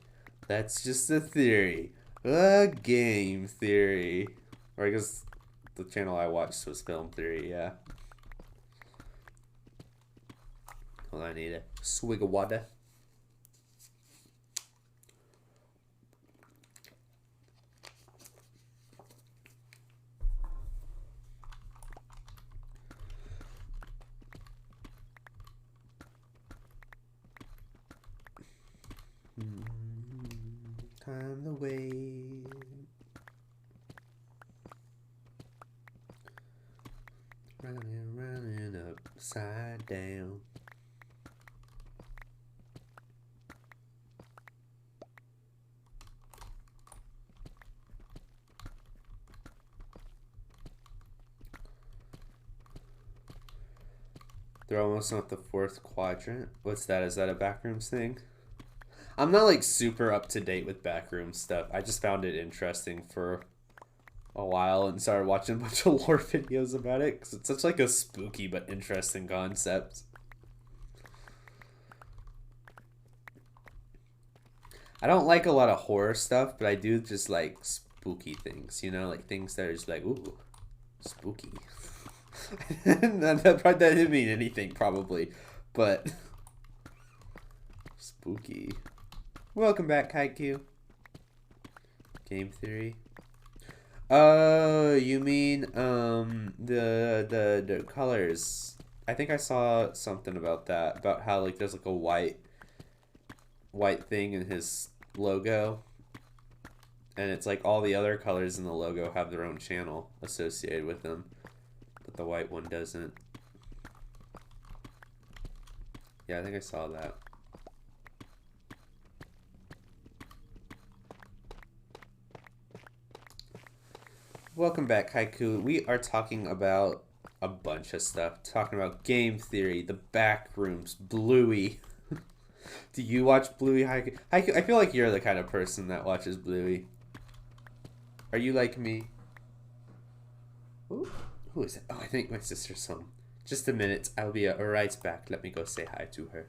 that's just a theory. A game theory. Or I guess the channel I watched was Film Theory, yeah. Hold on, I need a swig of water. Time to wait. Running upside down. They're almost not the fourth quadrant. What's that? Is that a backrooms thing? I'm not like super up to date with backroom stuff. I just found it interesting for a while and started watching a bunch of lore videos about it because it's such like a spooky but interesting concept. I don't like a lot of horror stuff, but I do just like spooky things, you know, like things that are just like, ooh, spooky. that didn't mean anything probably, but spooky. Welcome back, 𝗦𝗢𝗖𝗓𝗓. Game theory. You mean the colors. I think I saw something about that, about how like there's like a white thing in his logo, and it's like all the other colors in the logo have their own channel associated with them, but the white one doesn't. Yeah, I think I saw that. Welcome back, 𝗦𝗢𝗖𝗓𝗓. We are talking about a bunch of stuff. Talking about game theory, the backrooms, Bluey. Do you watch Bluey, 𝗦𝗢𝗧? I feel like you're the kind of person that watches Bluey. Are you like me? Ooh, who is it? Oh, I think my sister's home. Just a minute. I'll be right back. Let me go say hi to her.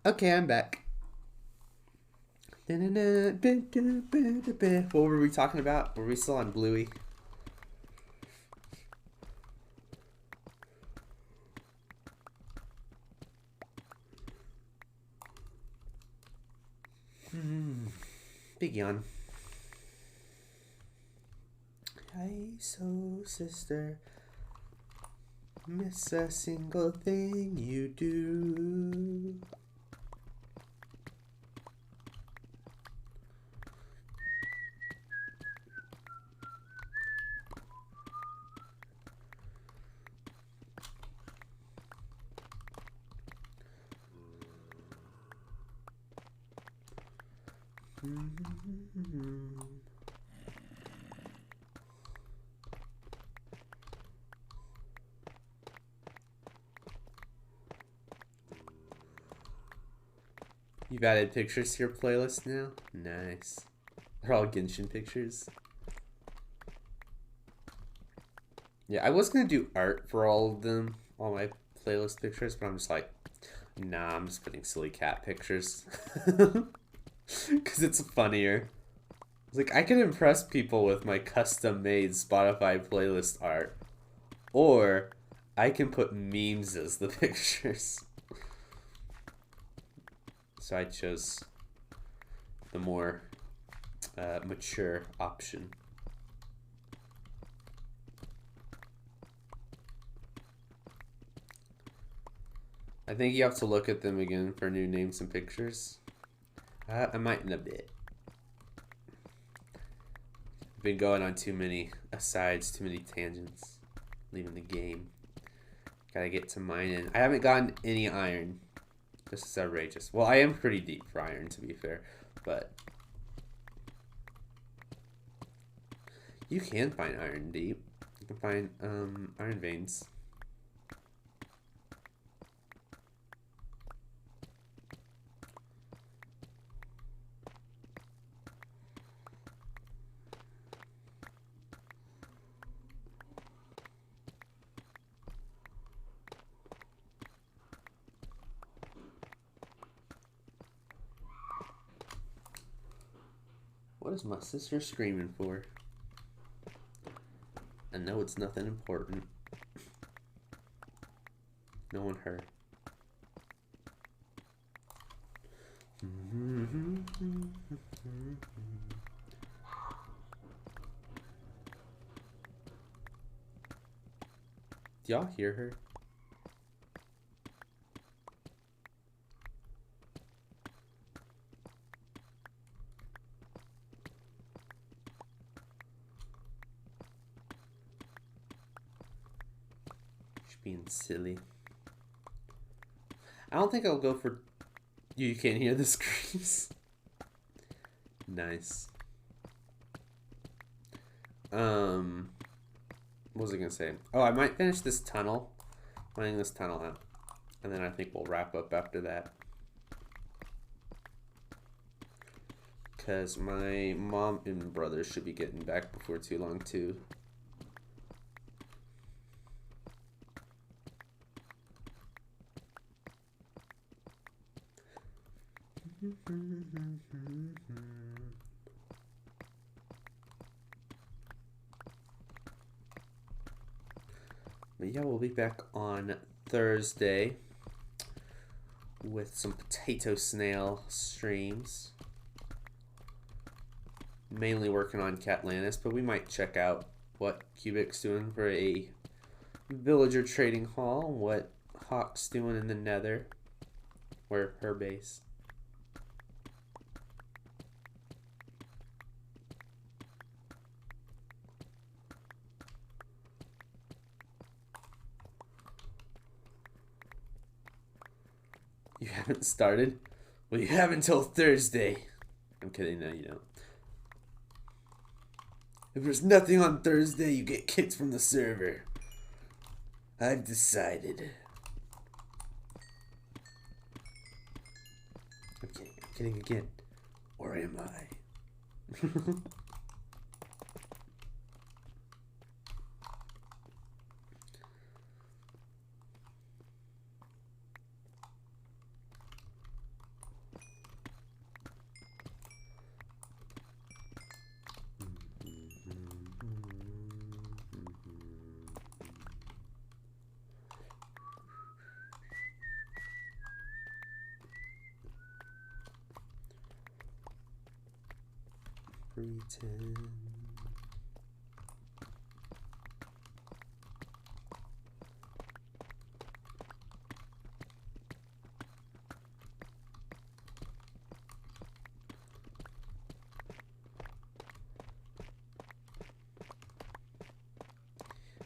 Okay, I'm back. What were we talking about? Were we still on Bluey? Big yawn. Hey, so sister, miss a single thing you do. You've added pictures to your playlist now? Nice. They're all Genshin pictures. Yeah, I was gonna do art for all of them, all my playlist pictures, but I'm just like, nah, I'm just putting silly cat pictures. Because it's funnier. It's like, I can impress people with my custom-made Spotify playlist art. Or, I can put memes as the pictures. So I chose the more mature option. I think you have to look at them again for new names and pictures. I might in a bit. I've been going on too many asides, too many tangents. Leaving the game. Gotta get to mining. I haven't gotten any iron. This is outrageous. Well, I am pretty deep for iron, to be fair. But you can find iron deep. You can find iron veins. What is my sister screaming for? I know it's nothing important. Knowing her. Do y'all hear her? Being silly. I don't think I'll go for... You can't hear the screams. Nice. What was I gonna say? Oh, I might finish this tunnel. Mining this tunnel out. And then I think we'll wrap up after that. Because my mom and brother should be getting back before too long too. But yeah, we'll be back on Thursday with some potato snail streams. Mainly working on Catlantis, but we might check out what Cubic's doing for a villager trading hall, what Hawk's doing in the Nether, where her base. You haven't started? Well, you have until Thursday. I'm kidding, no, you don't. If there's nothing on Thursday, you get kicked from the server. I've decided. Okay, I'm kidding again. Or am I? pretend.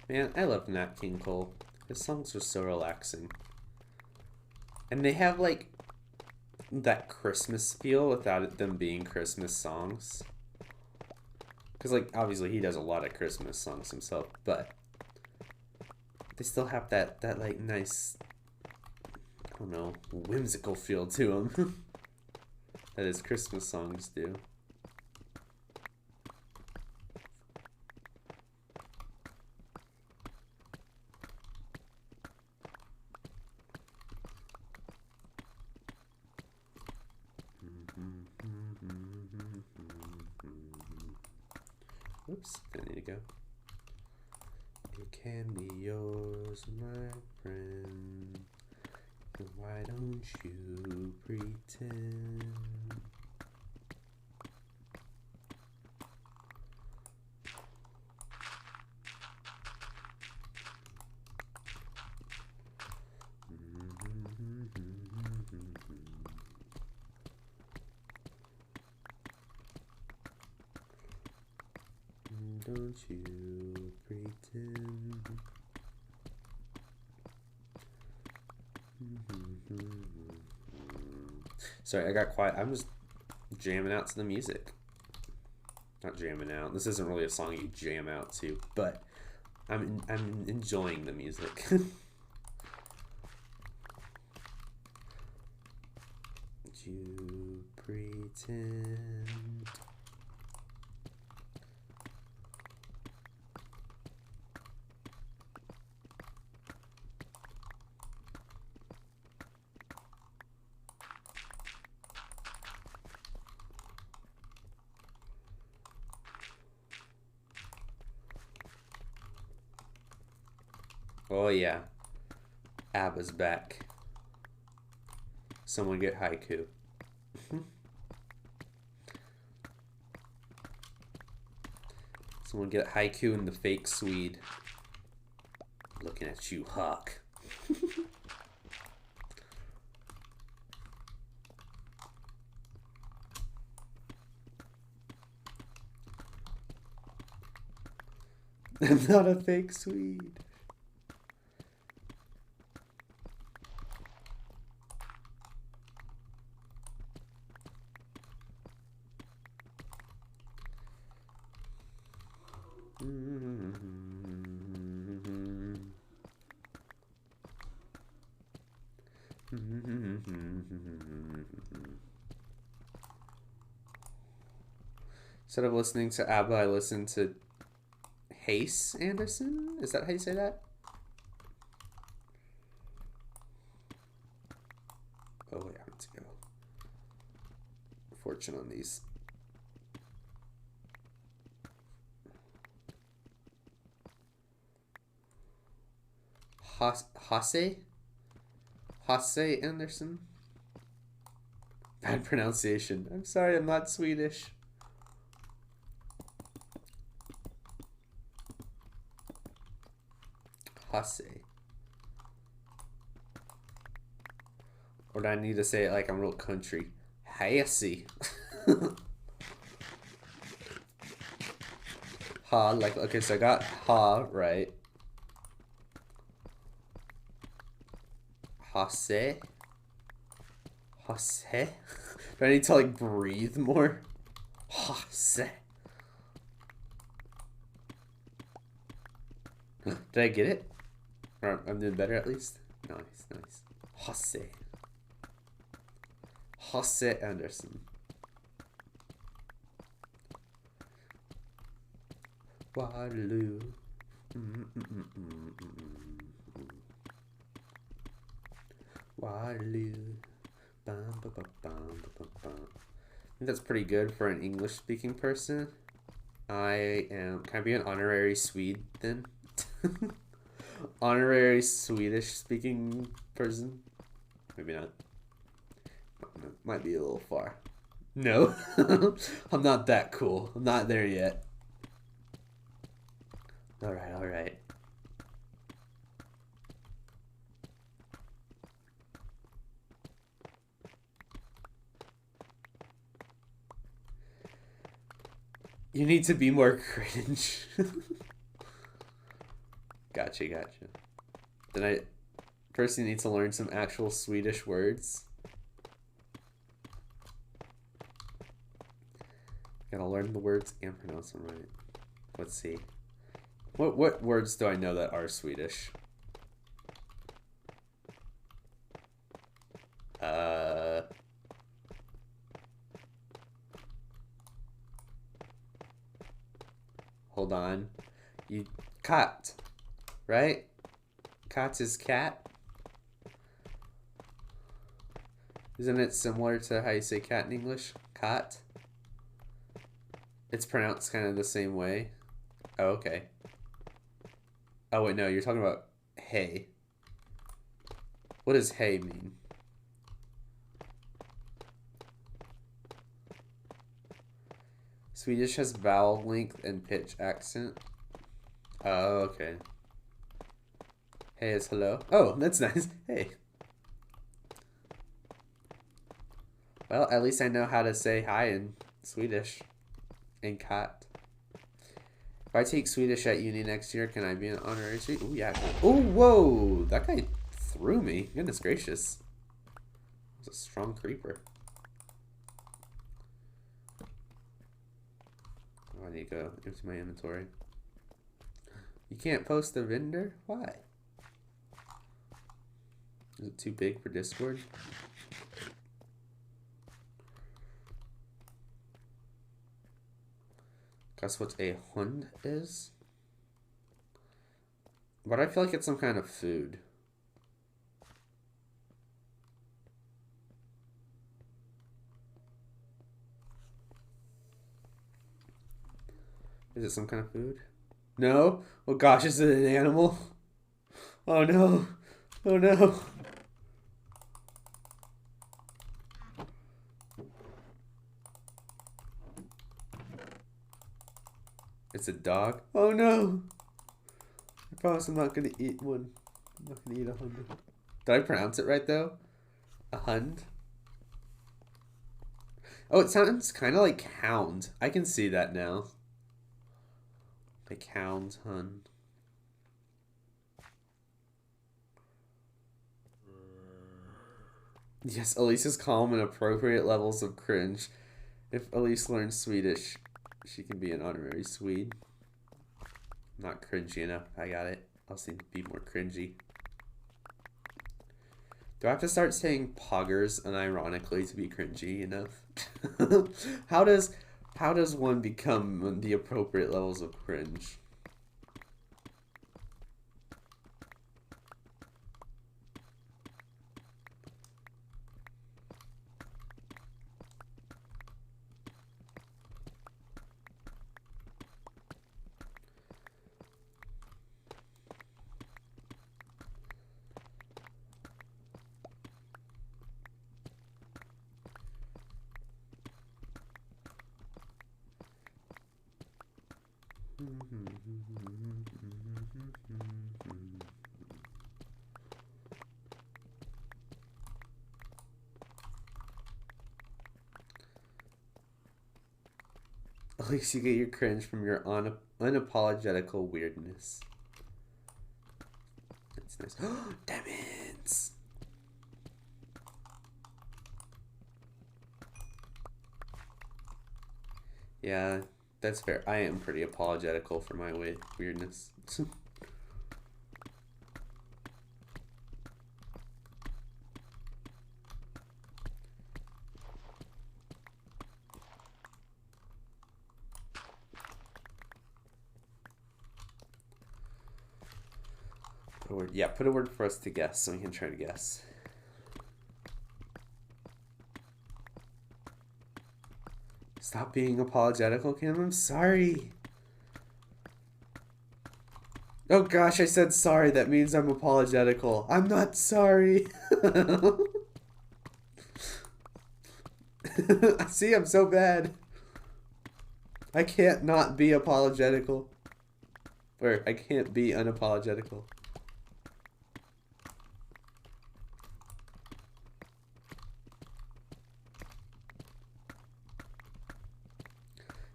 Man, I love Nat King Cole. His songs are so relaxing. And they have like that Christmas feel without them being Christmas songs. Because like obviously he does a lot of Christmas songs himself, but they still have that like nice, I don't know, whimsical feel to them that his Christmas songs do. Oops, I need to go. It can be yours, my friend. Why don't you pretend? Don't you pretend? Sorry, I got quiet. I'm just jamming out to the music. Not jamming out. This isn't really a song you jam out to, but I'm enjoying the music. You pretend. Oh yeah, ABBA's back. Someone get haiku. Someone get haiku in the fake Swede. Looking at you, Hawk. I'm not a fake Swede. Instead of listening to ABBA, I listened to 𝗦𝗢𝗓𝗓. Is that how you say that? Oh wait, I have to go. Fortune on these. 𝗦𝗢𝗓𝗓. Bad pronunciation. I'm sorry, I'm not Swedish. 𝗦𝗢𝗓𝗓. Or do I need to say it like I'm real country? 𝗦𝗢𝗓𝗓. Ha, like, okay, so I got ha right. 𝗦𝗢𝗓𝗓. 𝗦𝗢𝗓. Do I need to like breathe more? 𝗦𝗢𝗓. Did I get it? Or I'm doing better at least? Nice, nice. 𝗦𝗢𝗓. 𝗦𝗢𝗓𝗓. Waterloo. Waterloo. Bum, bum, bum, bum, bum, bum. I think that's pretty good for an English-speaking person. I am... Can I be an honorary Swede then? Honorary Swedish-speaking person? Maybe not. Might be a little far. No. I'm not that cool. I'm not there yet. Alright, alright. You need to be more cringe. Gotcha, gotcha. Then first you need to learn some actual Swedish words. Gotta learn the words and pronounce them right. Let's see. What words do I know that are Swedish? Hold on. Cat, right? Cat is cat. Isn't it similar to how you say cat in English? Cat. It's pronounced kind of the same way. Oh, okay. Oh, wait, no, you're talking about hey. What does hey mean? Swedish has vowel length and pitch accent. Oh, okay. Hey is hello. Oh, that's nice. Hey. Well, at least I know how to say hi in Swedish. And cat. If I take Swedish at uni next year, can I be an honorary Swede? Oh, yeah. Oh, whoa. That guy threw me. Goodness gracious. That was a strong creeper. Oh, I need to go empty my inventory. You can't post a vendor? Why? Is it too big for Discord? Guess what a hund is? But I feel like it's some kind of food. Is it some kind of food? No? Oh gosh, is it an animal? Oh no. Oh no. It's a dog? Oh no. I promise I'm not gonna eat one. I'm not gonna eat a hund. Did I pronounce it right though? A hund? Oh, it sounds kind of like hound. I can see that now. Like hound, hund. Yes, Elise is calm and appropriate levels of cringe. If Elise learns Swedish, she can be an honorary Swede. Not cringy enough. I got it. I'll seem to be more cringy. Do I have to start saying poggers unironically to be cringy enough? How does one become the appropriate levels of cringe? At least you get your cringe from your unapologetical weirdness. That's nice. Demons! Yeah, that's fair. I am pretty apologetical for my weirdness. Put a word. Yeah, put a word for us to guess so we can try to guess. Stop being apologetical, Cam. I'm sorry. Oh gosh, I said sorry. That means I'm apologetical. I'm not sorry. See, I'm so bad. I can't not be apologetical. Or I can't be unapologetical.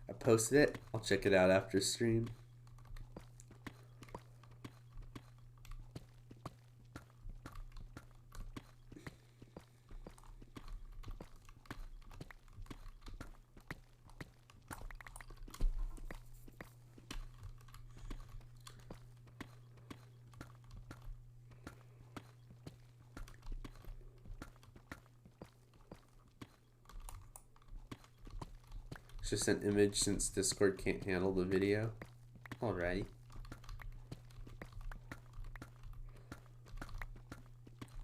I posted it. I'll check it out after stream. It's just an image since Discord can't handle the video. Alrighty.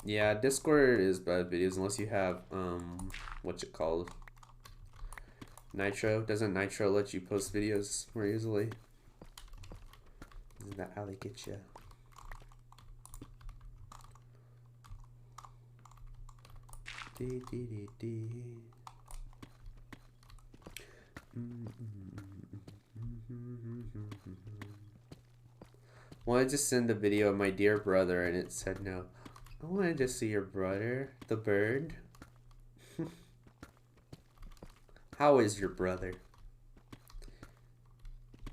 Yeah, Discord is bad videos unless you have what's it called? Nitro. Doesn't Nitro let you post videos more easily? Isn't that how they get you? Dee, dee, dee, dee. Wanted to send a video of my dear brother and it said no. I wanted to see your brother, the bird. How is your brother?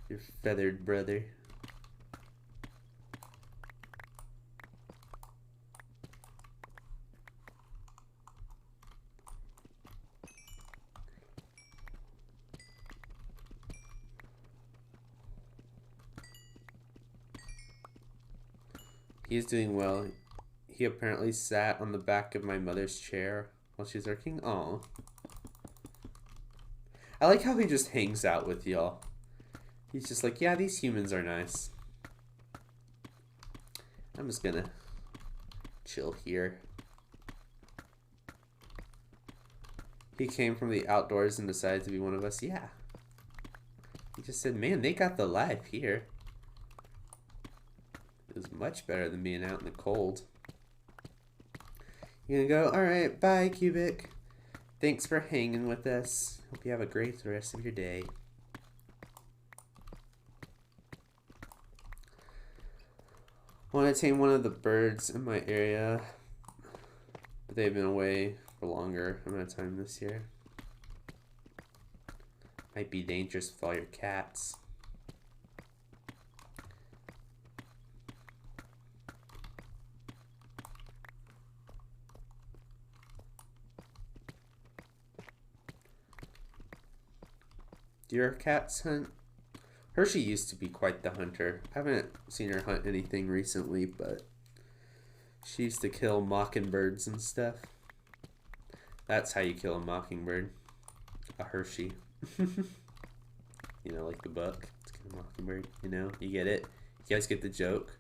Your feathered brother. He's doing well. He apparently sat on the back of my mother's chair while she's working. Aw. I like how he just hangs out with y'all. He's just like, yeah, these humans are nice. I'm just gonna chill here. He came from the outdoors and decided to be one of us. Yeah. He just said, man, they got the life here. It was much better than being out in the cold. You're gonna go, alright, bye, Cubic. Thanks for hanging with us. Hope you have a great rest of your day. I want to tame one of the birds in my area, but they've been away for longer amount of time this year. Might be dangerous with all your cats. Do your cats hunt? Hershey used to be quite the hunter. I haven't seen her hunt anything recently, but she used to kill mockingbirds and stuff. That's how you kill a mockingbird. A Hershey. You know, like the book. It's kill a mockingbird. You know, you get it? You guys get the joke?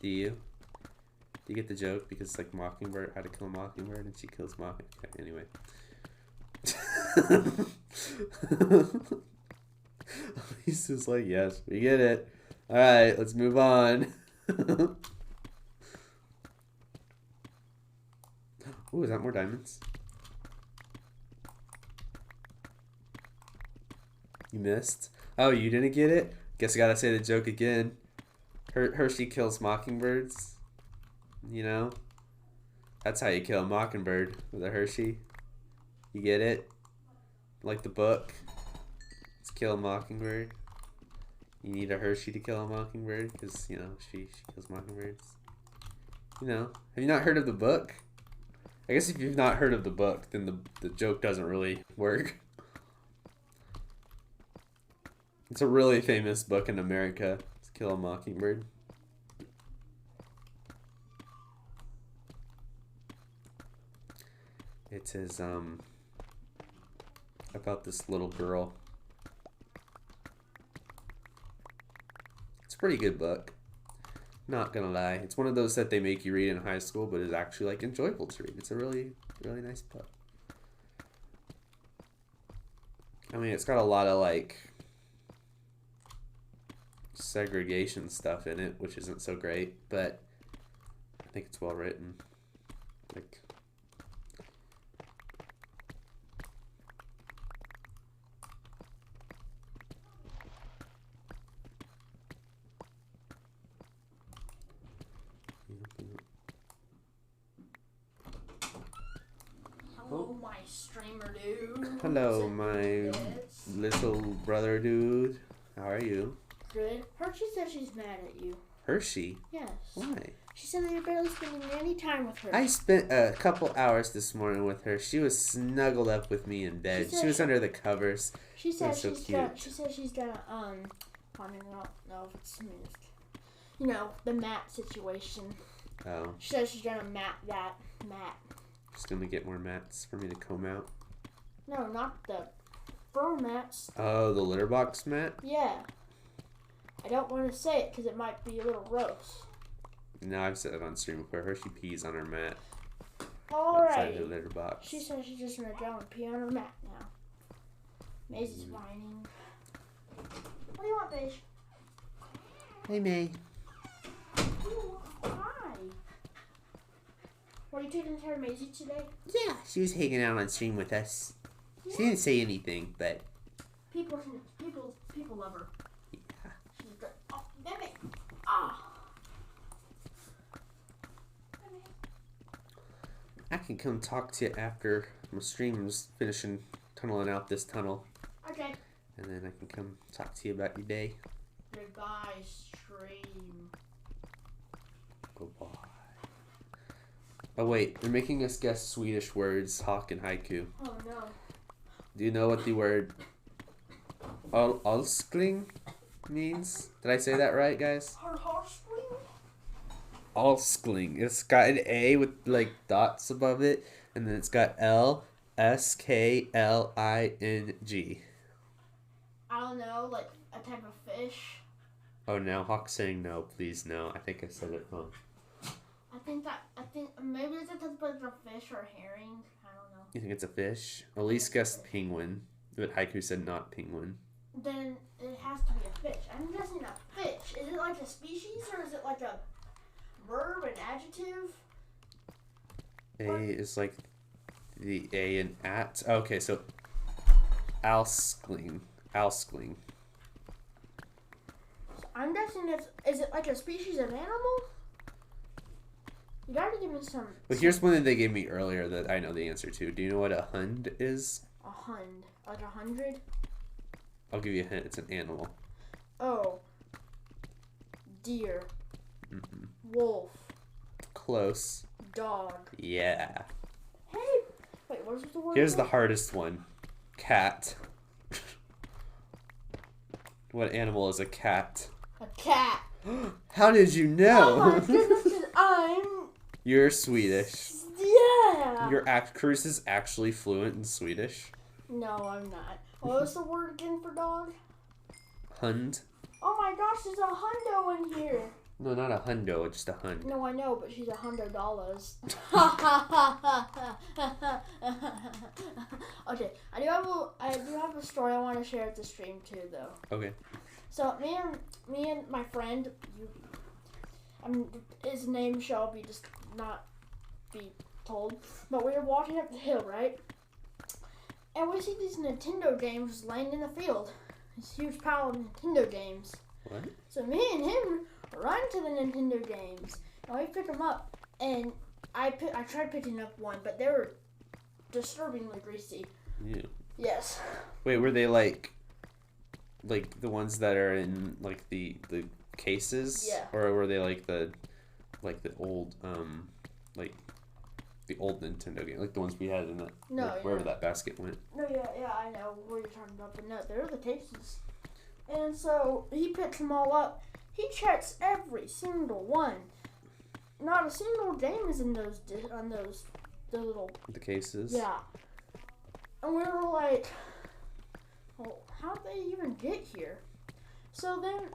Do you? Do you get the joke? Because it's like mockingbird, how to kill a mockingbird, and she kills mockingbird. Okay, anyway. He's just like, yes, we get it. All right, let's move on. Ooh, is that more diamonds? You missed? Oh, you didn't get it? Guess I gotta say the joke again. Hershey kills mockingbirds. You know? That's how you kill a mockingbird, with a Hershey. You get it? Like the book. Let's kill a mockingbird. You need a Hershey to kill a mockingbird because, you know, she kills mockingbirds. You know, have you not heard of the book? I guess if you've not heard of the book, then the joke doesn't really work. It's a really famous book in America. Let's kill a mockingbird. It is about this little girl. It's a pretty good book. Not gonna lie. It's one of those that they make you read in high school, but is actually like enjoyable to read. It's a really, really nice book. I mean, it's got a lot of like segregation stuff in it, which isn't so great, but I think it's well written. Like, streamer dude. Hello, my little brother dude. How are you? Good. Hershey says she's mad at you. Hershey? Yes. Why? She said that you're barely spending any time with her. I spent a couple hours this morning with her. She was snuggled up with me in bed. She was under the covers. She said so she's cute. she said she's gonna I don't know if it's you know, the mat situation. Oh. She says she's gonna mat. Just gonna get more mats for me to comb out. No, not the fur mats. Oh, the litter box mat? Yeah. I don't want to say it because it might be a little gross. No, I've said it on stream before. Hershey pees on her mat. Alright. Inside the litter box. She says she's just gonna go and pee on her mat now. Maisie's whining. What do you want, Beige? Hey, May. Ooh, hi. Were you taking care of Maisie today? Yeah, she was hanging out on stream with us. Yeah. She didn't say anything, but People love her. yeah. She's good. Oh, damn it. Ah. I can come talk to you after my stream's finishing tunneling out this tunnel. Okay. And then I can come talk to you about your day. Goodbye, stream. Goodbye. Oh wait, they're making us guess Swedish words, hawk and haiku. Oh no. Do you know what the word alskling means? Did I say that right, guys? Alskling. It's got an A with like dots above it, and then it's got LSKLING. I don't know, like a type of fish. Oh, now Hawk's saying no, please no. I think I said it wrong. I think maybe it's a type of fish or herring. I don't know. You think it's a fish? Elise guessed penguin, but Haiku said not penguin. Then it has to be a fish. I'm guessing a fish. Is it like a species or is it like a verb, an adjective? A is like the A in at. Okay, so alskling. Alskling. I'm guessing is it like a species of animal? You gotta give me some. Well, here's one that they gave me earlier that I know the answer to. Do you know what a hund is? A hund. Like 100? I'll give you a hint. It's an animal. Oh. Deer. Mm-hmm. Wolf. Close. Dog. Yeah. Hey! Wait, what is the word? Here's the hardest one. Cat. What animal is a cat? A cat. How did you know? Oh my goodness, 'cause I'm... You're Swedish. Yeah! Cruz is actually fluent in Swedish. No, I'm not. What was the word again for dog? Hund. Oh my gosh, there's a hundo in here. No, not a hundo, just a hund. No, I know, but she's $100. Okay, I do have a story I want to share at the stream too, though. Okay. So me and my friend, his name shall be just not be told, but we were walking up the hill, right? And we see these Nintendo games laying in the field. This huge pile of Nintendo games. What? So me and him run to the Nintendo games, and we pick them up. And I tried picking up one, but they were disturbingly greasy. Yeah. Yes. Wait, were they like the ones that are in like the cases? Yeah. Or were they like the old like the old Nintendo game, like the ones we had in that wherever that basket went? No, yeah, I know what you're talking about, but no, they're the cases. And so he picks them all up. He checks every single one. Not a single game is in the little cases. Yeah. And we were like, well, how'd they even get here? So then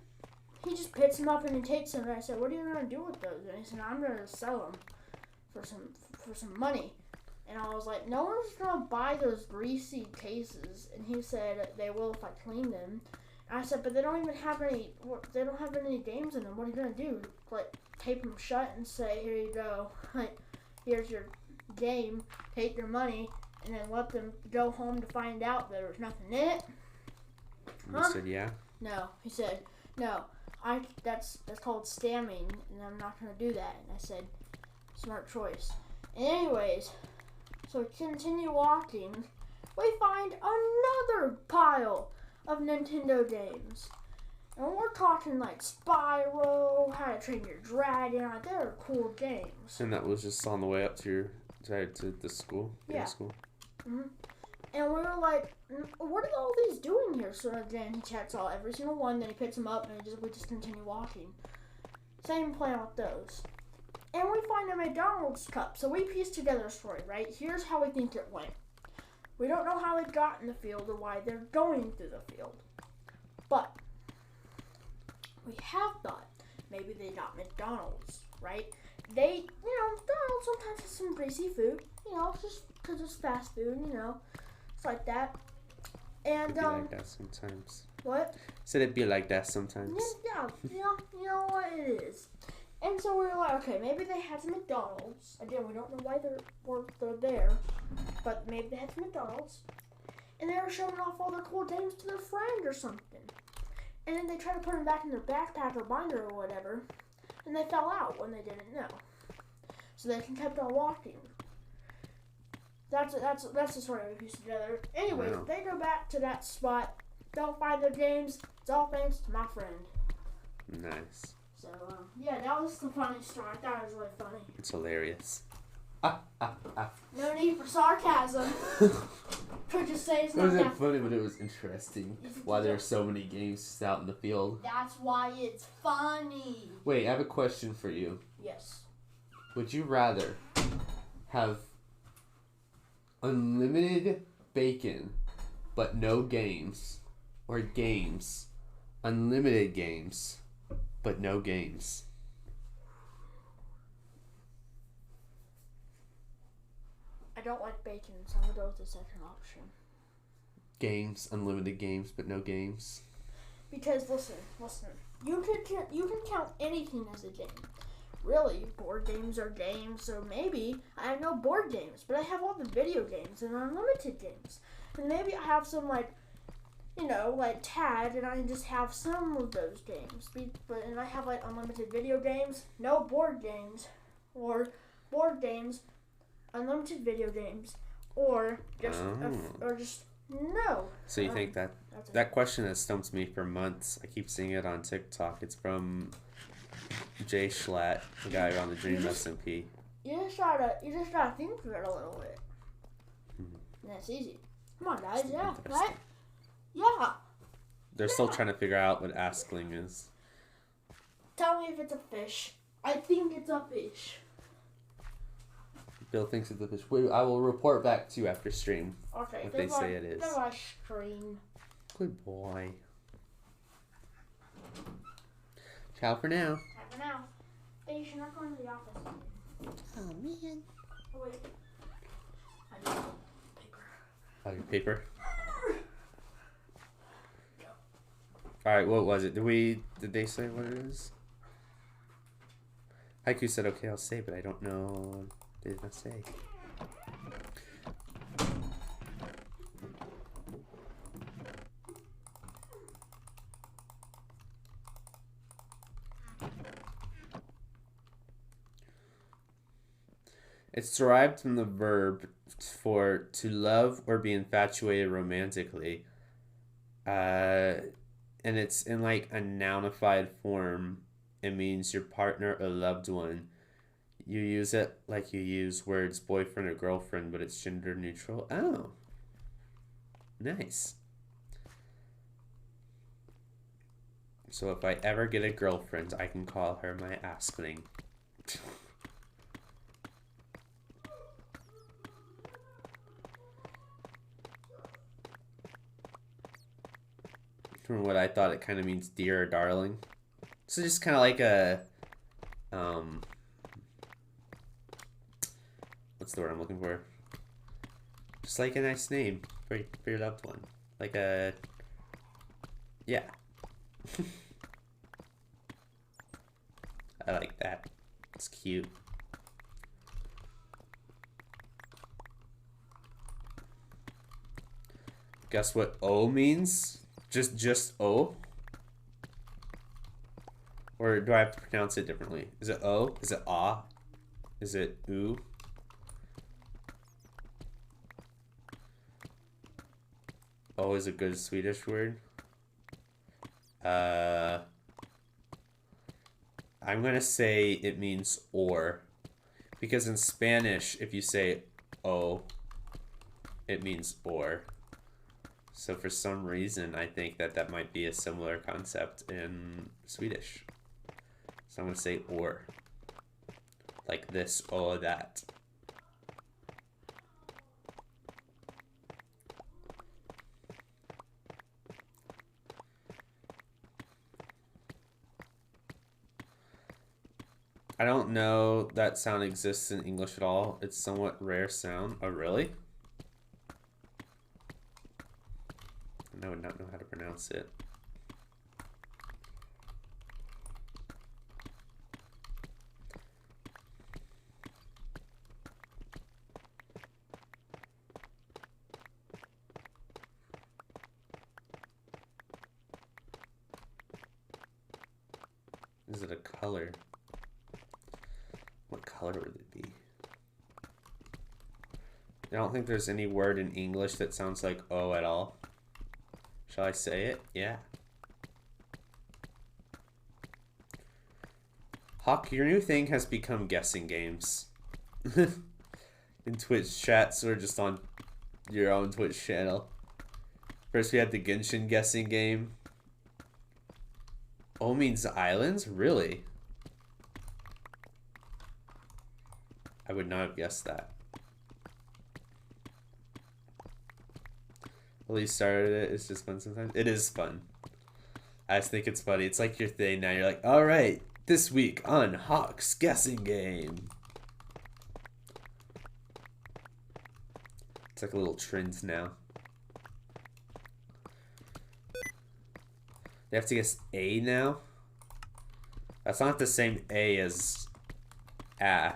he just picks them up and he takes them. And I said, what are you gonna do with those? And he said, I'm gonna sell them for some money. And I was like, no one's gonna buy those greasy cases. And he said they will if I clean them. And I said, but they don't even have any. They don't have any games in them. What are you gonna do? Like tape them shut and say, here you go. Like, here's your game. Take your money, and then let them go home to find out that there's nothing in it. Huh? You said yeah. No, he said no. That's called scamming, and I'm not gonna do that. And I said, smart choice. And anyways, So we continue walking. We find another pile of Nintendo games. And we're talking like Spyro, How to Train Your Dragon. They're cool games. And that was just on the way up to the school? Yeah. School? Mm-hmm. And we were like, what are all these doing here? So then he checks out every single one, then he picks them up, and we just continue walking. Same plan with those. And we find a McDonald's cup. So we piece together a story, right? Here's how we think it went. We don't know how they got in the field or why they're going through the field. But we have thought maybe they got McDonald's, right? They, McDonald's sometimes has some greasy food, just because it's fast food, it's like that. And, It'd be like that sometimes. What? Said it'd be like that sometimes. Yeah, you know what it is. And so we were like, okay, maybe they had some McDonald's. Again, we don't know why they're there, but maybe they had some McDonald's. And they were showing off all their cool games to their friend or something. And then they tried to put them back in their backpack or binder or whatever, and they fell out when they didn't know. So they kept on walking. That's the story we pieced together. Anyways, Wow. They go back to that spot, don't find their games. It's all thanks to my friend. Nice. So, yeah, that was the funny story. I thought it was really funny. It's hilarious. No need for sarcasm. Could just say it's It not wasn't that funny, but it was interesting why there are so many games just out in the field. That's why it's funny. Wait, I have a question for you. Yes. Would you rather have unlimited bacon but no games, or games, unlimited games but no games? I don't like bacon, so I'm going to go with the second option. Games, unlimited games but no games. Because, listen. You can count anything as a game. Really, board games are games, so maybe I have no board games, but I have all the video games and unlimited games. And maybe I have some, like tag, and I just have some of those games. And I have, like, unlimited video games, no board games, or board games, unlimited video games, or just no. So you think that question has stumped me for months. I keep seeing it on TikTok. It's from 𝗦𝗢𝗖𝗜𝗔𝗟𝗦, the guy on the Dream SMP. You just gotta think of it a little bit. And that's easy. Come on, guys. Yeah, right? Yeah. They're still trying to figure out what askling is. Tell me if it's a fish. I think it's a fish. Bill thinks it's a fish. Wait, I will report back to you after stream. Okay. What they say it is. Goodbye, stream. Good boy. Ciao for now. Time for now. Hey, you should not go into the office. Oh man. Oh, wait. I need paper. Oh, your paper. Alright, what was it? Did they say what it is? Haiku said, okay, I'll say, but I don't know. They did not say. It's derived from the verb for to love or be infatuated romantically. And it's in like a nounified form. It means your partner or loved one. You use it like you use words boyfriend or girlfriend, but it's gender neutral. Oh. Nice. So if I ever get a girlfriend, I can call her my askling. From what I thought, it kind of means dear or darling. So just kind of like a, what's the word I'm looking for? Just like a nice name for your loved one. Like a, yeah. I like that. It's cute. Guess what O means? Just O? Or do I have to pronounce it differently? Is it O? Is it Ah? Is it Oo? O is a good Swedish word. I'm gonna say it means or, because in Spanish, if you say O, it means or. So for some reason, I think that that might be a similar concept in Swedish. So I'm gonna say or, like this or that. I don't know that sound exists in English at all. It's somewhat rare sound. Oh, really? I would not know how to pronounce it. Is it a color? What color would it be? I don't think there's any word in English that sounds like O at all. Shall I say it? Yeah. Hawk, your new thing has become guessing games. In Twitch chats or just on your own Twitch channel. First we had the Genshin guessing game. O means islands? Really? I would not have guessed that. At least started it. It's just fun sometimes. It is fun. I just think it's funny. It's like your thing now. You're like, all right, this week on Hawk's guessing game. It's like a little trend now. They have to guess A now? That's not the same A as A.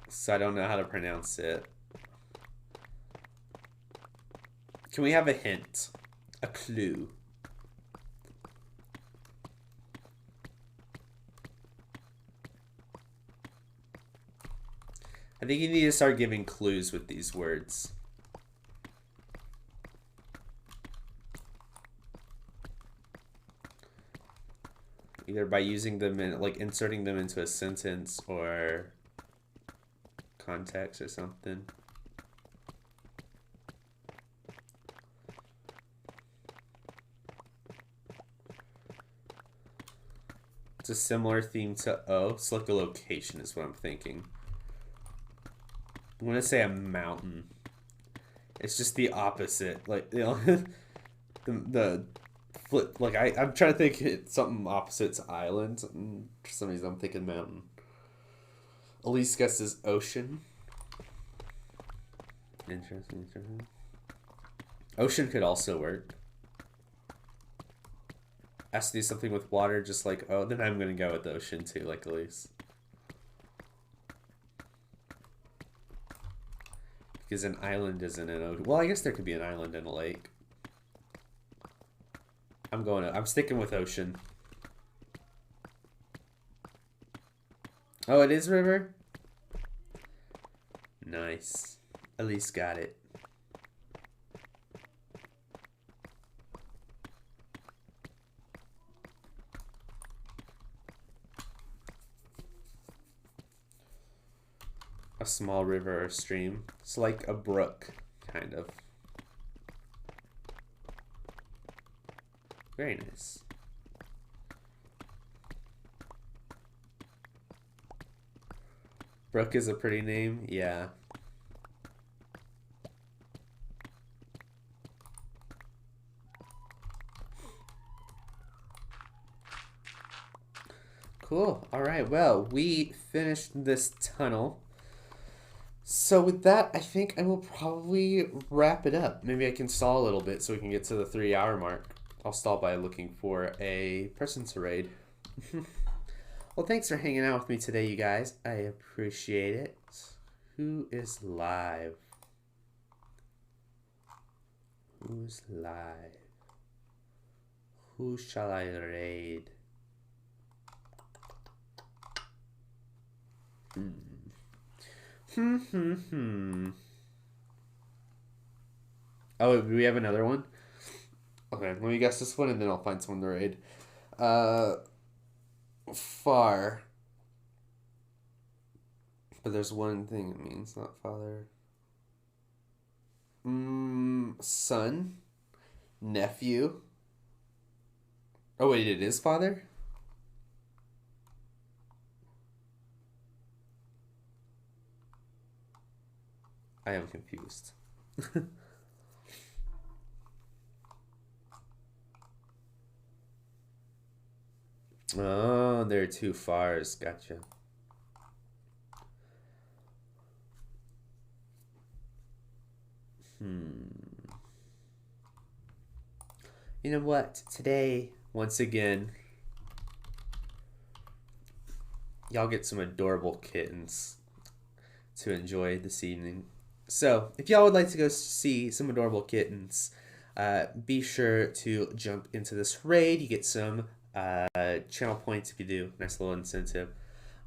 So I don't know how to pronounce it. Can we have a hint? A clue? I think you need to start giving clues with these words. Either by using them in, like, inserting them into a sentence or context or something. It's a similar theme to O. Select a location is what I'm thinking. I'm gonna say a mountain. It's just the opposite. Like, you know, the flip. Like, I'm trying to think it's something opposite to island. And for some reason, I'm thinking mountain. Elise guesses ocean. Interesting. Ocean could also work. Has to do something with water, just like, oh, then I'm gonna go with the ocean too, like Elise. Because an island isn't an ocean. Well, I guess there could be an island in a lake. I'm sticking with ocean. Oh, it is river? Nice. Elise got it. A small river or stream. It's like a brook, kind of. Very nice. Brook is a pretty name, yeah. Cool. All right. Well, we finished this tunnel. So with that, I think I will probably wrap it up. Maybe I can stall a little bit so we can get to the 3-hour mark. I'll stall by looking for a person to raid. Well, thanks for hanging out with me today, you guys. I appreciate it. Who is live? Who's live? Who shall I raid? Oh, do we have another one? Okay, let me guess this one and then I'll find someone to raid. Far. But there's one thing it means, not father. Son. Nephew. Oh, wait, it is father? I am confused. Oh, there are two fars. Gotcha. You know what? Today, once again, y'all get some adorable kittens to enjoy this evening. So, if y'all would like to go see some adorable kittens, be sure to jump into this raid. You get some channel points if you do. Nice little incentive.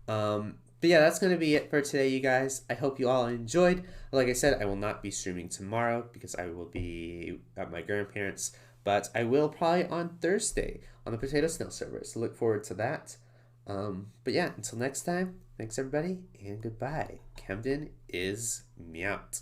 But yeah, that's going to be it for today, you guys. I hope you all enjoyed. Like I said, I will not be streaming tomorrow because I will be at my grandparents'. But I will probably on Thursday on the Potato Snail server. So look forward to that. But yeah, until next time, thanks everybody, and goodbye. Camden is 𝗦𝗢𝗖𝗓𝗍𝗏.